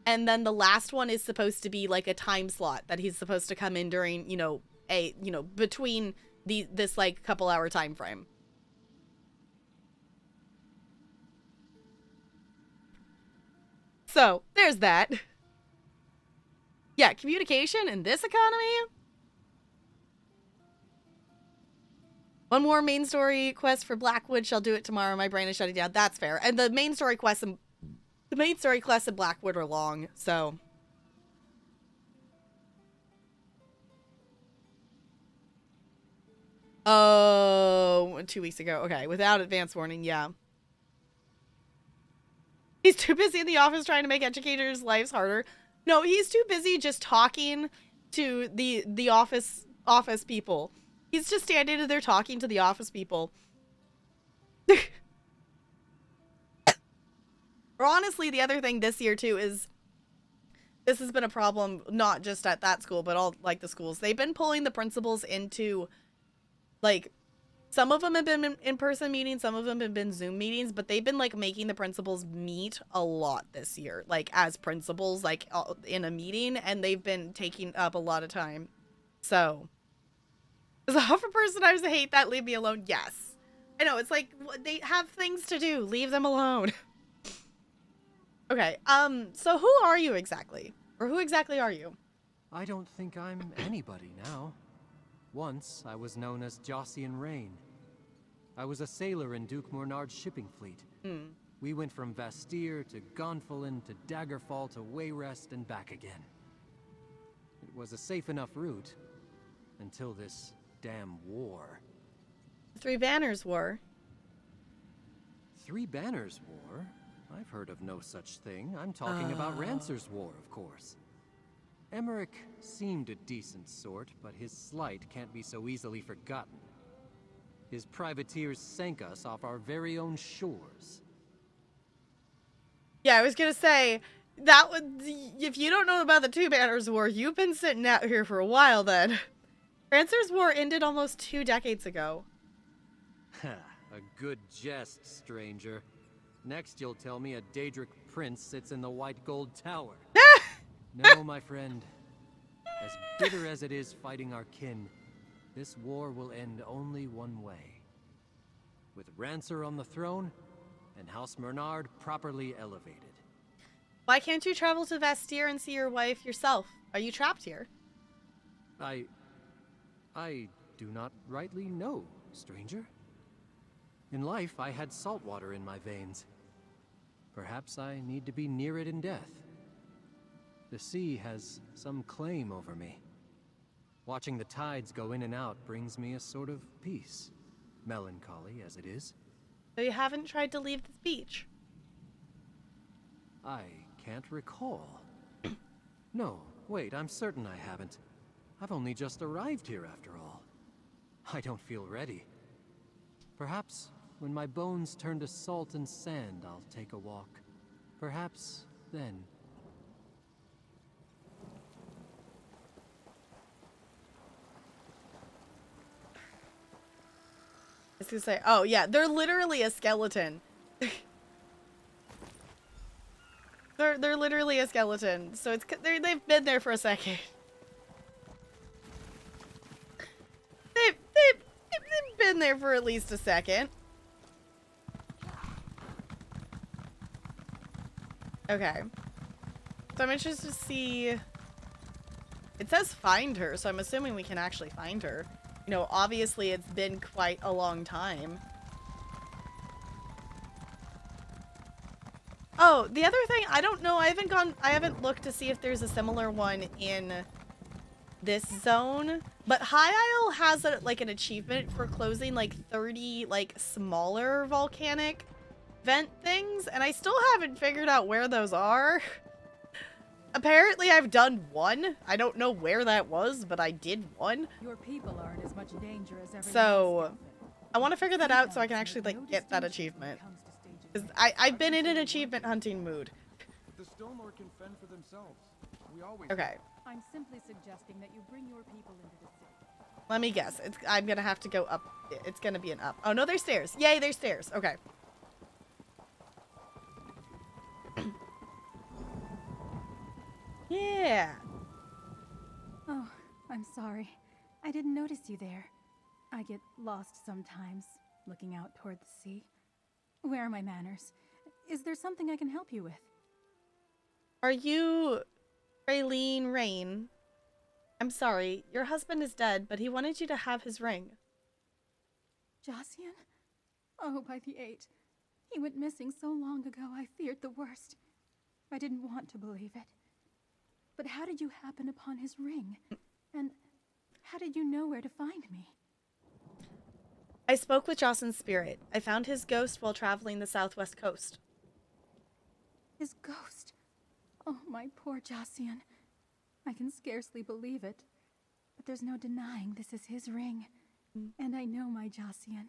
And then the last one is supposed to be like a time slot that he's supposed to come in during, you know, between this like couple hour time frame. So, there's that. Yeah, communication in this economy? One more main story quest for Blackwood. Shall do it tomorrow. My brain is shutting down. That's fair. And the main story quests in Blackwood are long, so. Oh, 2 weeks ago. Okay, without advance warning, yeah. He's too busy in the office trying to make educators' lives harder. No, he's too busy just talking to the office people. He's just standing there talking to the office people. Or honestly, the other thing this year too is this has been a problem not just at that school, but all like the schools. They've been pulling the principals into like some of them have been in-person meetings, some of them have been Zoom meetings, but they've been like making the principals meet a lot this year, like as principals, like in a meeting, and they've been taking up a lot of time. So, as a Huffer person, I hate that. Leave me alone. Yes, I know it's like they have things to do. Leave them alone. Okay. So who are you exactly, or who exactly are you? I don't think I'm anybody now. Once, I was known as Jossian Rain. I was a sailor in Duke Mornard's shipping fleet. We went from Vastir to Gonfalon to Daggerfall to Wayrest and back again. It was a safe enough route. Until this damn war. Three Banners War. Three Banners War? I've heard of no such thing. I'm talking about Rancer's War, of course. Emmerich seemed a decent sort, but his slight can't be so easily forgotten. His privateers sank us off our very own shores. Yeah, I was gonna say, that would, if you don't know about the Two Banners War, you've been sitting out here for a while then. Rancer's War ended almost 2 decades ago. Ha, a good jest, stranger. Next you'll tell me a Daedric prince sits in the White Gold Tower. No, my friend. As bitter as it is fighting our kin, this war will end only one way. With Rancer on the throne, and House Bernard properly elevated. Why can't you travel to Vestir and see your wife yourself? Are you trapped here? I do not rightly know, stranger. In life, I had salt water in my veins. Perhaps I need to be near it in death. The sea has some claim over me. Watching the tides go in and out brings me a sort of peace, melancholy as it is. So you haven't tried to leave this beach? I can't recall. No, wait, I'm certain I haven't. I've only just arrived here after all. I don't feel ready. Perhaps when my bones turn to salt and sand, I'll take a walk. Perhaps then. I was gonna say, oh yeah, they're literally a skeleton. They're literally a skeleton, so they've been there for a second. They've been there for at least a second. Okay. So I'm interested to see. It says find her, so I'm assuming we can actually find her. You know, obviously it's been quite a long time. Oh, the other thing, I don't know, I haven't looked to see if there's a similar one in this zone, but High Isle has like an achievement for closing like 30 like smaller volcanic vent things, and I still haven't figured out where those are. Apparently I've done one. I don't know where that was, but I did one. Your people are in as much danger as everyone So else. I want to figure that out so I can actually like get that achievement. 'Cause I've been in an achievement hunting mood. The Stormlord can fend for themselves. We always Okay. I'm simply suggesting that you bring your people into the city. Let me guess. I'm gonna have to go up. It's gonna be an up. Oh no, there's stairs. Yay, there's stairs. Okay. Yeah. Oh, I'm sorry. I didn't notice you there. I get lost sometimes, looking out toward the sea. Where are my manners? Is there something I can help you with? Are you Raylene Rain? I'm sorry. Your husband is dead, but he wanted you to have his ring. Jossian? Oh, by the 8. He went missing so long ago, I feared the worst. I didn't want to believe it. But how did you happen upon his ring? And how did you know where to find me? I spoke with Jossin's spirit. I found his ghost while traveling the southwest coast. His ghost? Oh, my poor Jossian. I can scarcely believe it. But there's no denying this is his ring. And I know my Jossian.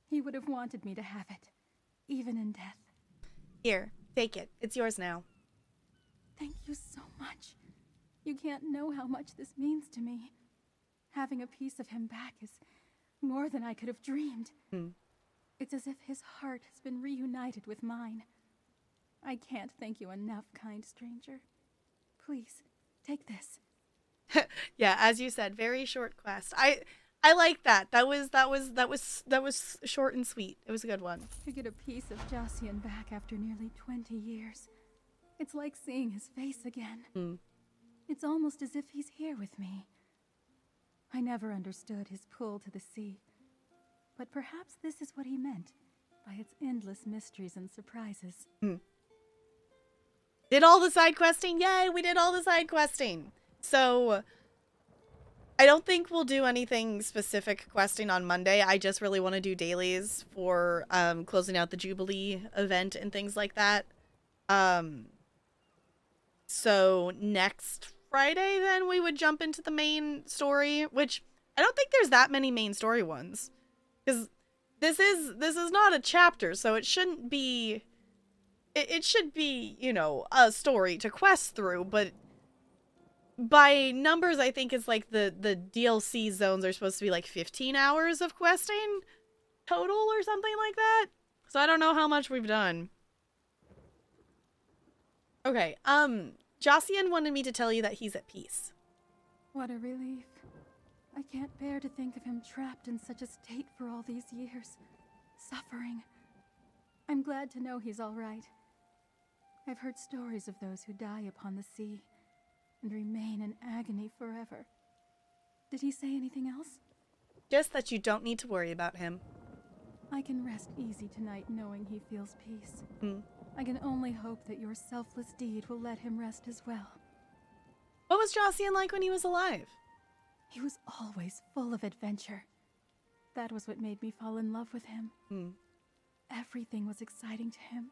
He would have wanted me to have it, even in death. Here, take it. It's yours now. Thank you so much. You can't know how much this means to me. Having a piece of him back is more than I could have dreamed. It's as if his heart has been reunited with mine. I can't thank you enough, kind stranger. Please, take this. Yeah, as you said, very short quest. I like that. That was short and sweet. It was a good one. To get a piece of Jossian back after nearly 20 years. It's like seeing his face again. It's almost as if he's here with me. I never understood his pull to the sea. But perhaps this is what he meant by its endless mysteries and surprises. Did all the side questing? Yay, we did all the side questing. So, I don't think we'll do anything specific questing on Monday. I just really want to do dailies for closing out the Jubilee event and things like that. So next Friday, then we would jump into the main story, which I don't think there's that many main story ones, because this is not a chapter, so it shouldn't be. It should be, you know, a story to quest through, but by numbers, I think it's like the DLC zones are supposed to be like 15 hours of questing total or something like that. So I don't know how much we've done. Okay, Jossian wanted me to tell you that he's at peace. What a relief. I can't bear to think of him trapped in such a state for all these years. Suffering. I'm glad to know he's all right. I've heard stories of those who die upon the sea and remain in agony forever. Did he say anything else? Just that you don't need to worry about him. I can rest easy tonight knowing he feels peace. Hmm. I can only hope that your selfless deed will let him rest as well. What was Jossian like when he was alive? He was always full of adventure. That was what made me fall in love with him. Hmm. Everything was exciting to him.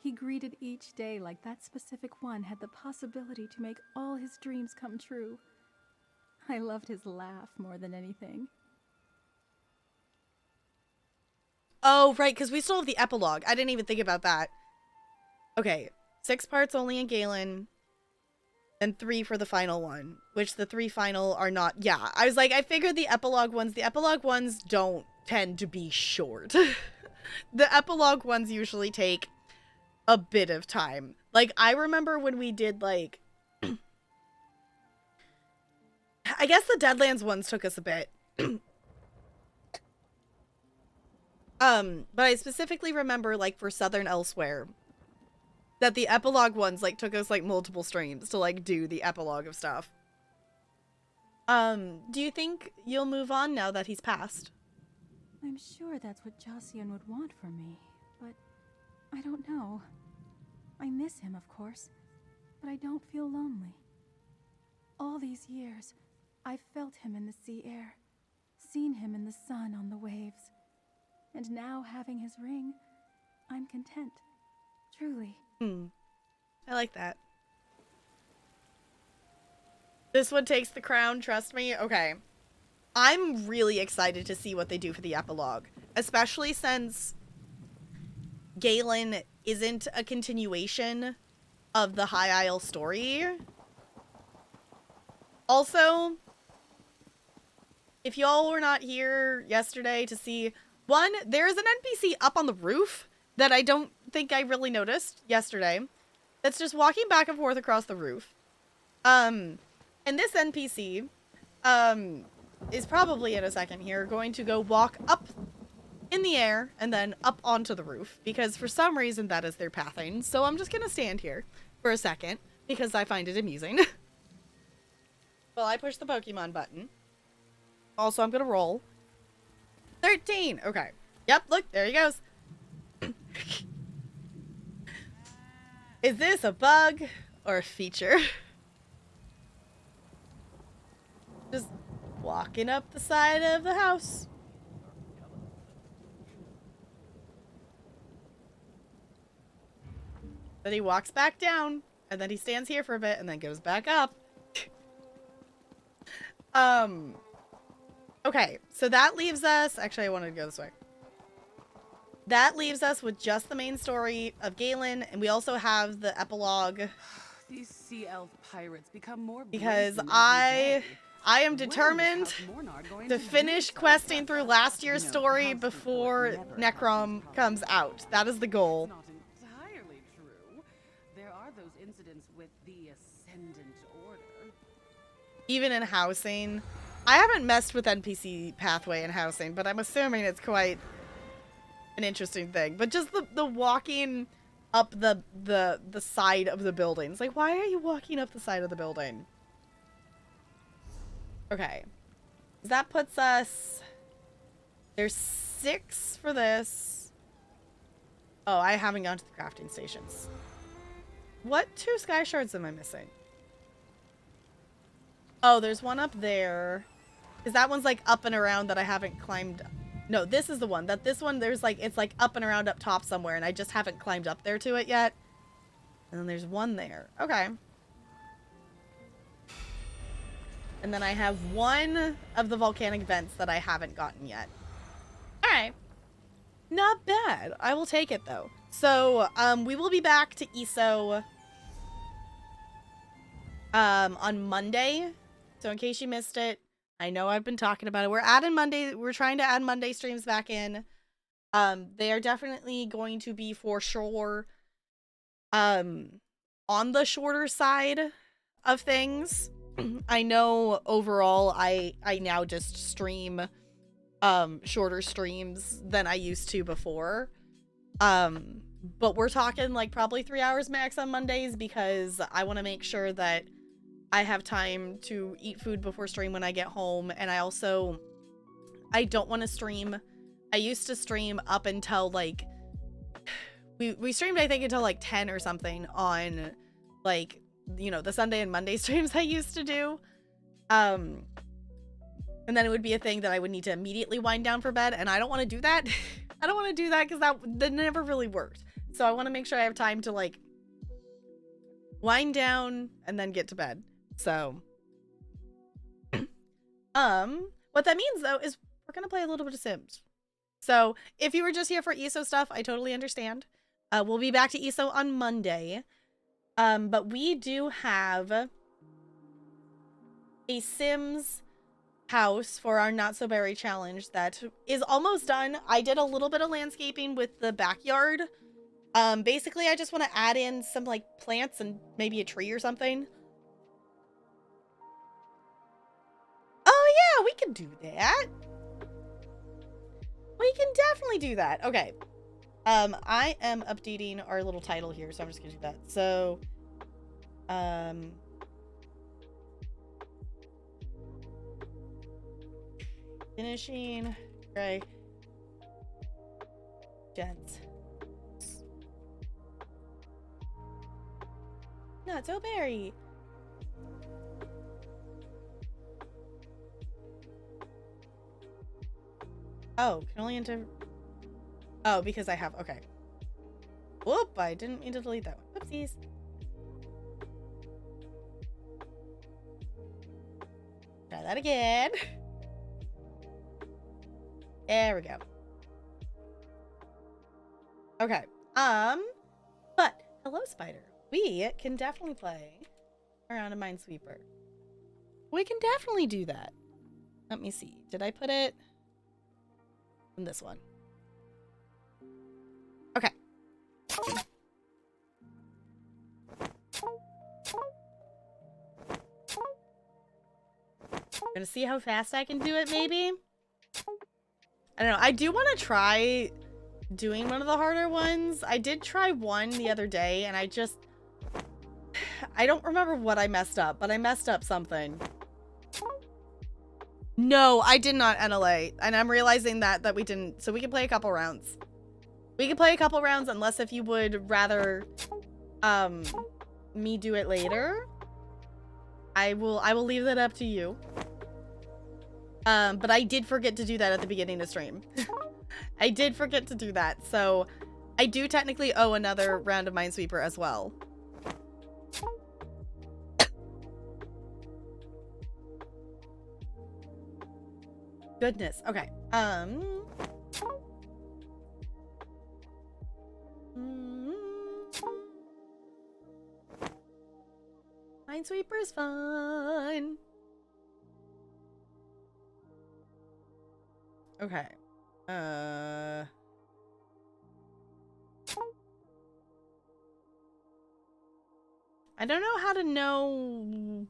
He greeted each day like that specific one had the possibility to make all his dreams come true. I loved his laugh more than anything. Oh, right, because we still have the epilogue. I didn't even think about that. Okay, 6 parts only in Galen, and 3 for the final one, which the 3 final are not. Yeah, I was like, I figured the epilogue ones don't tend to be short. The epilogue ones usually take a bit of time. Like, I remember when we did, like, I guess the Deadlands ones took us a bit. But I specifically remember, like, for Southern Elsewhere, that the epilogue ones, like, took us, like, multiple streams to, like, do the epilogue of stuff. Do you think you'll move on now that he's passed? I'm sure that's what Jossian would want for me, but I don't know. I miss him, of course, but I don't feel lonely. All these years, I've felt him in the sea air, seen him in the sun on the waves. And now, having his ring, I'm content. Truly. I like that. This one takes the crown, trust me. Okay. I'm really excited to see what they do for the epilogue. Especially since Galen isn't a continuation of the High Isle story. Also, if y'all were not here yesterday to see... One, there's an NPC up on the roof that I don't think I really noticed yesterday. That's just walking back and forth across the roof. And this NPC, is probably in a second here going to go walk up in the air and then up onto the roof. Because for some reason that is their pathing. So I'm just gonna stand here for a second because I find it amusing. Well, I push the Pokemon button. Also, I'm gonna roll. 13! Okay. Yep, look, there he goes. Is this a bug or a feature? Just walking up the side of the house. Then he walks back down, and then he stands here for a bit, and then goes back up. Okay, so that leaves us... Actually, I wanted to go this way. That leaves us with just the main story of Galen, and we also have the epilogue. These sea elf pirates become more because brazen every I day. am determined to finish questing through last year's story before Necrom comes out. That is the goal. Not entirely true. There are those incidents with the Ascendant Order. Even in housing. I haven't messed with NPC pathway in housing, but I'm assuming it's quite an interesting thing. But just the walking up the side of the buildings. Like, why are you walking up the side of the building? Okay. That puts us... There's 6 for this. Oh, I haven't gone to the crafting stations. What 2 sky shards am I missing? Oh, there's one up there. Because that one's like up and around that I haven't climbed. No, this is the one. This one, there's like, it's like up and around up top somewhere, and I just haven't climbed up there to it yet. And then there's one there. Okay. And then I have one of the volcanic vents that I haven't gotten yet. All right. Not bad. I will take it, though. So, we will be back to ESO on Monday. So in case you missed it, I know I've been talking about it. We're trying to add Monday streams back in. They are definitely going to be for sure on the shorter side of things. I know overall I now just stream shorter streams than I used to before. But we're talking like probably 3 hours max on Mondays because I want to make sure that I have time to eat food before stream when I get home. And I don't want to stream. I used to stream up until like, we streamed I think until like 10 or something on like, you know, the Sunday and Monday streams I used to do. And then it would be a thing that I would need to immediately wind down for bed. And I don't want to do that. I don't want to do that because that never really worked. So I want to make sure I have time to like wind down and then get to bed. So, what that means though is we're going to play a little bit of Sims. So if you were just here for ESO stuff, I totally understand. We'll be back to ESO on Monday. But we do have a Sims house for our Not So Berry challenge that is almost done. I did a little bit of landscaping with the backyard. Basically, I just want to add in some like plants and maybe a tree or something. Oh yeah, we can do that. We can definitely do that. Okay. I am updating our little title here, so I'm just gonna do that. So, finishing, right? Gents. Not so berry. Oh, can only enter. Oh, because I have. Okay. Whoop! I didn't mean to delete that one. Whoopsies. Try that again. There we go. Okay. But hello, Spider. We can definitely play around a Minesweeper. We can definitely do that. Let me see. Did I put it in this one? Okay. Gonna see how fast I can do it, maybe? I don't know. I do want to try doing one of the harder ones. I did try one the other day, and I don't remember what I messed up, but I messed up something. No, I did not NLA, and I'm realizing that we didn't, so we can play a couple rounds. We can play a couple rounds unless if you would rather me do it later. I will leave that up to you. But I did forget to do that at the beginning of stream. I did forget to do that, so I do technically owe another round of Minesweeper as well. Goodness. Okay. Minesweeper's fun. Okay. I don't know how to know.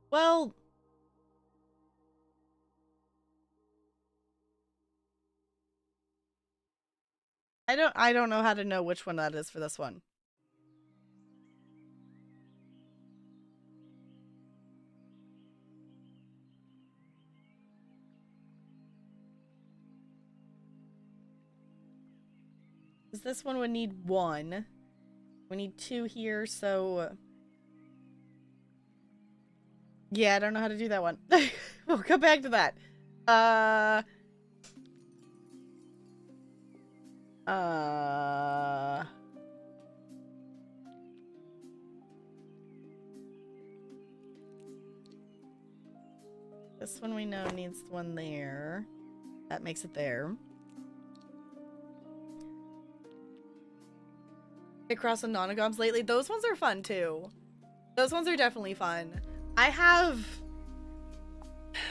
Well, I don't know how to know which one that is for this one. Because this one would need 1. We need 2 here, so Yeah, I don't know how to do that one. We'll come back to that. This one we know needs one there. That makes it there. Across the Nonogoms lately. Those ones are fun too. Those ones are definitely fun. I have...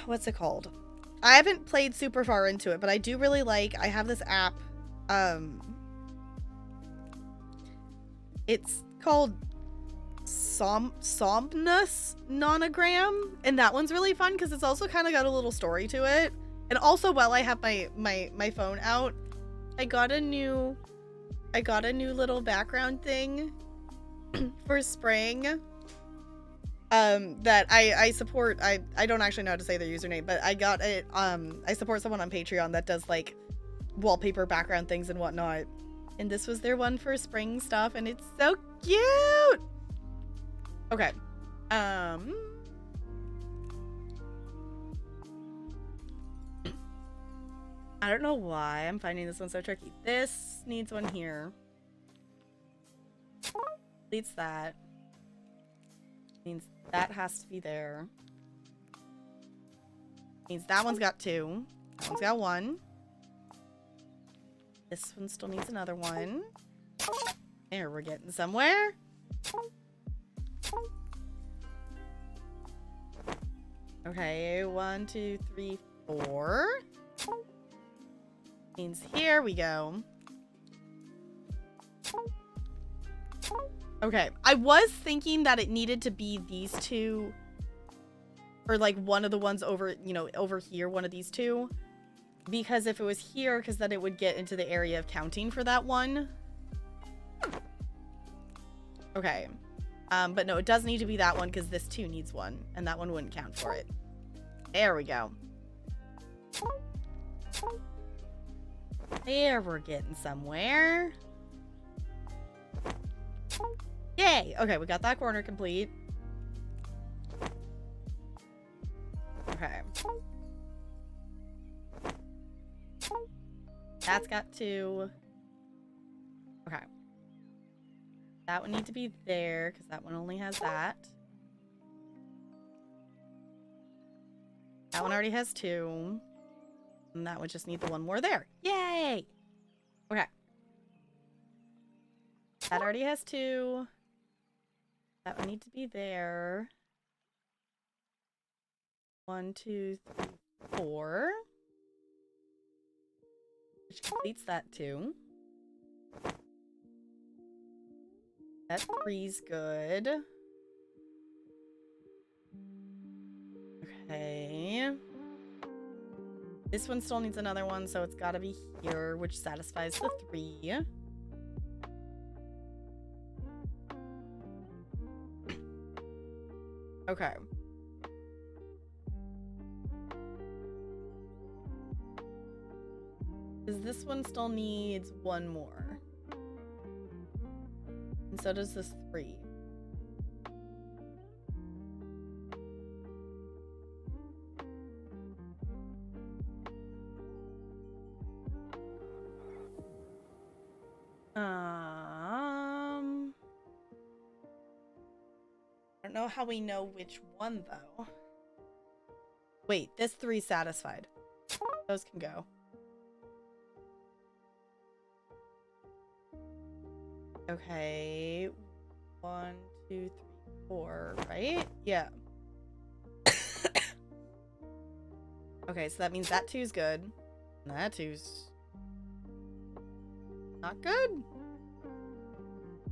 What's it called? I haven't played super far into it, but I do really like... I have this app. It's called Somnus Nonogram, and that one's really fun because it's also kind of got a little story to it. And also, while I have my phone out, I got a new little background thing for spring that I support. I don't actually know how to say their username, but I got it. I support someone on Patreon that does like wallpaper background things and whatnot, and this was their one for spring stuff, and it's so cute. Okay. I don't know why I'm finding this one so tricky. This needs one here. Deletes that. Means that has to be there. Means that one's got 2. That one's got 1. This one still needs another one. There, we're getting somewhere. Okay, 1, 2, 3, 4. Means here we go. Okay, I was thinking that it needed to be these 2, or like one of the ones over, you know, over here, one of these 2, because if it was here, because then it would get into the area of counting for that one. Okay, but no, it does need to be that one because this 2 needs 1, and that one wouldn't count for it. There we go. There, we're getting somewhere. Yay! Okay, we got that corner complete. Okay. That's got 2. Okay. That one needs to be there, because that one only has that. That one already has 2. And that would just need the one more there. Yay! Okay. That already has 2. That would need to be there. 1, 2, 3, 4. Which completes that 2. That 3's good. Okay. This one still needs another one, so it's gotta be here, which satisfies the 3. Okay. Because this one still needs 1 more. And so does this 3. I don't know how we know which one, though. Wait, this 3's satisfied. Those can go. Okay. 1, 2, 3, 4, right? Yeah. Okay, so that means that 2's good. And that 2's not good.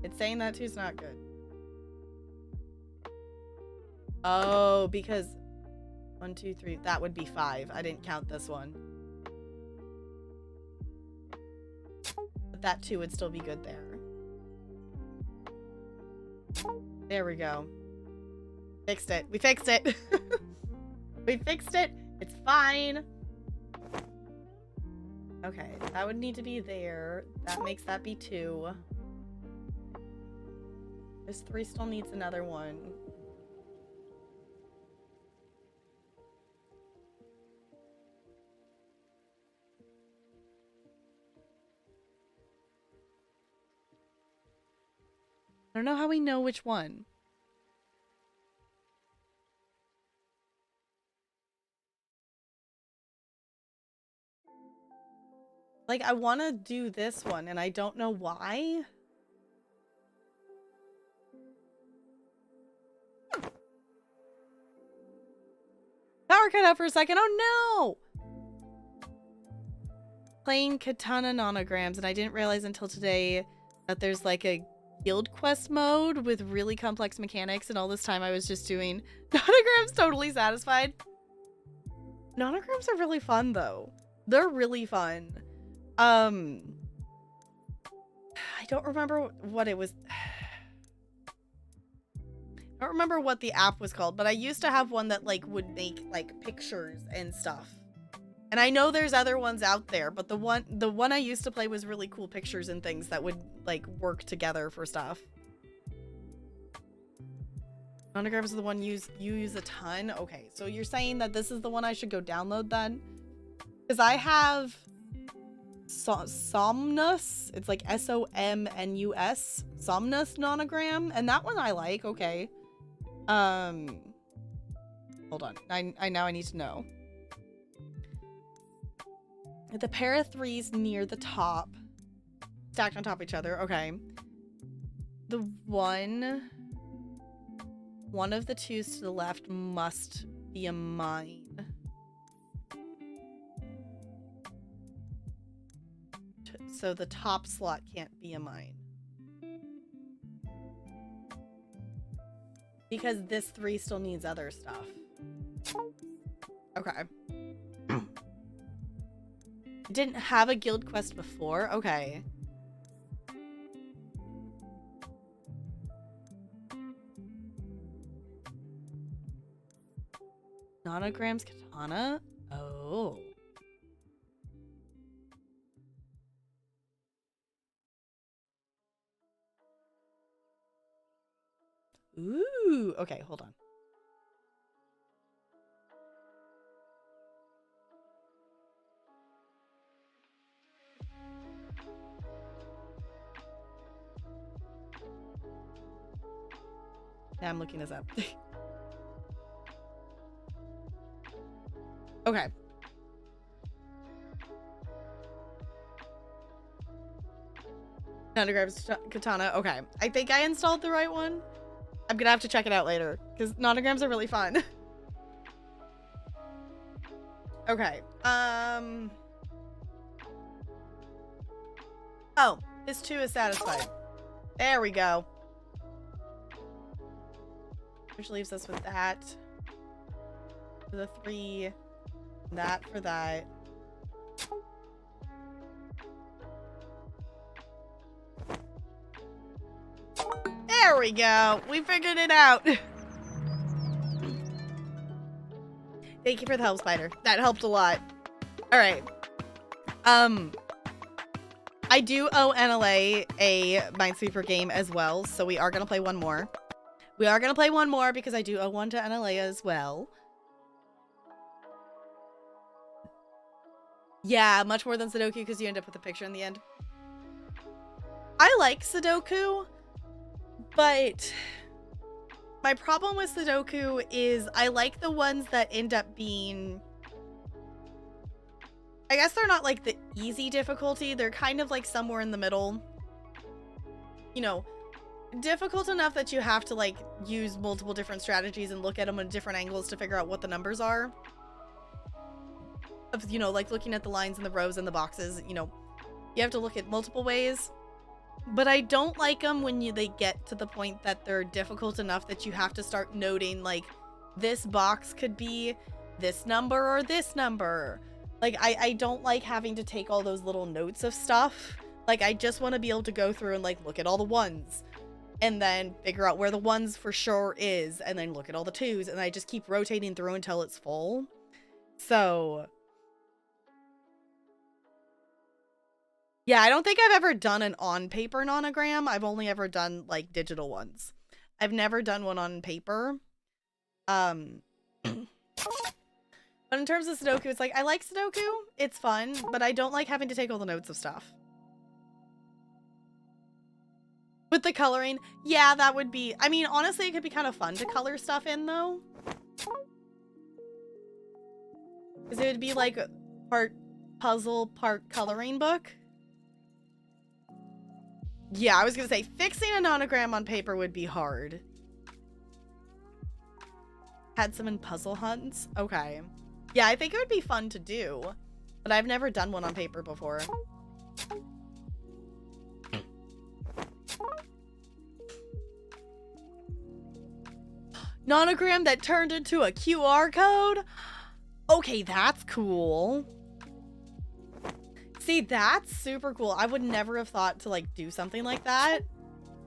It's saying that 2's not good. Oh, because 1, 2, 3, that would be 5. I didn't count this one. But that 2 would still be good there. There we go. Fixed it. We fixed it. We fixed it. It's fine. Okay, that would need to be there. That makes that be 2. This 3 still needs another one. I don't know how we know which one. Like, I want to do this one, and I don't know why. Power cut out for a second. Oh, no! Playing katana nonograms, and I didn't realize until today that there's, like, a guild quest mode with really complex mechanics, and all this time I was just doing nonograms totally satisfied. Nonograms are really fun, though. They're really fun. I don't remember what it was. I don't remember what the app was called, but I used to have one that like would make like pictures and stuff. And I know there's other ones out there, but the one I used to play was really cool pictures and things that would like work together for stuff. Nonograms is the one you use a ton? Okay, so you're saying that this is the one I should go download then? Because I have Somnus. It's like SOMNUS. Somnus nonogram. And that one I like. Okay. Hold on. I now I need to know. The pair of threes near the top. Stacked on top of each other. Okay. The one of the twos to the left must be a mine. So the top slot can't be a mine. Because this 3 still needs other stuff. Okay. Didn't have a guild quest before? Okay. Nonograms katana? Oh. Ooh, okay, hold on. Now I'm looking this up. Okay. Nonograms katana. Okay. I think I installed the right one. I'm gonna have to check it out later because nonograms are really fun. Okay. Oh, this 2 is satisfied. There we go. Which leaves us with that. For the 3. That for that. There we go. We figured it out. Thank you for the help, Spider. That helped a lot. All right. I do owe NLA a Minesweeper game as well, so we are going to play one more. We are going to play one more because I do owe one to NLA as well. Yeah, much more than Sudoku because you end up with a picture in the end. I like Sudoku, but my problem with Sudoku is I like the ones that end up being... I guess they're not like the easy difficulty. They're kind of like somewhere in the middle. You know, difficult enough that you have to like use multiple different strategies and look at them at different angles to figure out what the numbers are. Of, you know, like looking at the lines and the rows and the boxes, you know, you have to look at multiple ways. But I don't like them when they get to the point that they're difficult enough that you have to start noting like this box could be this number or this number. Like, I don't like having to take all those little notes of stuff. Like, I just want to be able to go through and, like, look at all the ones. And then figure out where the ones for sure is. And then look at all the twos. And I just keep rotating through until it's full. So... yeah, I don't think I've ever done an on-paper nonogram. I've only ever done, like, digital ones. I've never done one on paper. But in terms of Sudoku, it's like, I like Sudoku. It's fun, but I don't like having to take all the notes of stuff. With the coloring, yeah, that would be, I mean, honestly, it could be kind of fun to color stuff in, though. Because it would be like part puzzle, part coloring book. Yeah, I was gonna say, fixing a nonogram on paper would be hard. Had some in puzzle hunts? Okay. Yeah, I think it would be fun to do. But I've never done one on paper before. Nonogram that turned into a QR code? Okay, that's cool. See, that's super cool. I would never have thought to, like, do something like that.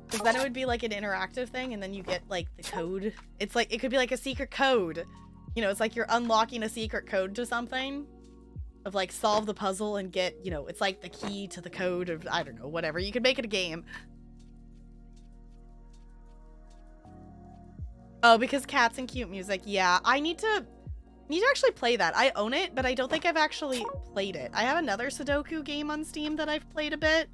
Because then it would be, like, an interactive thing, and then you get, like, the code. It's like, it could be, like, a secret code. You know, it's like you're unlocking a secret code to something. Of, like, solve the puzzle and get, you know, it's like the key to the code of, I don't know, whatever. You could make it a game. Oh, because cats and cute music. Yeah, I need to actually play that. I own it, but I don't think I've actually played it. I have another Sudoku game on Steam that I've played a bit.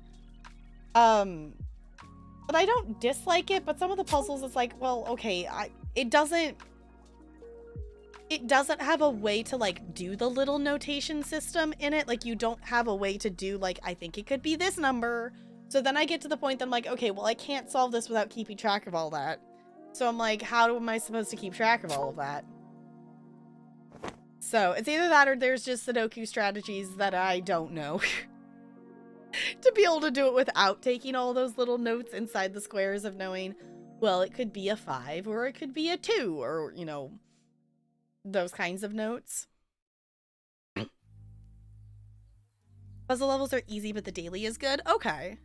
But I don't dislike it, but some of the puzzles, it's like, well, okay, it doesn't have a way to, like, do the little notation system in it. Like, you don't have a way to do, like, I think it could be this number. So then I get to the point that I'm like, okay, well, I can't solve this without keeping track of all that. So I'm like, how am I supposed to keep track of all of that? So it's either that or there's just Sudoku strategies that I don't know. To be able to do it without taking all those little notes inside the squares of knowing, well, it could be a 5 or it could be a 2 or, you know, those kinds of notes. Puzzle levels are easy, but the daily is good. Okay.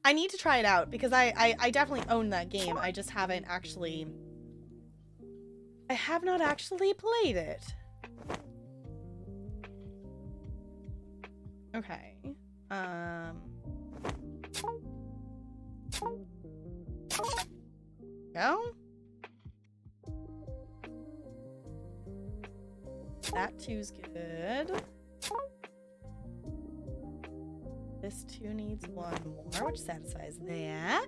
I need to try it out because I definitely own that game. I just haven't actually... I have not actually played it. Okay. Go? That 2's good. This 2 needs 1 more, which satisfies that.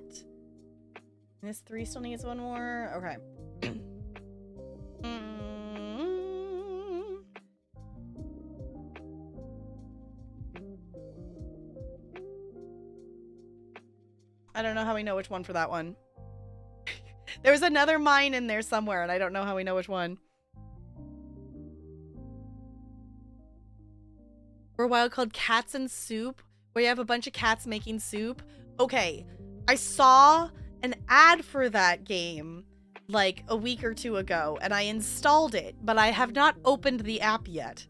This 3 still needs 1 more. Okay. I don't know how we know which one for that one. There's another mine in there somewhere, and I don't know how we know which one. For a while called Cats and Soup, where you have a bunch of cats making soup. Okay, I saw an ad for that game like a week or 2 ago, and I installed it, but I have not opened the app yet.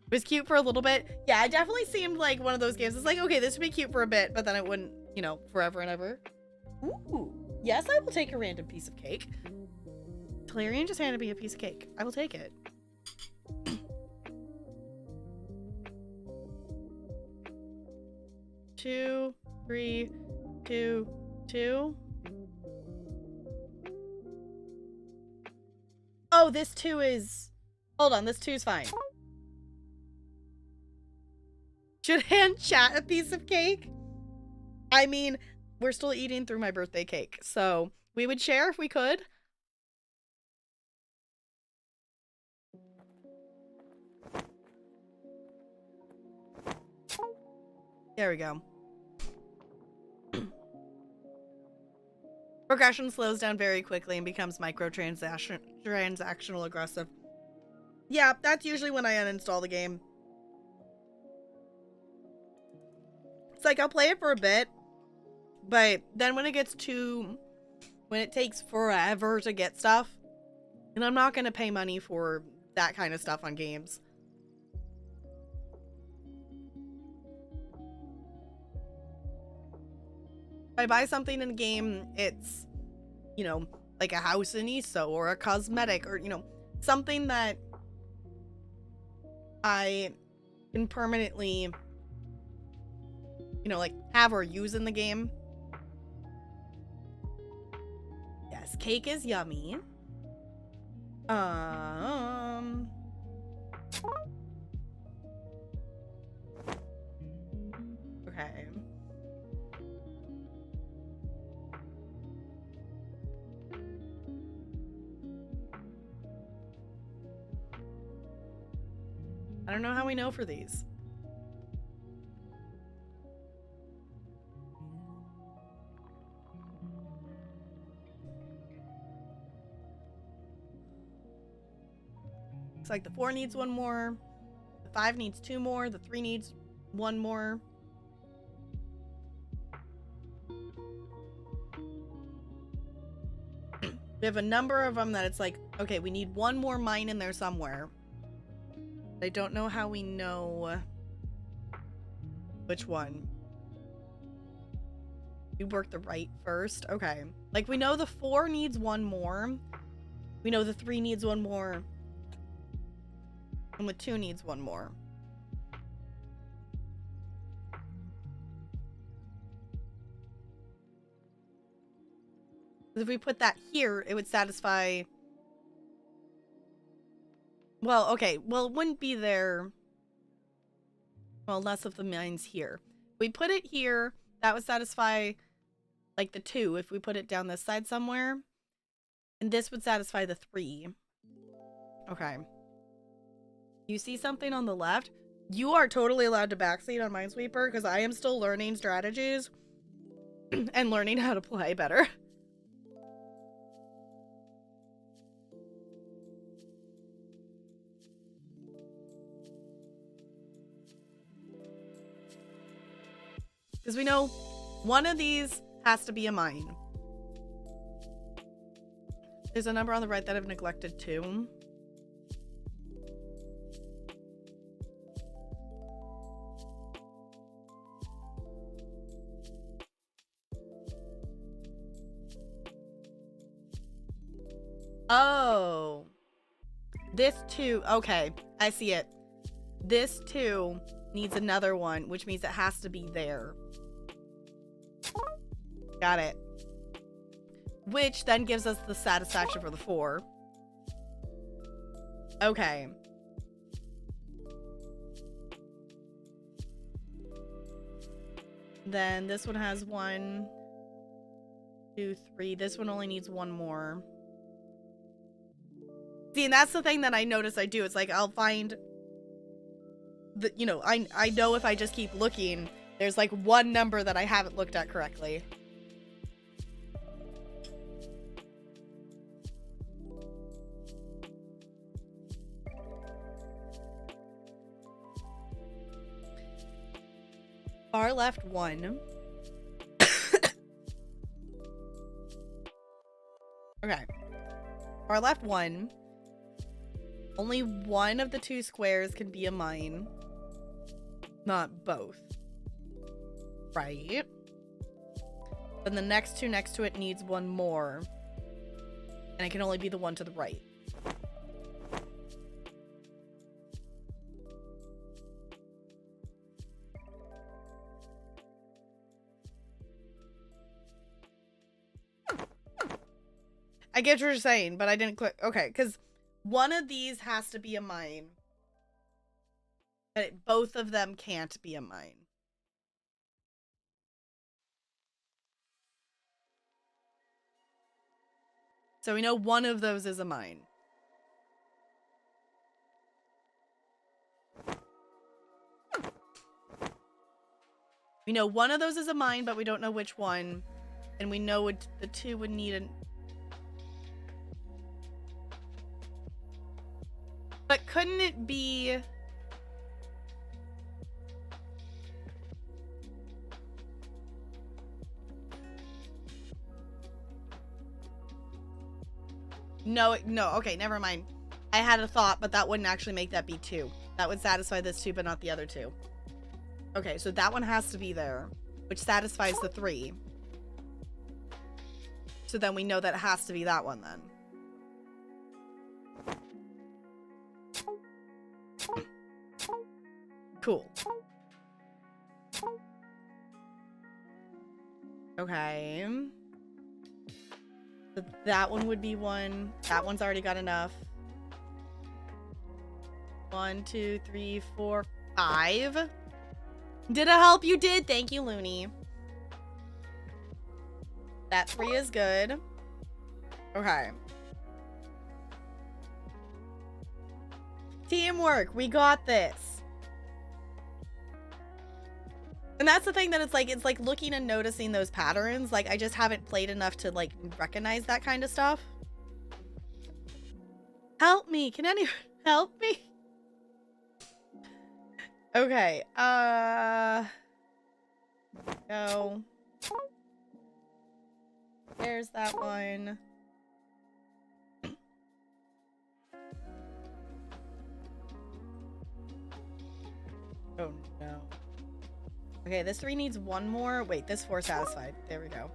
It was cute for a little bit. Yeah, it definitely seemed like one of those games. It's like, okay, this would be cute for a bit, but then it wouldn't, you know, forever and ever. Ooh, yes, I will take a random piece of cake. Talarian just handed me a piece of cake. I will take it. 2, 3, 2, 2. Oh, this 2 is... Hold on, this 2 is fine. Should hand chat a piece of cake? I mean, we're still eating through my birthday cake, so we would share if we could. There we go. Progression slows down very quickly and becomes transactional aggressive. Yeah, that's usually when I uninstall the game. It's like I'll play it for a bit, but then when it takes forever to get stuff, and I'm not going to pay money for that kind of stuff on games. If I buy something in a game, it's, you know, like a house in ESO or a cosmetic or, you know, something that I can permanently, you know, like have or use in the game. Yes, cake is yummy. Okay. I don't know how we know for these. Looks like the 4 needs 1 more. The 5 needs 2 more. The 3 needs 1 more. We have a number of them that it's like, okay, we need 1 more mine in there somewhere. I don't know how we know which one. We work the right first. Okay. Like, we know the 4 needs 1 more. We know the 3 needs 1 more. And the 2 needs 1 more. If we put that here, it would satisfy... Well, okay. Well, it wouldn't be there... Well, less of the mines here. If we put it here, that would satisfy, like, the 2. If we put it down this side somewhere. And this would satisfy the 3. Okay. You see something on the left? You are totally allowed to backseat on Minesweeper, because I am still learning strategies and learning how to play better. Because we know one of these has to be a mine. There's a number on the right that I've neglected too. Oh. This too. Okay, I see it. This too needs another one, which means it has to be there. Got it. Which then gives us the satisfaction for the 4. Okay. Then this one has 1, 2, 3. This one only needs 1 more. See, and that's the thing that I notice I do. It's like I'll find the, you know, I know if I just keep looking, there's like 1 number that I haven't looked at correctly. Far left 1. Okay. Far left 1. Only 1 of the 2 squares can be a mine. Not both. Right. Then the next 2 next to it needs 1 more. And it can only be the one to the right. I get what you're saying, but I didn't click. Okay, because one of these has to be a mine. But both of them can't be a mine. So we know one of those is a mine. We know one of those is a mine, but we don't know which one. And we know the 2 would need an... But couldn't it be... No, okay, never mind. I had a thought, but that wouldn't actually make that be 2. That would satisfy this 2, but not the other 2. Okay, so that one has to be there, which satisfies the 3. So then we know that it has to be that one then. Cool. Okay. So that one would be 1. That one's already got enough. 1, 2, 3, 4, 5. Did it help? You did. Thank you, Looney. That 3 is good. Okay. Teamwork. We got this. And that's the thing that it's like looking and noticing those patterns. Like, I just haven't played enough to, like, recognize that kind of stuff. Help me. Can anyone help me? Okay. Go. There's that one. Oh, no. Okay, this 3 needs 1 more. Wait, this 4 satisfied. There we go.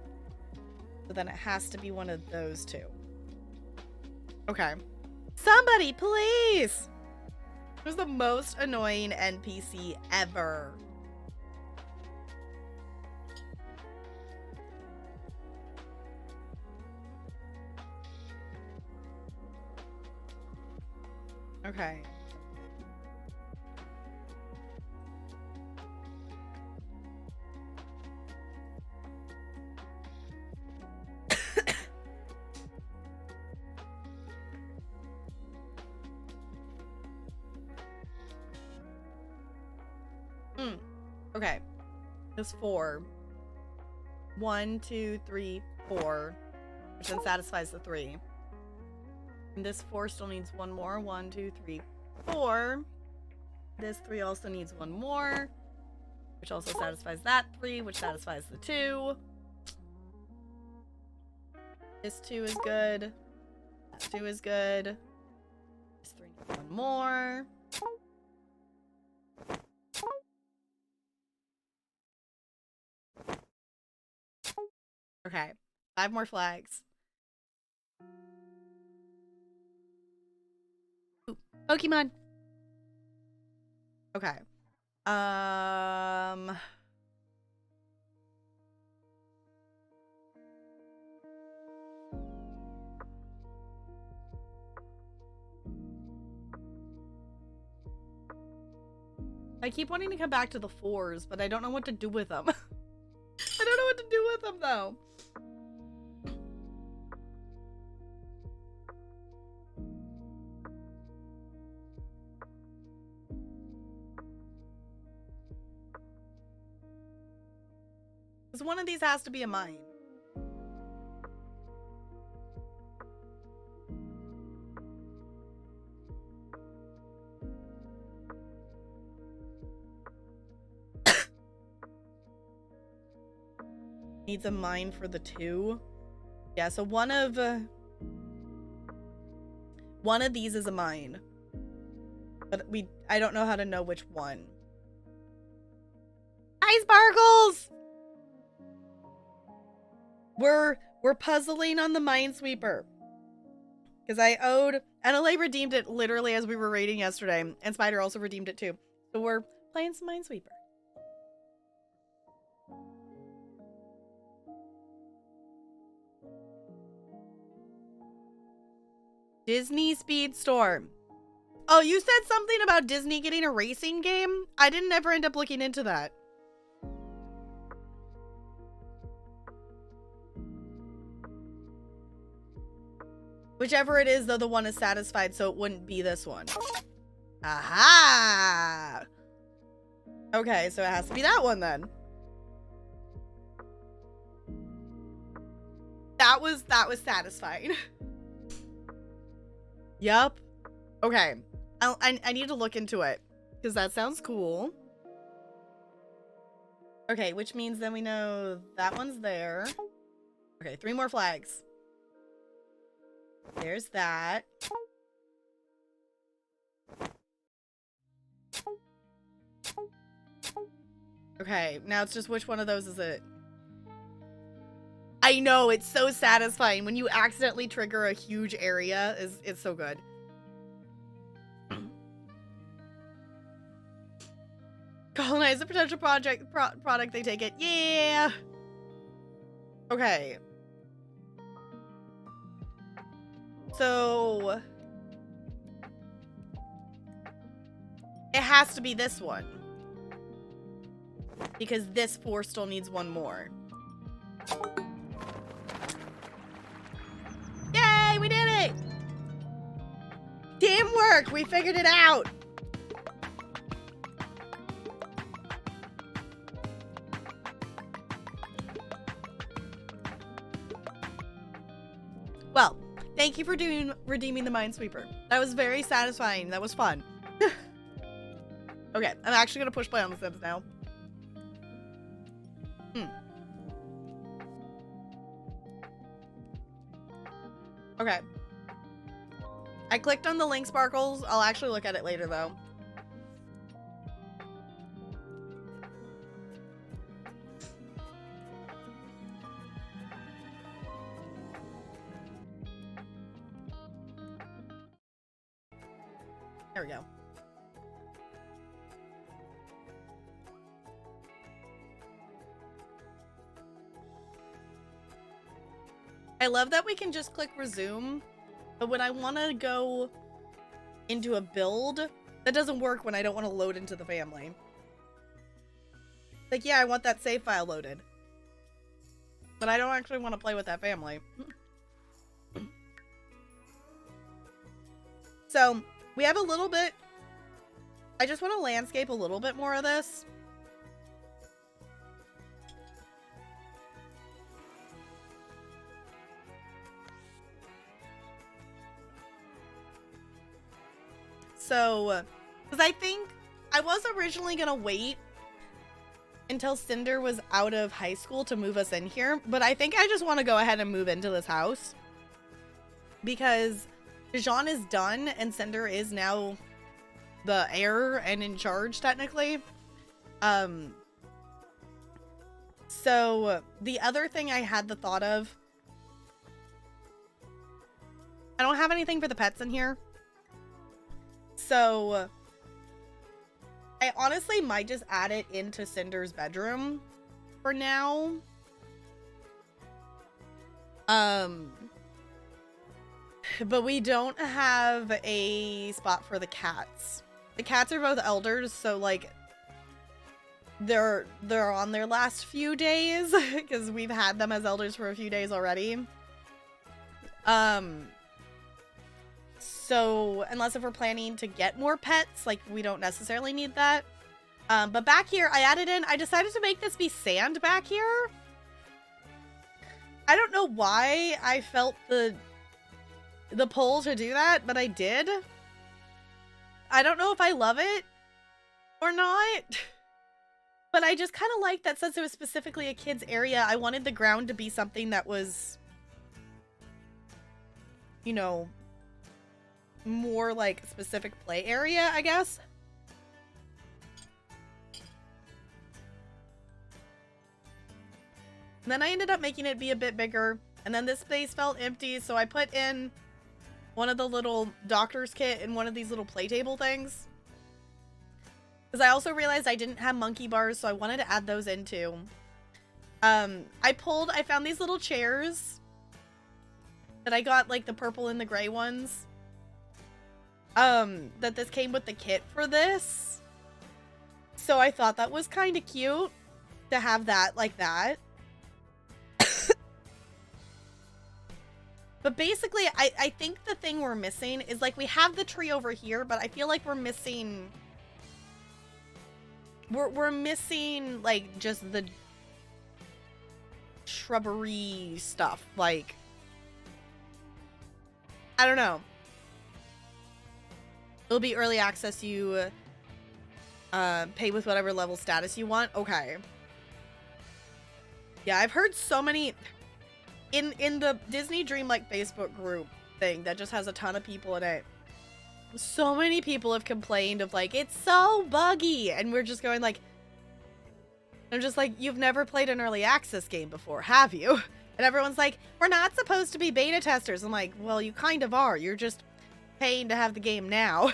So then it has to be one of those 2. Okay. Somebody, please! Who's the most annoying NPC ever? Okay. Okay. There's 4. 1, 2, 3, 4. Which then satisfies the 3. And this 4 still needs 1 more. 1, 2, 3, 4. This 3 also needs 1 more. Which also satisfies that 3, which satisfies the 2. This 2 is good. That 2 is good. This 3 needs 1 more. Okay. 5 more flags. Ooh, Pokemon. Okay. I keep wanting to come back to the 4s, but I don't know what to do with them. I don't know what to do with them, though. Because one of these has to be a mine. Needs a mine for the 2. Yeah, so one of these is a mine. But I don't know how to know which one. Hi, Sparkles! We're puzzling on the Minesweeper. Because I owed... NLA redeemed it literally as we were raiding yesterday. And Spider also redeemed it too. So we're playing some Minesweeper. Disney Speedstorm. Oh, you said something about Disney getting a racing game? I didn't ever end up looking into that. Whichever it is, though, the one is satisfied, so it wouldn't be this one. Aha! Okay, so it has to be that one then. That was satisfying. Yup. Okay. I need to look into it. Because that sounds cool. Okay, which means then we know that one's there. Okay, 3 more flags. There's that. Okay, now it's just which one of those is it? I know, it's so satisfying when you accidentally trigger a huge area. It's so good. Colonize a potential product, they take it. Yeah! Okay. So... it has to be this one. Because this 4 still needs 1 more. Yay, we did it! Teamwork! work! We figured it out! Well, thank you for redeeming the Minesweeper. That was very satisfying. That was fun. Okay, I'm actually gonna push play on The Sims now. Okay. I clicked on the link sparkles. I'll actually look at it later though. There we go. I love that we can just click resume, but when I want to go into a build, that doesn't work when I don't want to load into the family. Like, yeah, I want that save file loaded, but I don't actually want to play with that family. So, we have a little bit... I just want to landscape a little bit more of this. So, because I think I was originally going to wait until Cinder was out of high school to move us in here, but I think I just want to go ahead and move into this house. Because Jean is done and Cinder is now the heir and in charge, technically. So, the other thing I had the thought of... I don't have anything for the pets in here. So, I honestly might just add it into Cinder's bedroom for now. But we don't have a spot for the cats. The cats are both elders, so like they're on their last few days because we've had them as elders for a few days already. So unless if we're planning to get more pets, like we don't necessarily need that. But back here, I decided to make this be sand back here. I don't know why I felt the pull to do that, but I did. I don't know if I love it or not, but I just kind of like that since it was specifically a kid's area, I wanted the ground to be something that was, you know, more like specific play area, I guess. And then I ended up making it be a bit bigger, and then this space felt empty, so I put in one of the little doctor's kit in one of these little play table things. Because I also realized I didn't have monkey bars, so I wanted to add those in too. I found these little chairs that I got, like the purple and the gray ones. That this came with the kit for this. So I thought that was kind of cute to have that like that. But basically, I think the thing we're missing is, like, we have the tree over here, but I feel like we're missing... We're missing, like, just the shrubbery stuff. Like, I don't know. It'll be early access. You pay with whatever level status you want. Okay. Yeah, I've heard so many... In the Disney Dreamlike Facebook group thing that just has a ton of people in it, so many people have complained of, like, it's so buggy, and we're just going, like, I'm just like, you've never played an early access game before, have you? And everyone's like, we're not supposed to be beta testers. I'm like, well, you kind of are. You're just paying to have the game now.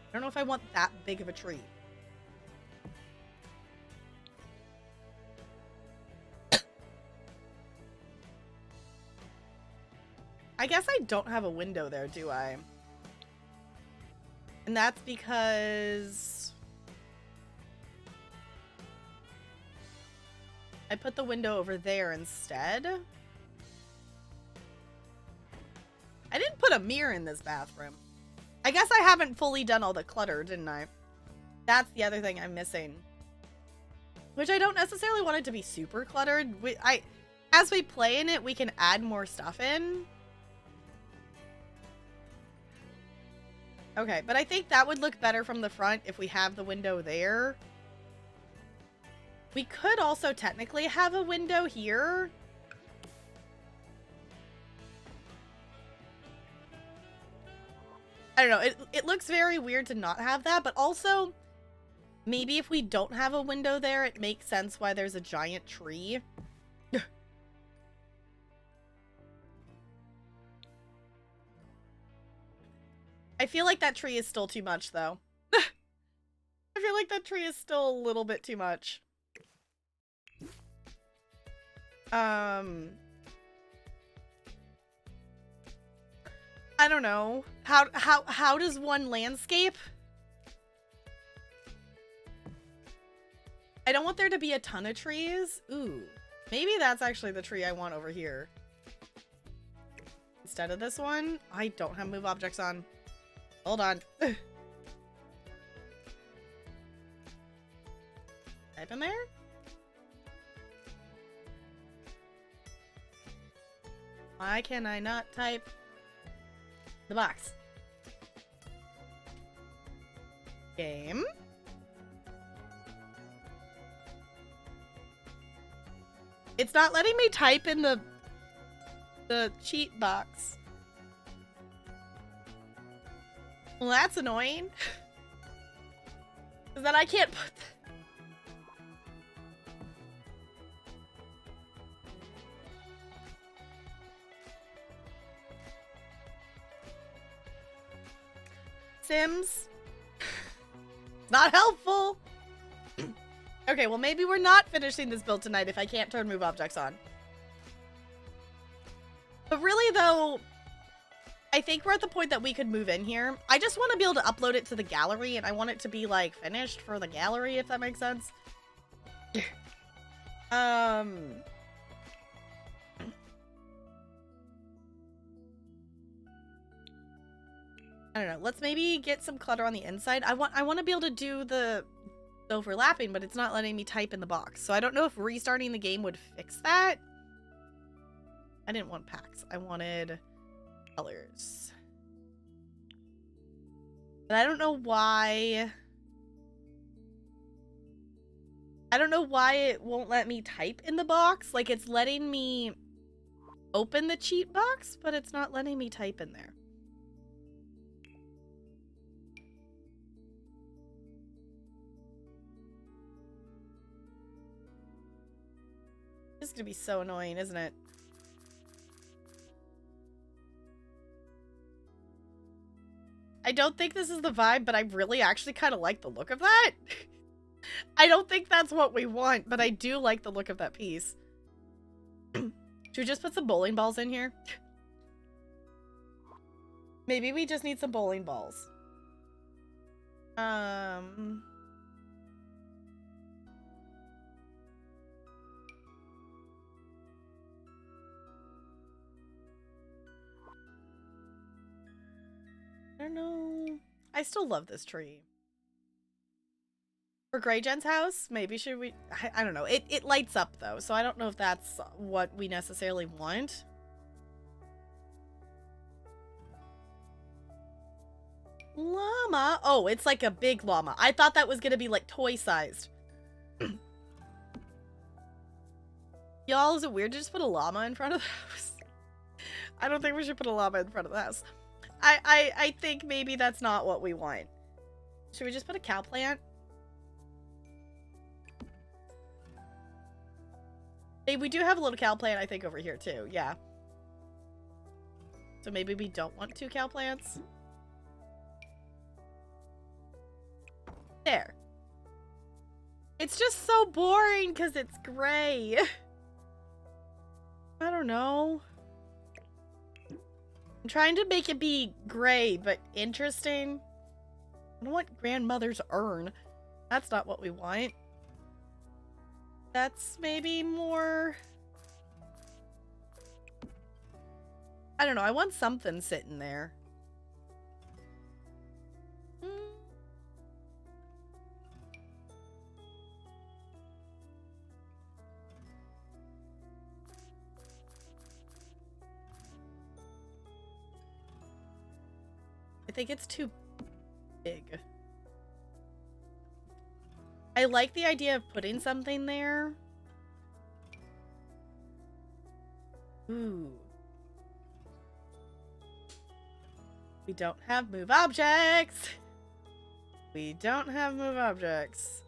I don't know if I want that big of a tree. I guess I don't have a window there, do I? And that's because I put the window over there instead. I didn't put a mirror in this bathroom. I guess I haven't fully done all the clutter, didn't I? That's the other thing I'm missing. Which I don't necessarily want it to be super cluttered. As we play in it, we can add more stuff in. Okay, but I think that would look better from the front if we have the window there. We could also technically have a window here. I don't know. It looks very weird to not have that, but also maybe if we don't have a window there, it makes sense why there's a giant tree. I feel like that tree is still too much, though. I feel like that tree is still a little bit too much. I don't know. How does one landscape? I don't want there to be a ton of trees. Ooh, maybe that's actually the tree I want over here. Instead of this one, I don't have move objects on. Hold on. Type in there? Why can I not type the box? Game. It's not letting me type in the cheat box. Well, that's annoying. Is that I can't put Sims. Not helpful. Okay, well maybe we're not finishing this build tonight if I can't turn move objects on. But really though, I think we're at the point that we could move in here. I just want to be able to upload it to the gallery, and I want it to be like finished for the gallery, if that makes sense. I don't know. Let's maybe get some clutter on the inside. I want to be able to do the overlapping, but it's not letting me type in the box. So I don't know if restarting the game would fix that. I didn't want packs. I wanted colors. But I don't know why. I don't know why it won't let me type in the box. Like, it's letting me open the cheat box, but it's not letting me type in there. This is gonna be so annoying, isn't it? I don't think this is the vibe, but I really actually kind of like the look of that. I don't think that's what we want, but I do like the look of that piece. Should we just put some bowling balls in here? Maybe we just need some bowling balls. I don't know. I still love this tree. For Greygen's house, maybe should we... I don't know. It lights up, though, so I don't know if that's what we necessarily want. Llama? Oh, it's like a big llama. I thought that was gonna be, like, toy-sized. Y'all, is it weird to just put a llama in front of the house? I don't think we should put a llama in front of the house. I think maybe that's not what we want. Should we just put a cow plant? Hey, we do have a little cow plant, I think, over here, too. Yeah. So maybe we don't want 2 cow plants? There. It's just so boring because it's gray. I don't know. I'm trying to make it be gray, but interesting. don't want grandmother's urn. That's not what we want. That's maybe more... I don't know. I want something sitting there. I think it's too big. I like the idea of putting something there. Ooh. We don't have move objects. We don't have move objects.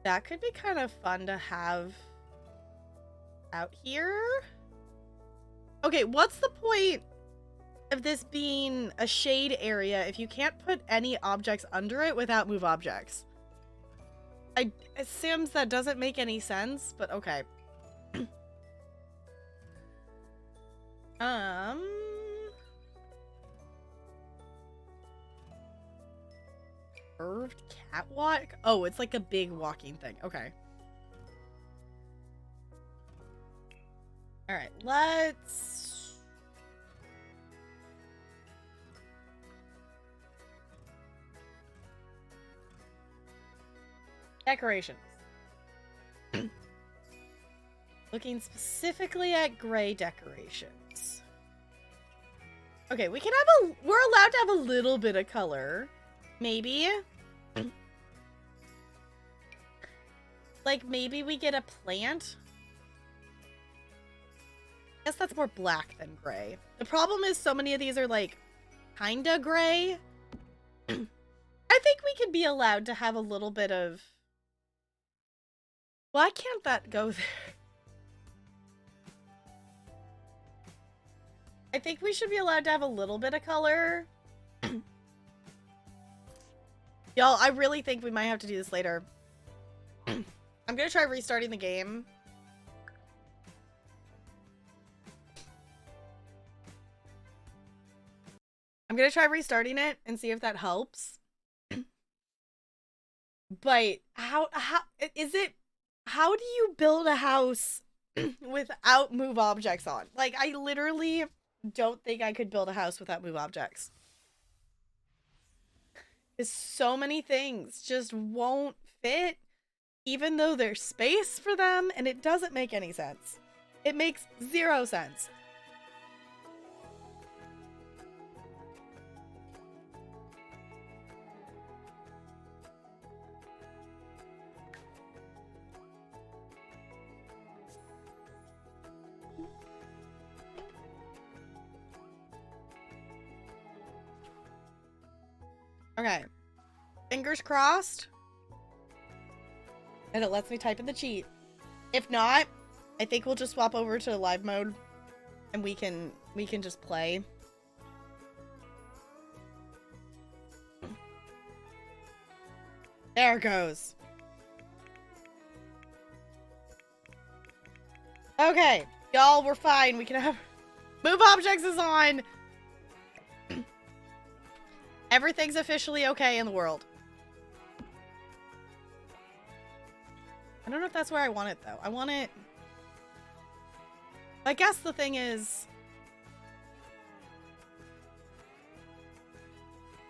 That could be kind of fun to have out here. Okay, what's the point of this being a shade area if you can't put any objects under it without move objects? It seems that doesn't make any sense, but okay. Curved catwalk? Oh, it's like a big walking thing. Okay. All right, let's... Decorations. Looking specifically at gray decorations. Okay, we can have a... We're allowed to have a little bit of color. Maybe. Like, maybe we get a plant. I guess that's more black than gray. The problem is so many of these are, like, kinda gray. I think we could be allowed to have a little bit of... Why can't that go there? I think we should be allowed to have a little bit of color. Y'all, I really think we might have to do this later. I'm gonna try restarting the game. I'm gonna try restarting it and see if that helps. But how is it? How do you build a house without move objects on? Like, I literally don't think I could build a house without move objects. There's so many things just won't fit, even though there's space for them, and it doesn't make any sense. It makes zero sense. Okay. Fingers crossed. And it lets me type in the cheat. If not, I think we'll just swap over to live mode and we can just play. There it goes. Okay, y'all, we're fine. We can have move objects is on. Everything's officially okay in the world. I don't know if that's where I want it, though. I want it... I guess the thing is...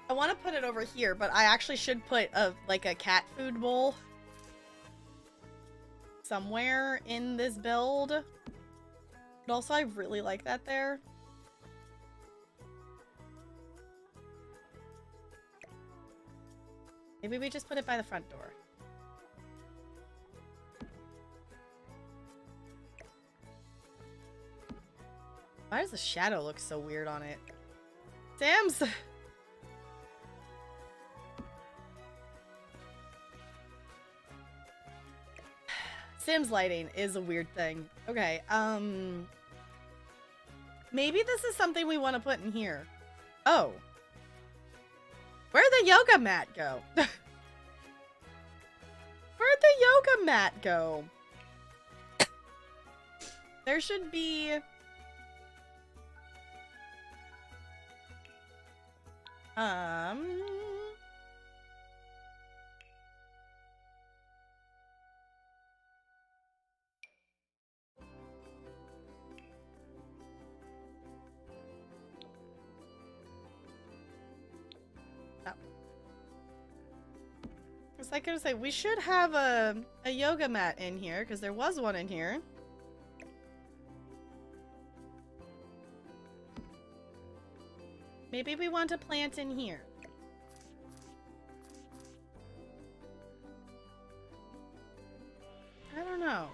I want to put it over here, but I actually should put like a cat food bowl somewhere in this build. But also, I really like that there. Maybe we just put it by the front door. Why does the shadow look so weird on it? Sam's! Sims lighting is a weird thing. Okay, maybe this is something we want to put in here. Oh. Where'd the yoga mat go? Where'd the yoga mat go? There should be... Um... I was like gonna say, we should have a yoga mat in here, because there was one in here. Maybe we want a plant in here. I don't know.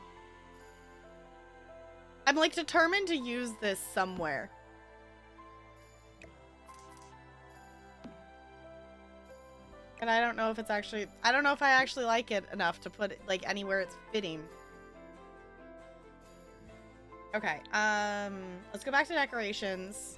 I'm like determined to use this somewhere. And I don't know if it's actually, I don't know if I actually like it enough to put it like anywhere it's fitting. Okay, let's go back to decorations.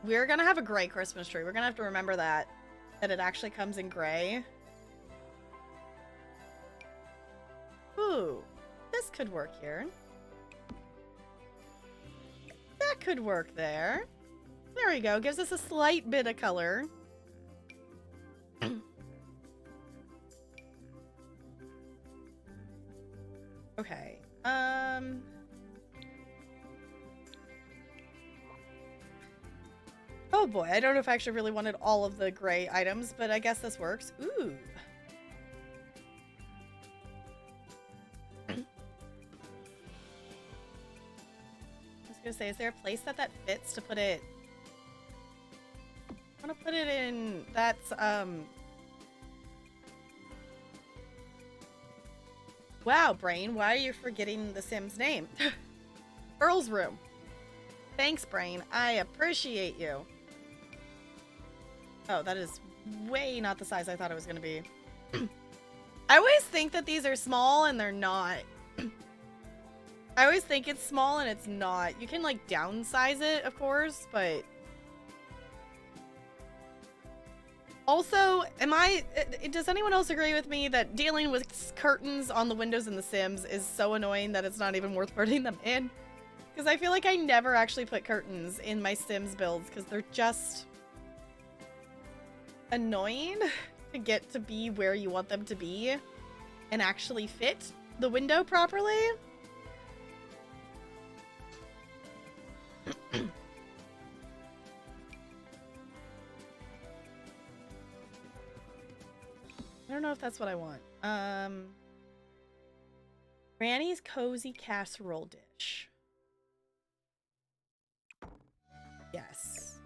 We're gonna have a gray Christmas tree. We're gonna have to remember that it actually comes in gray. Ooh, this could work here. That could work there. There we go. Gives us a slight bit of color. Okay. Oh boy, I don't know if I actually really wanted all of the gray items, but I guess this works. Ooh. I was gonna say, is there a place that fits to put it? I want to put it in, that's, wow, Brain, why are you forgetting the Sim's name? Earl's room. Thanks, Brain. I appreciate you. Oh, that is way not the size I thought it was going to be. I always think that these are small and they're not. I always think it's small and it's not. You can, like, downsize it, of course, but... Also, does anyone else agree with me that dealing with curtains on the windows in The Sims is so annoying that it's not even worth putting them in? Because I feel like I never actually put curtains in my Sims builds because they're just annoying to get to be where you want them to be and actually fit the window properly. I don't know if that's what I want. Granny's cozy casserole dish. Yes.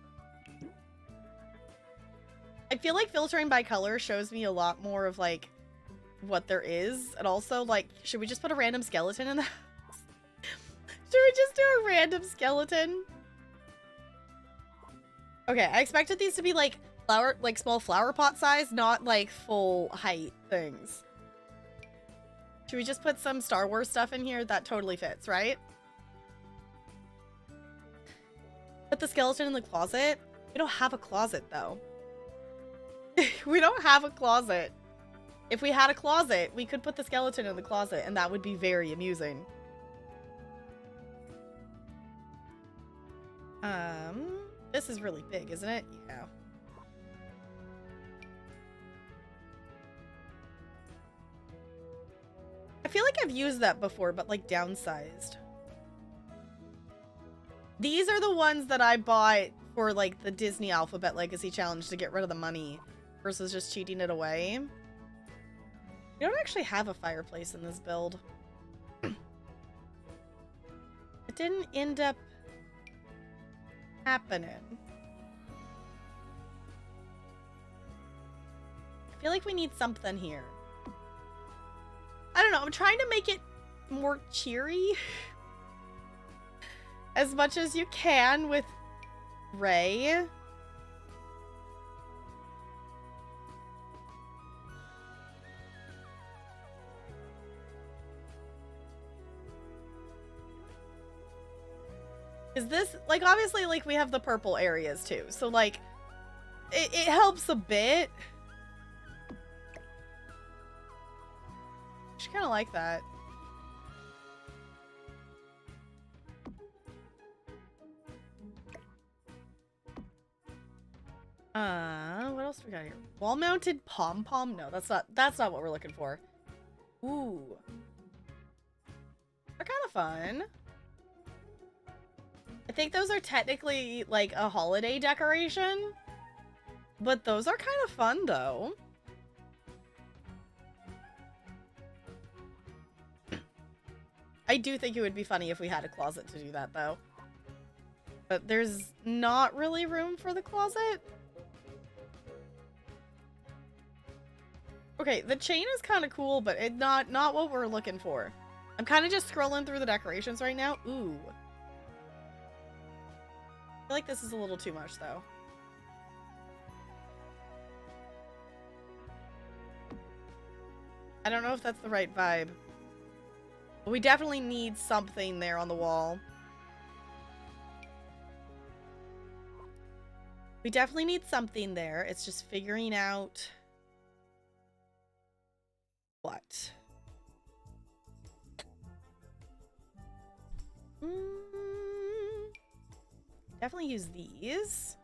I feel like filtering by color shows me a lot more of, like, what there is. And also, like, should we just put a random skeleton in the house? Should we just do a random skeleton? Okay, I expected these to be, like, small flower pot size, not, like, full height things. Should we just put some Star Wars stuff in here? That totally fits, right? Put the skeleton in the closet? We don't have a closet, though. We don't have a closet. If we had a closet, we could put the skeleton in the closet, and that would be very amusing. This is really big, isn't it? Yeah. I feel like I've used that before, but, like, downsized. These are the ones that I bought for, like, the Disney Alphabet Legacy Challenge to get rid of the money versus just cheating it away. We don't actually have a fireplace in this build. It didn't end up happening. I feel like we need something here. I don't know, I'm trying to make it more cheery as much as you can with Ray. Is this, like, obviously, like, we have the purple areas too, so, like, it helps a bit. I kind of like that. we got here? Wall-mounted pom-pom? No, that's not what we're looking for. Ooh. They're kind of fun. I think those are technically like a holiday decoration. But those are kind of fun though. I do think it would be funny if we had a closet to do that though. But there's not really room for the closet. Okay, the chain is kind of cool, but it's not what we're looking for. I'm kind of just scrolling through the decorations right now. Ooh. I feel like this is a little too much, though. I don't know if that's the right vibe. But we definitely need something there on the wall. We definitely need something there. It's just figuring out... what? Definitely use these.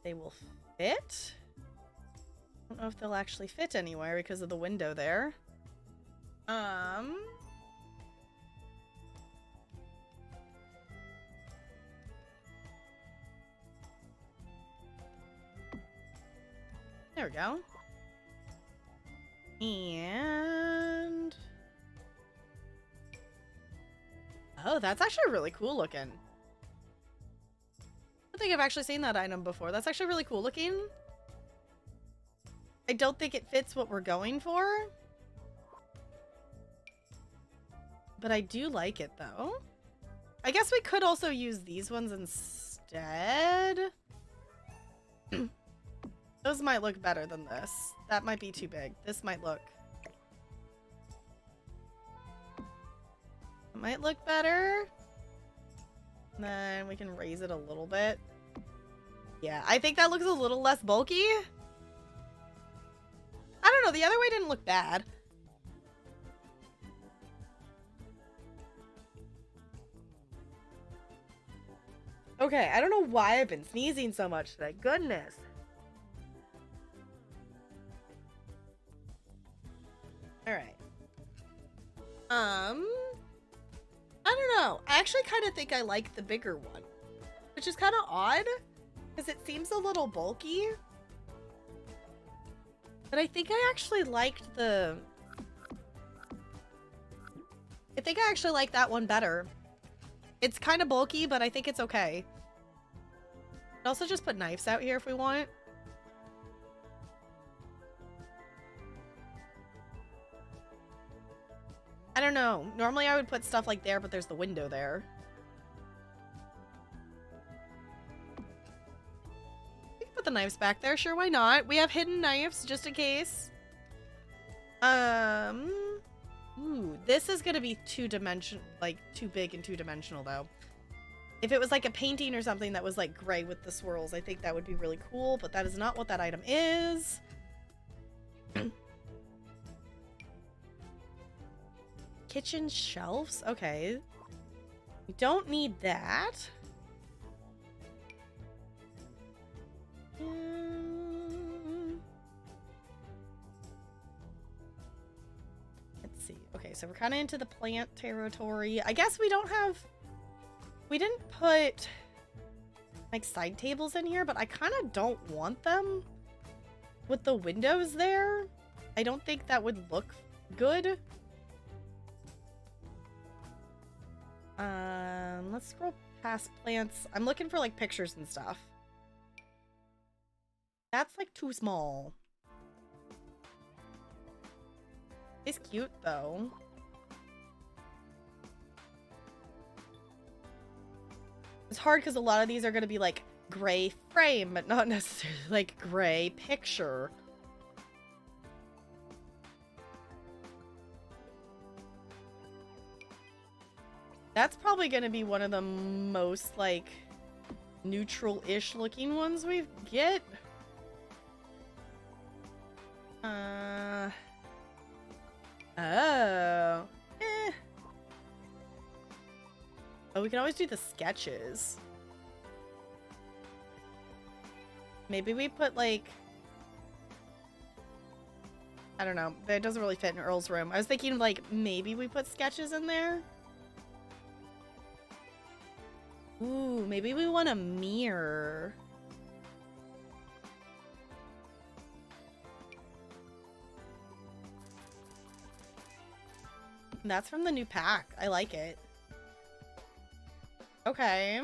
They will fit. I don't know if they'll actually fit anywhere because of the window there. There we go. And... oh, that's actually really cool looking. I don't think I've actually seen that item before. That's actually really cool looking. I don't think it fits what we're going for. But I do like it, though. I guess we could also use these ones instead. Those might look better than this. That might be too big. This might look... it might look better. And then we can raise it a little bit. Yeah, I think that looks a little less bulky. I don't know. The other way didn't look bad. Okay, I don't know why I've been sneezing so much today. Goodness. Alright. I don't know. I actually kind of think I like the bigger one. Which is kind of odd. Because it seems a little bulky. But I think I actually liked the... I think I actually like that one better. It's kind of bulky, but I think it's okay. I'd also just put knives out here if we want. I don't know. Normally I would put stuff like there, but there's the window there. We can put the knives back there. Sure, why not? We have hidden knives, just in case. Ooh, this is gonna be too big and two-dimensional, though. If it was like a painting or something that was like gray with the swirls, I think that would be really cool, but that is not what that item is. Kitchen shelves? Okay. We don't need that. Let's see. Okay, so we're kind of into the plant territory. I guess we don't have... we didn't put like side tables in here, but I kind of don't want them with the windows there. I don't think that would look good. Let's scroll past plants. I'm looking for like pictures and stuff. That's like too small. It's cute though. It's hard because a lot of these are going to be like gray frame, but not necessarily like gray picture. That's probably going to be one of the most like neutral-ish looking ones we get. Oh. Oh, we can always do the sketches. Maybe we put like, I don't know. That doesn't really fit in Earl's room. I was thinking like maybe we put sketches in there. Ooh, maybe we want a mirror. That's from the new pack. I like it. Okay.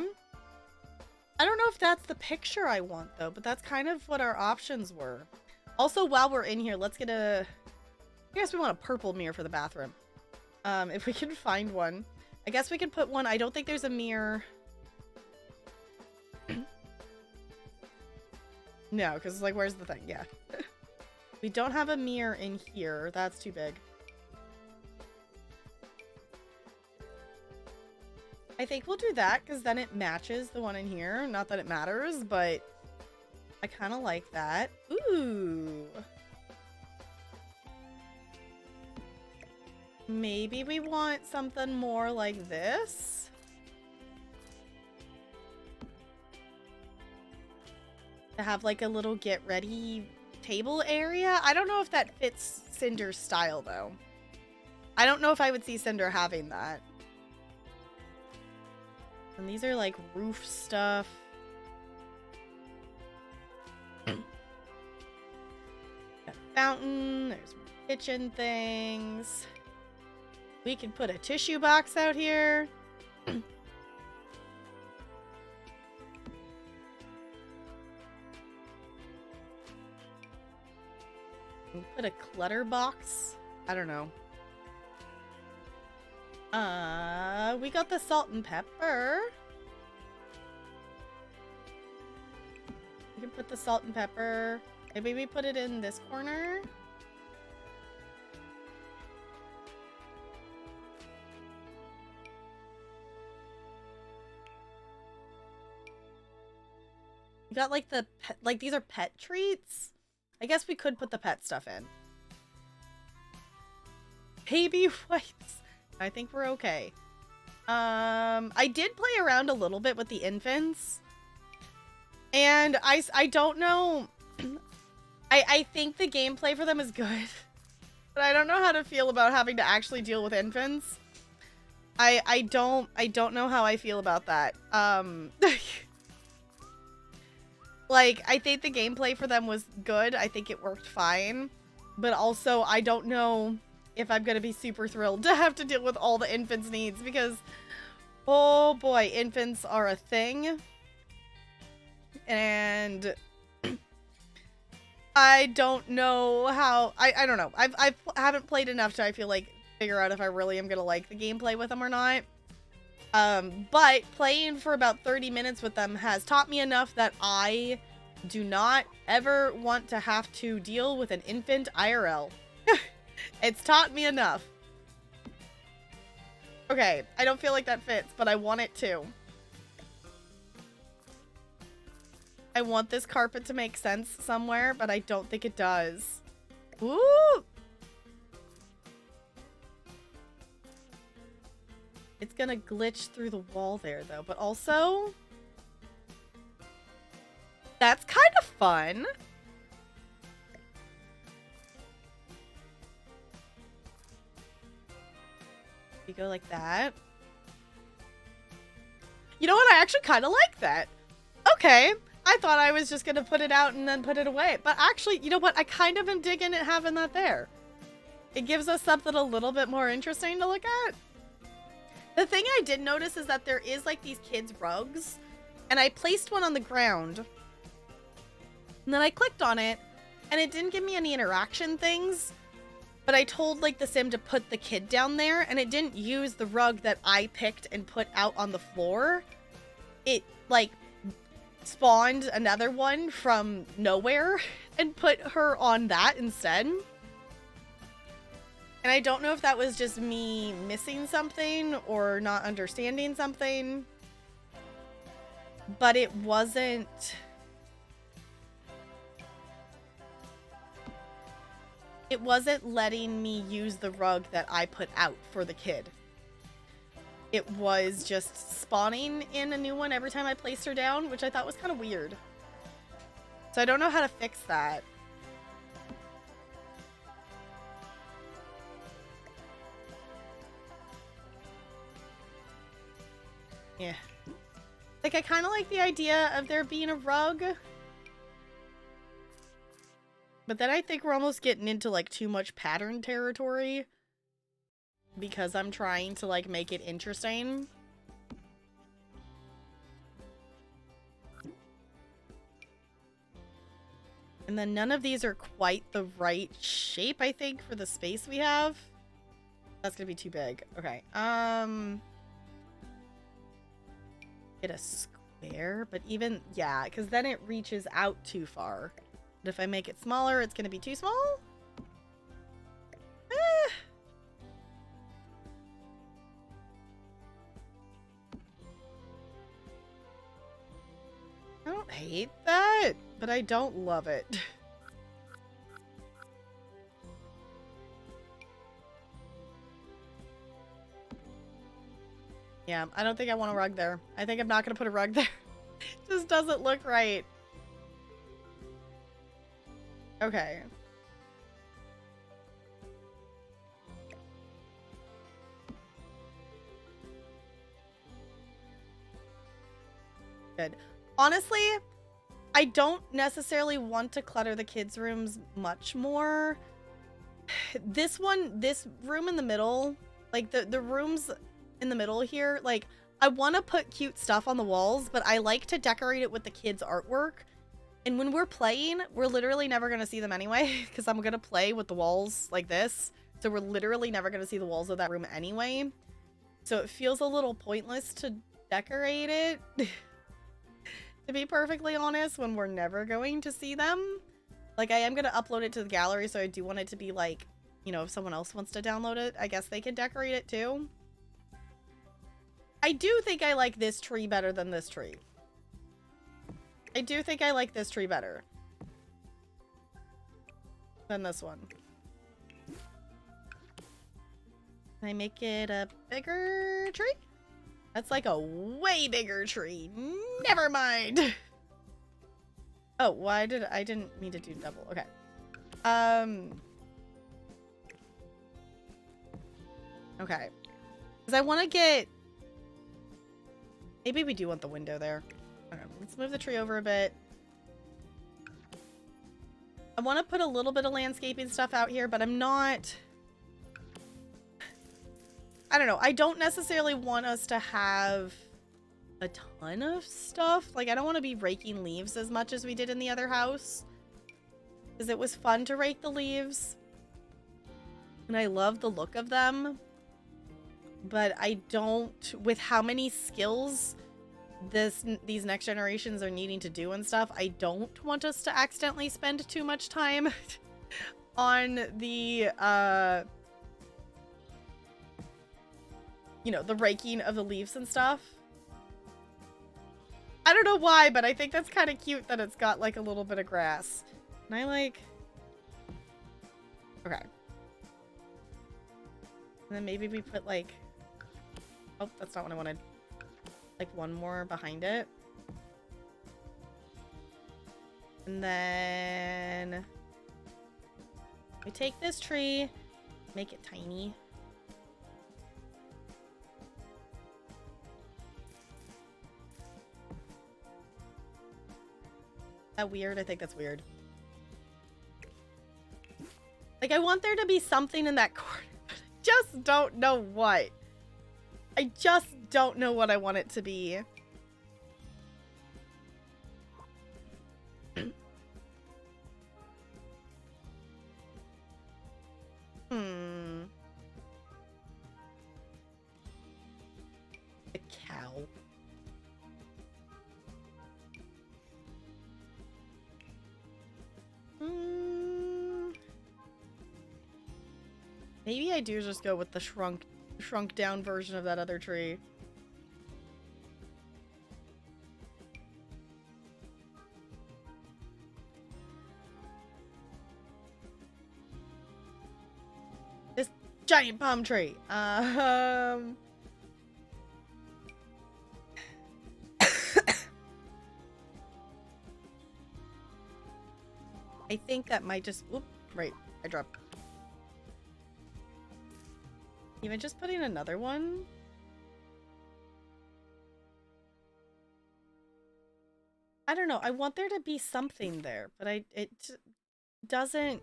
I don't know if that's the picture I want though, but that's kind of what our options were. Also, while we're in here, let's get a... I guess we want a purple mirror for the bathroom. If we can find one. I guess we can put one. I don't think there's a mirror. No, because like, where's the thing? Yeah. We don't have a mirror in here. That's too big. I think we'll do that because then it matches the one in here. Not that it matters, but I kind of like that. Ooh. Maybe we want something more like this. To have like a little get ready table area. I don't know if that fits Cinder's style though. I don't know if I would see Cinder having that. And these are like roof stuff. Got a fountain. There's more kitchen things. We can put a tissue box out here. We'll put a clutter box. I don't know. We got the salt and pepper. We can put the salt and pepper. Maybe we put it in this corner. We got like the pet, like these are pet treats. I guess we could put the pet stuff in. Baby wipes. I think we're okay. I did play around a little bit with the infants. And I don't know. I think the gameplay for them is good. But I don't know how to feel about having to actually deal with infants. I don't know how I feel about that. Like, I think the gameplay for them was good. I think it worked fine. But also, I don't know if I'm gonna be super thrilled to have to deal with all the infants' needs because, oh boy, infants are a thing. And I don't know how, I don't know. I haven't played enough to, I feel like, figure out if I really am gonna like the gameplay with them or not. But playing for about 30 minutes with them has taught me enough that I do not ever want to have to deal with an infant IRL. It's taught me enough. Okay, I don't feel like that fits, but I want it to. I want this carpet to make sense somewhere, but I don't think it does. Ooh! It's gonna glitch through the wall there, though. But also, that's kind of fun. You go like that. You know what? I actually kind of like that. Okay. I thought I was just gonna put it out and then put it away. But actually, you know what? I kind of am digging it having that there. It gives us something a little bit more interesting to look at. The thing I did notice is that there is like these kids' rugs, and I placed one on the ground, and then I clicked on it, and it didn't give me any interaction things, but I told like the sim to put the kid down there, and it didn't use the rug that I picked and put out on the floor. It like spawned another one from nowhere and put her on that instead. And I don't know if that was just me missing something or not understanding something. But it wasn't... It wasn't letting me use the rug that I put out for the kid. It was just spawning in a new one every time I placed her down, which I thought was kind of weird. So I don't know how to fix that. Yeah. Like, I kind of like the idea of there being a rug. But then I think we're almost getting into, like, too much pattern territory. Because I'm trying to, like, make it interesting. And then none of these are quite the right shape, I think, for the space we have. That's gonna be too big. Okay. Get a square, but even, yeah, because then it reaches out too far. But if I make it smaller, it's gonna be too small? Eh. I don't hate that, but I don't love it. Yeah, I don't think I want a rug there. I think I'm not going to put a rug there. It just doesn't look right. Okay. Good. Honestly, I don't necessarily want to clutter the kids' rooms much more. This room in the middle, like the rooms in the middle here, like, I want to put cute stuff on the walls, but I like to decorate it with the kids' artwork. And when we're playing, we're literally never going to see them anyway, because I'm going to play with the walls like this. So we're literally never going to see the walls of that room anyway. So it feels a little pointless to decorate it, to be perfectly honest, when we're never going to see them. Like, I am going to upload it to the gallery, so I do want it to be like, you know, if someone else wants to download it, I guess they can decorate it too. I do think I like this tree better than this tree. I do think I like this tree better than this one. Can I make it a bigger tree? That's like a way bigger tree. Never mind. Oh, why did I didn't mean to do double. Okay. Okay. Because I want to get... Maybe we do want the window there. Okay, let's move the tree over a bit. I want to put a little bit of landscaping stuff out here, but I'm not... I don't know. I don't necessarily want us to have a ton of stuff. Like, I don't want to be raking leaves as much as we did in the other house. Because it was fun to rake the leaves. And I love the look of them. But I don't, with how many skills these next generations are needing to do and stuff, I don't want us to accidentally spend too much time on the, you know, the raking of the leaves and stuff. I don't know why, but I think that's kind of cute that it's got like a little bit of grass. And I like... Okay. And then maybe we put like... Oh, that's not what I wanted. Like one more behind it. And then we take this tree, make it tiny. That weird? I think that's weird. Like, I want there to be something in that corner, but I just don't know what. I just don't know what I want it to be. A cow. Maybe I do just go with the shrunk down version of that other tree. This giant palm tree. I think that might just... Oop, right. I dropped. Even just putting another one? I don't know. I want there to be something there, but it doesn't...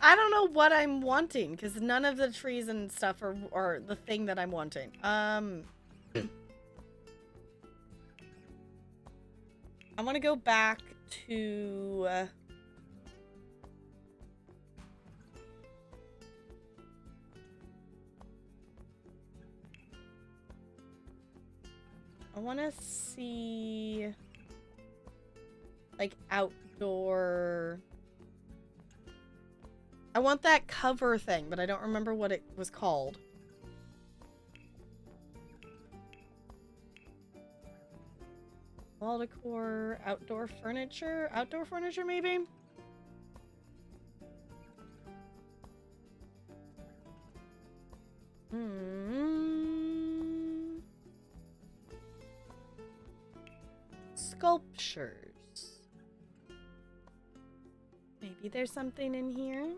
I don't know what I'm wanting, because none of the trees and stuff are the thing that I'm wanting. I want to go back to... I want to see... like, outdoor... I want that cover thing, but I don't remember what it was called. Wall decor, outdoor furniture? Outdoor furniture, maybe? Sculptures. Maybe there's something in here?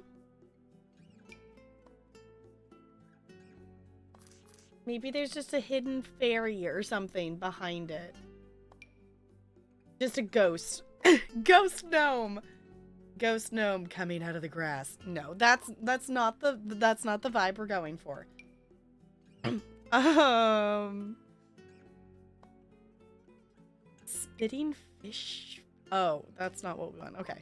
Maybe there's just a hidden fairy or something behind it. Just a ghost. Ghost gnome. Ghost gnome coming out of the grass. No, that's not the vibe we're going for. Spitting fish. Oh, that's not what we want. Okay.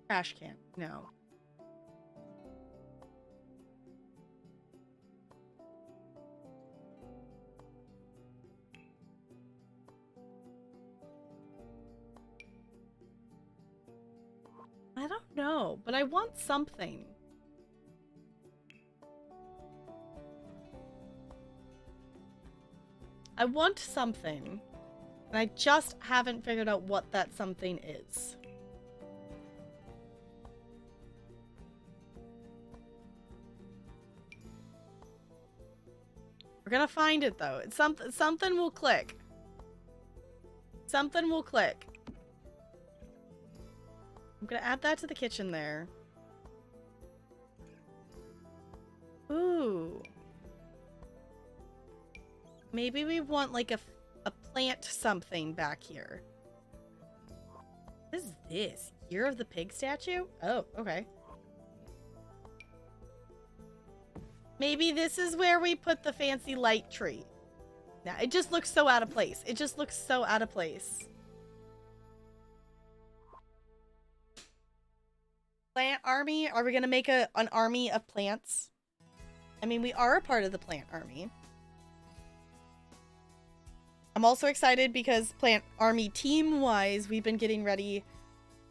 Trash can. No. I don't know, but I want something. I want something, and I just haven't figured out what that something is. We're gonna find it though. It's something will click. Something will click. I'm gonna add that to the kitchen there. Ooh. Maybe we want like a plant something back here. What is this? Year of the Pig statue? Oh, okay. Maybe this is where we put the fancy light tree. Now, it just looks so out of place. It just looks so out of place. Plant army? Are we gonna make an army of plants? I mean, we are a part of the plant army. I'm also excited because plant army team-wise, we've been getting ready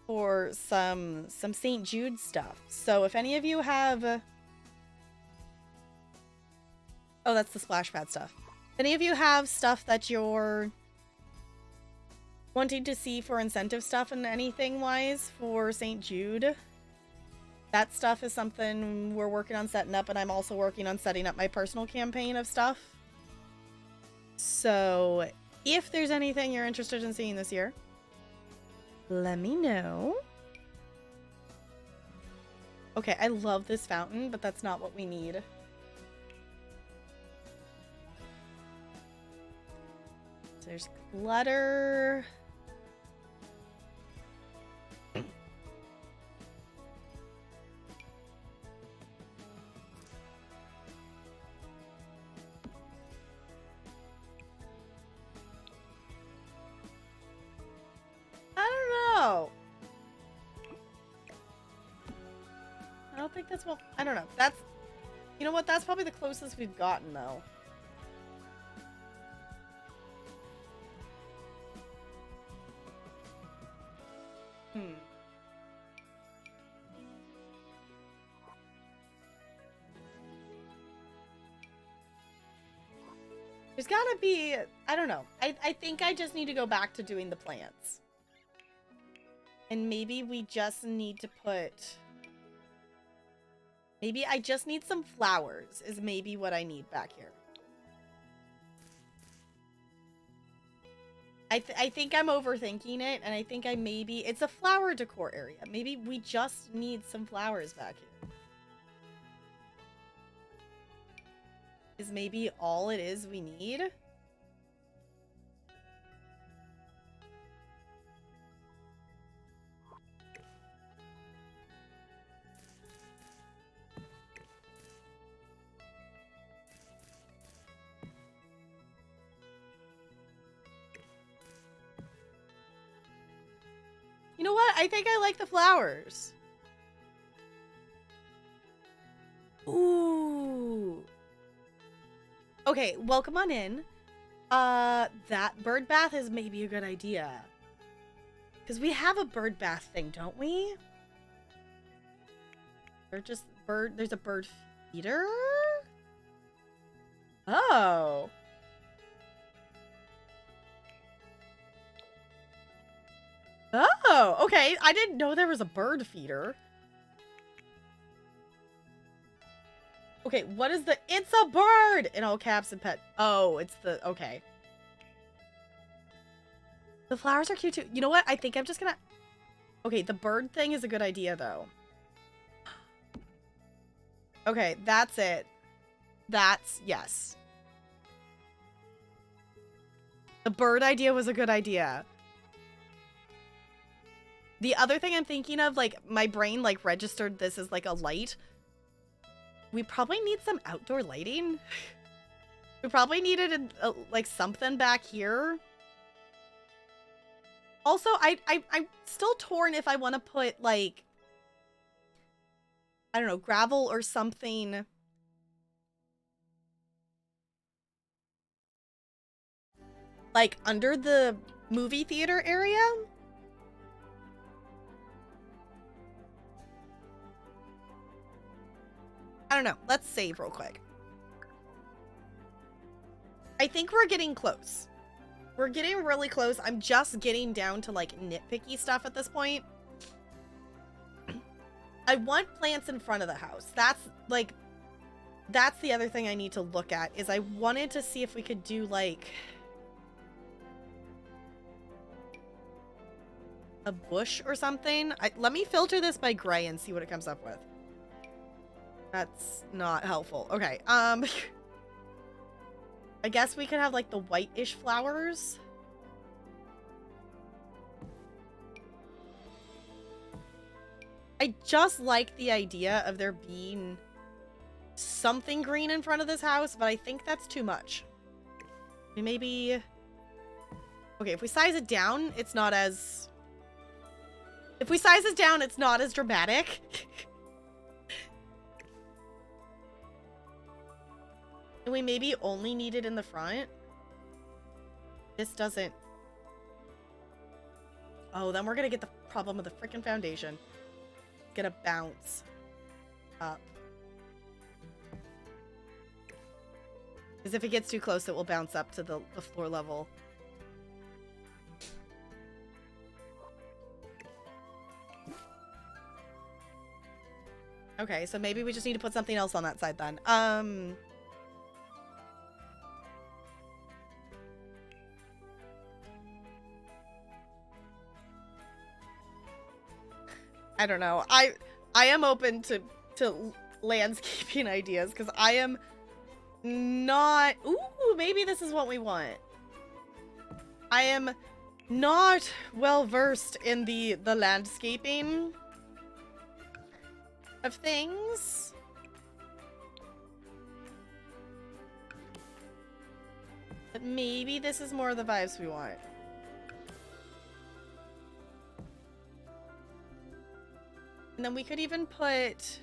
for some St. Jude stuff. So if any of you have... Oh, that's the splash pad stuff. If any of you have stuff that you're wanting to see for incentive stuff and anything-wise for St. Jude, that stuff is something we're working on setting up, and I'm also working on setting up my personal campaign of stuff. So, if there's anything you're interested in seeing this year, let me know. Okay, I love this fountain, but that's not what we need. So there's clutter. I don't think that's what... I don't know. That's... You know what? That's probably the closest we've gotten, though. There's gotta be, I don't know. I think I just need to go back to doing the plants. And maybe we just need to put... Maybe I just need some flowers is maybe what I need back here. I think I'm overthinking it, and I think it's a flower decor area. Maybe we just need some flowers back here. Is maybe all it is we need? You know what? I think I like the flowers. Ooh. Okay, welcome on in. That bird bath is maybe a good idea. Because we have a bird bath thing, don't we? There's a bird feeder? Oh. Oh, okay. I didn't know there was a bird feeder. Okay, what is the... It's a bird! In all caps and pet... Oh, it's the... Okay. The flowers are cute too. You know what? I think I'm just gonna... Okay, the bird thing is a good idea, though. Okay, that's it. That's... Yes. The bird idea was a good idea. The other thing I'm thinking of, like, my brain, like, registered this as, like, a light. We probably need some outdoor lighting. We probably needed, like, something back here. Also, I'm still torn if I want to put, like, I don't know, gravel or something. Like, under the movie theater area? I don't know. Let's save real quick. I think we're getting close. We're getting really close. I'm just getting down to, like, nitpicky stuff at this point. I want plants in front of the house. That's, like, that's the other thing I need to look at, is I wanted to see if we could do, like, a bush or something. Let me filter this by gray and see what it comes up with. That's not helpful. Okay, I guess we could have, like, the white-ish flowers. I just like the idea of there being something green in front of this house, but I think that's too much. Maybe... Okay, if we size it down, it's not as... If we size it down, it's not as dramatic. And we maybe only need it in the front. This doesn't... Oh, then we're gonna get the problem with the freaking foundation. It's gonna bounce up. Because if it gets too close, it will bounce up to the floor level. Okay, so maybe we just need to put something else on that side then. I don't know. I am open to landscaping ideas because I am not... Ooh, maybe this is what we want. I am not well versed in the landscaping of things. But maybe this is more of the vibes we want. And then we could even put...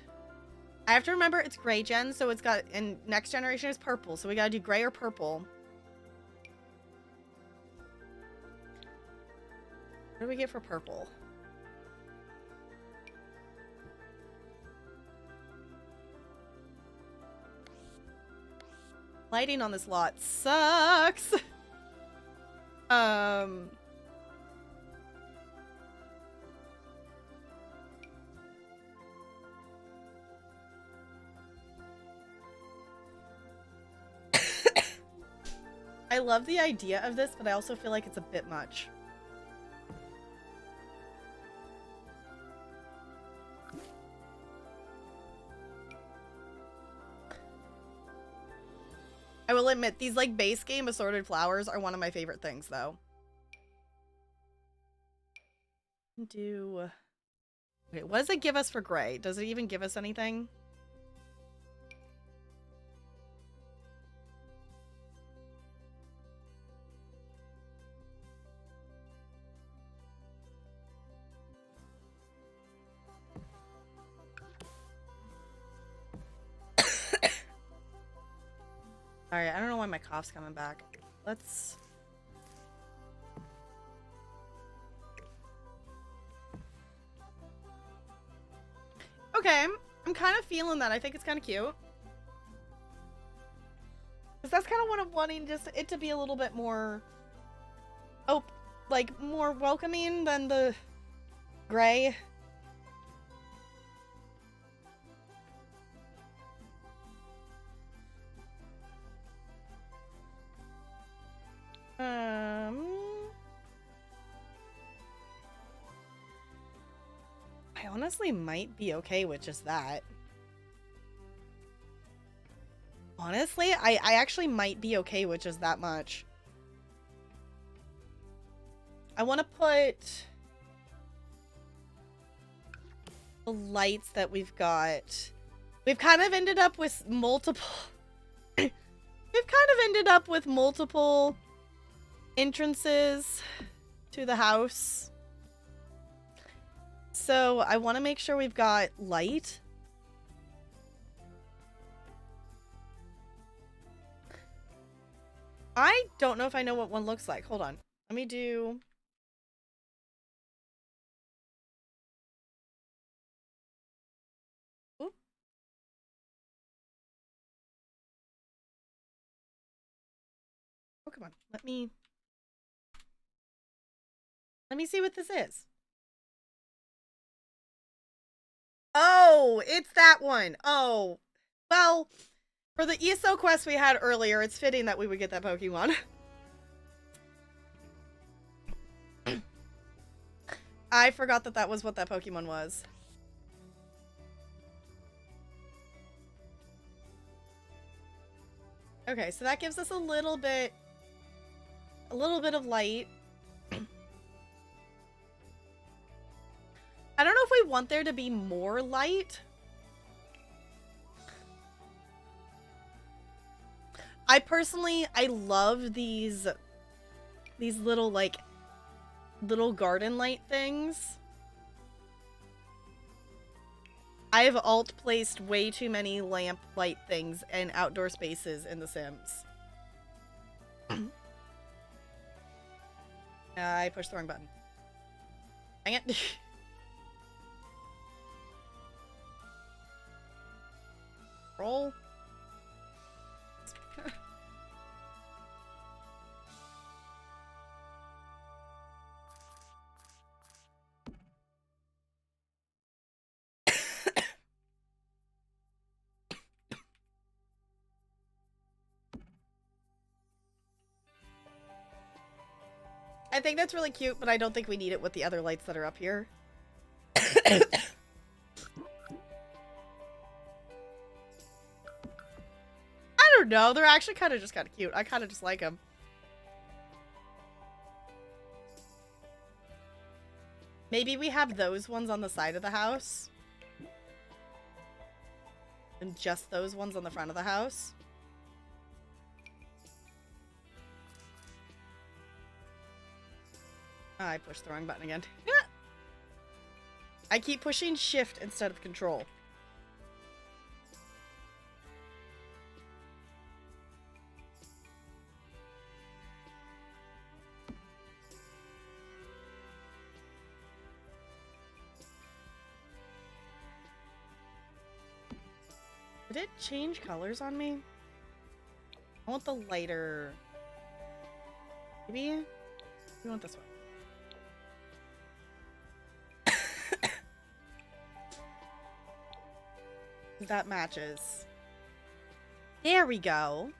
I have to remember it's gray gen, so it's got... And next generation is purple, so we gotta do gray or purple. What do we get for purple? Lighting on this lot sucks. I love the idea of this, but I also feel like it's a bit much. I will admit, these like base game assorted flowers are one of my favorite things, though. Okay, what does it give us for gray? Does it even give us anything? Alright, I don't know why my cough's coming back. Let's... Okay, I'm kind of feeling that. I think it's kind of cute. Because that's kind of what I'm wanting, just it to be a little bit more... Oh, like, more welcoming than the gray. I honestly might be okay with just that. Honestly, I actually might be okay with just that much. I want to put the lights that we've got. We've kind of ended up with multiple... We've kind of ended up with multiple entrances to the house. So I want to make sure we've got light. I don't know if I know what one looks like. Hold on. Let me do... Oop. Oh, come on. Let me see what this is. Oh, it's that one. Oh, well, for the ESO quest we had earlier, it's fitting that we would get that Pokemon. I forgot that that was what that Pokemon was. Okay, so that gives us a little bit of light. I don't know if we want there to be more light. I personally, I love these little, like, little garden light things. I have alt-placed way too many lamp light things in outdoor spaces in The Sims. I pushed the wrong button. Dang it. Roll. I think that's really cute, but I don't think we need it with the other lights that are up here. I don't know. They're actually kind of cute. I kind of just like them. Maybe we have those ones on the side of the house. And just those ones on the front of the house. Oh, I pushed the wrong button again. I keep pushing shift instead of control. Did it change colors on me? I want the lighter. Maybe we want this one. That matches. There we go.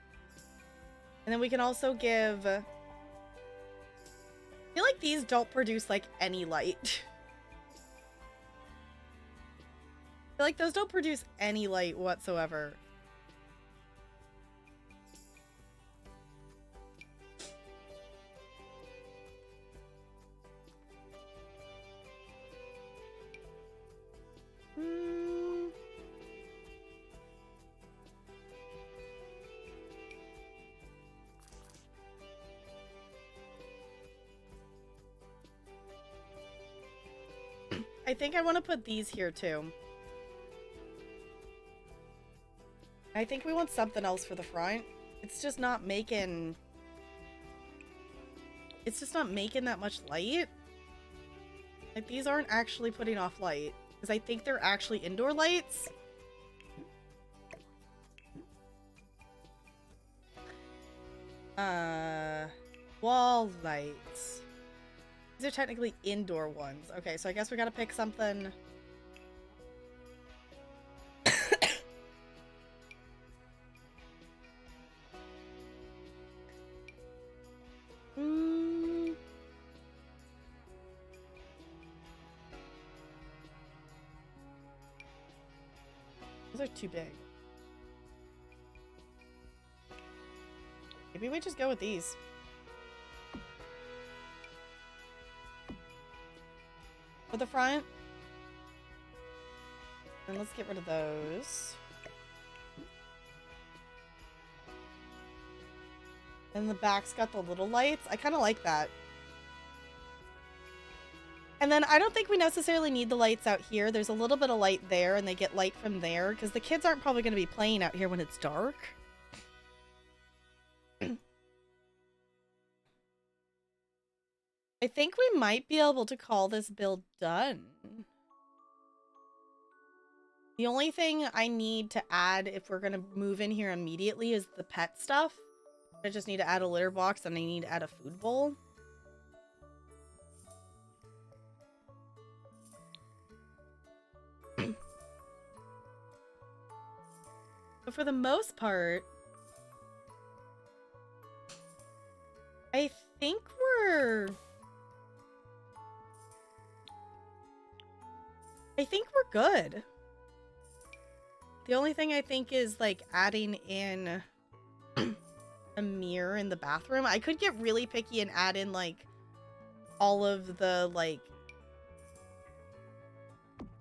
And then we can also give... I feel like these don't produce, like, any light. I feel like those don't produce any light whatsoever. I think I want to put these here too. I think we want something else for the front. It's just not making... It's just not making that much light. Like, these aren't actually putting off light. Because I think they're actually indoor lights. Wall lights. These are technically indoor ones. Okay, so I guess we gotta pick something... Those are too big. Maybe we just go with these. For the front. And let's get rid of those. And the back's got the little lights. I kind of like that. And then I don't think we necessarily need the lights out here. There's a little bit of light there, and they get light from there, because the kids aren't probably going to be playing out here when it's dark. I think we might be able to call this build done. The only thing I need to add if we're going to move in here immediately is the pet stuff. I just need to add a litter box, and I need to add a food bowl. But for the most part, I think we're good. The only thing I think is, like, adding in a mirror in the bathroom. I could get really picky and add in, like, all of the, like,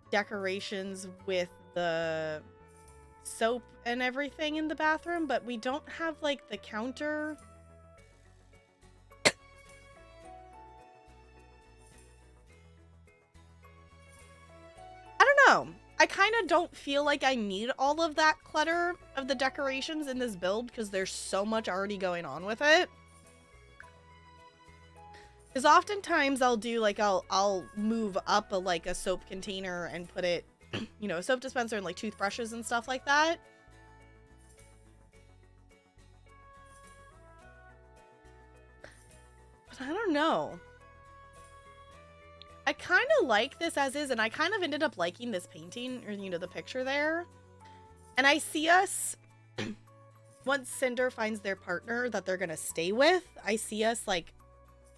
decorations with the soap and everything in the bathroom, but we don't have, like, the counter. I don't know. I kind of don't feel like I need all of that clutter of the decorations in this build because there's so much already going on with it. Because oftentimes I'll do, like, I'll move up a soap container and put it, you know, a soap dispenser and, like, toothbrushes and stuff like that. But I don't know. I kind of like this as is, and I kind of ended up liking this painting, or, you know, the picture there. And I see us, once Cinder finds their partner that they're gonna stay with, I see us, like,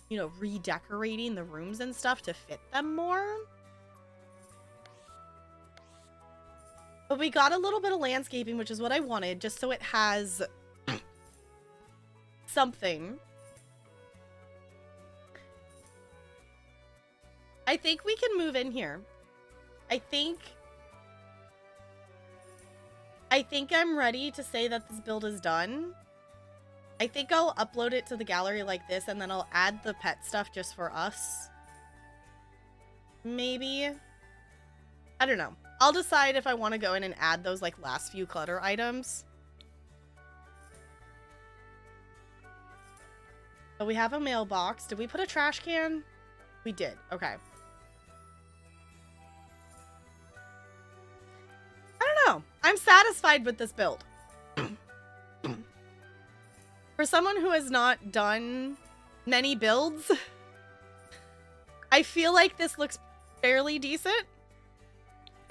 you know, redecorating the rooms and stuff to fit them more. But we got a little bit of landscaping, which is what I wanted, just so it has something. I think we can move in here. I think I'm ready to say that this build is done. I think I'll upload it to the gallery like this, and then I'll add the pet stuff just for us. Maybe. I don't know. I'll decide if I want to go in and add those, like, last few clutter items. So we have a mailbox. Did we put a trash can? We did. Okay. I don't know. I'm satisfied with this build. For someone who has not done many builds, I feel like this looks fairly decent.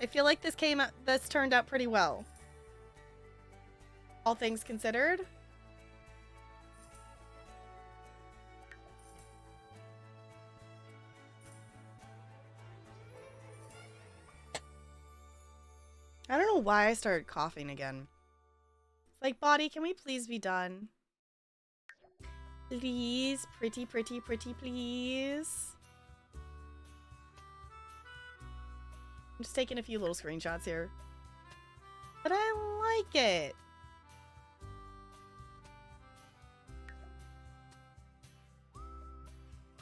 I feel like this turned out pretty well. All things considered. I don't know why I started coughing again. It's like, body, can we please be done? Please, pretty, pretty, pretty, please. I'm just taking a few little screenshots here. But I like it.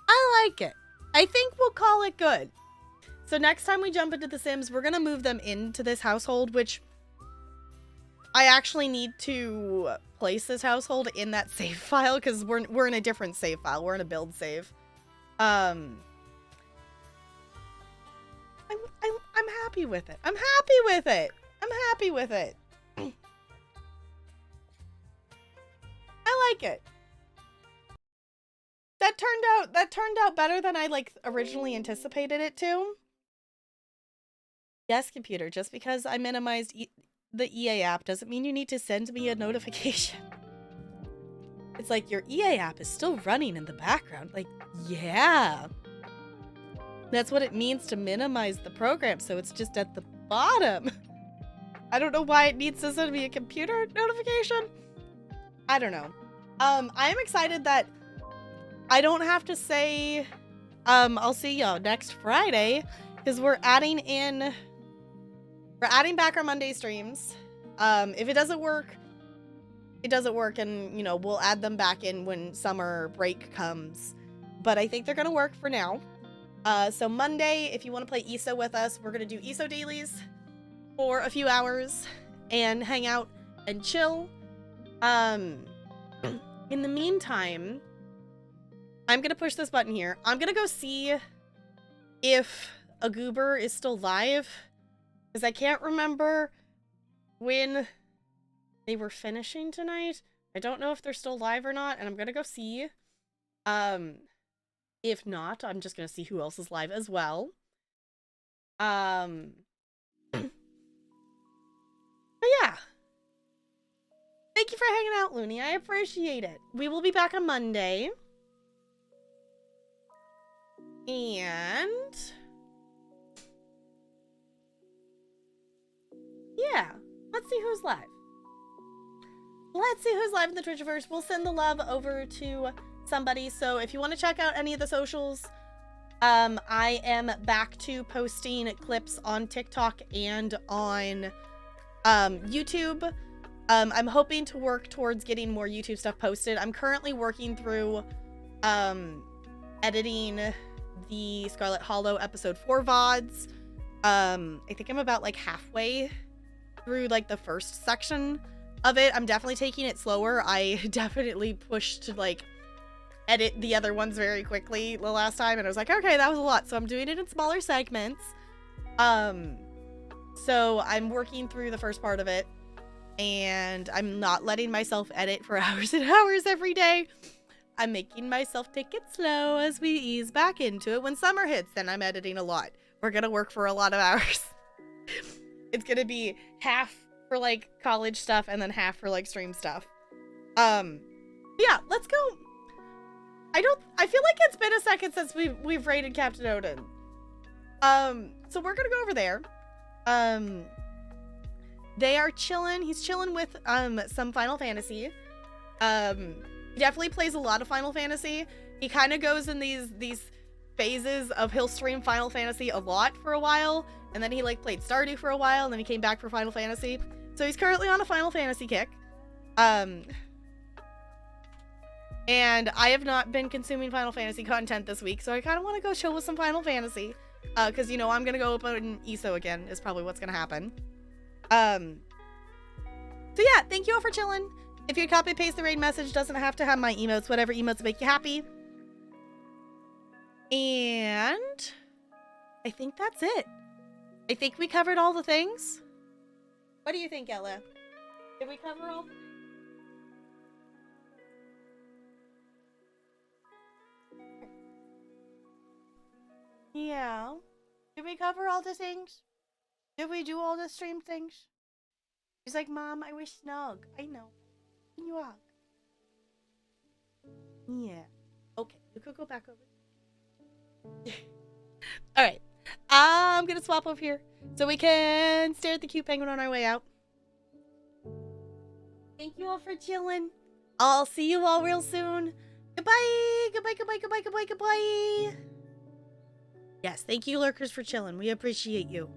I like it. I think we'll call it good. So next time we jump into The Sims, we're going to move them into this household, which I actually need to place this household in that save file because we're in a different save file. We're in a build save. I'm happy with it. I'm happy with it. I'm happy with it. I like it. That turned out better than I like originally anticipated it to. Yes, computer, just because I minimized the EA app doesn't mean you need to send me a notification. It's like your EA app is still running in the background. Like, yeah. That's what it means to minimize the program, so it's just at the bottom. I don't know why it needs to send me a computer notification. I don't know. I am excited that I don't have to say, I'll see y'all next Friday, because we're adding back our Monday streams. If it doesn't work, it doesn't work, and, you know, we'll add them back in when summer break comes. But I think they're going to work for now. So Monday, if you want to play ESO with us, we're going to do ESO dailies for a few hours and hang out and chill. In the meantime, I'm going to push this button here. I'm going to go see if a goober is still live, because I can't remember when they were finishing tonight. I don't know if they're still live or not, and I'm going to go see. If not, I'm just going to see who else is live as well. But yeah. Thank you for hanging out, Looney. I appreciate it. We will be back on Monday. And yeah, let's see who's live. Let's see who's live in the Twitchiverse. We'll send the love over to somebody. So if you want to check out any of the socials, I am back to posting clips on TikTok and on YouTube. I'm hoping to work towards getting more YouTube stuff posted. I'm currently working through editing the Scarlet Hollow episode 4 VODs. I think I'm about like halfway through like the first section of it. I'm definitely taking it slower. I definitely pushed to like edit the other ones very quickly the last time, and I was like, okay, that was a lot. So I'm doing it in smaller segments. So I'm working through the first part of it, and I'm not letting myself edit for hours and hours every day. I'm making myself take it slow as we ease back into it. When summer hits, then I'm editing a lot. We're gonna work for a lot of hours. It's gonna be half for like college stuff and then half for like stream stuff. Yeah, let's go. I feel like it's been a second since we've raided Captain Odin. So we're gonna go over there. They are chilling. He's chilling with some Final Fantasy. He definitely plays a lot of Final Fantasy. He kind of goes in these phases of he'll stream Final Fantasy a lot for a while, and then he like played Stardew for a while, and then he came back for Final Fantasy. So he's currently on a Final Fantasy kick. And I have not been consuming Final Fantasy content this week, so I kind of want to go chill with some Final Fantasy. Because, you know, I'm going to go open ESO again, is probably what's going to happen. So yeah, thank you all for chilling. If you copy paste the raid message, doesn't have to have my emotes, whatever emotes make you happy. And I think that's it. I think we covered all the things. What do you think, Ella? Did we cover all? Yeah. Did we cover all the things? Did we do all the stream things? He's like, Mom, I wish snug. I know. Can you hug? Yeah. Okay, you could go back over. Alright. I'm gonna swap over here so we can stare at the cute penguin on our way out. Thank you all for chilling. I'll see you all real soon. Goodbye. Goodbye, goodbye, goodbye, goodbye, goodbye. Yes, thank you, lurkers, for chilling. We appreciate you.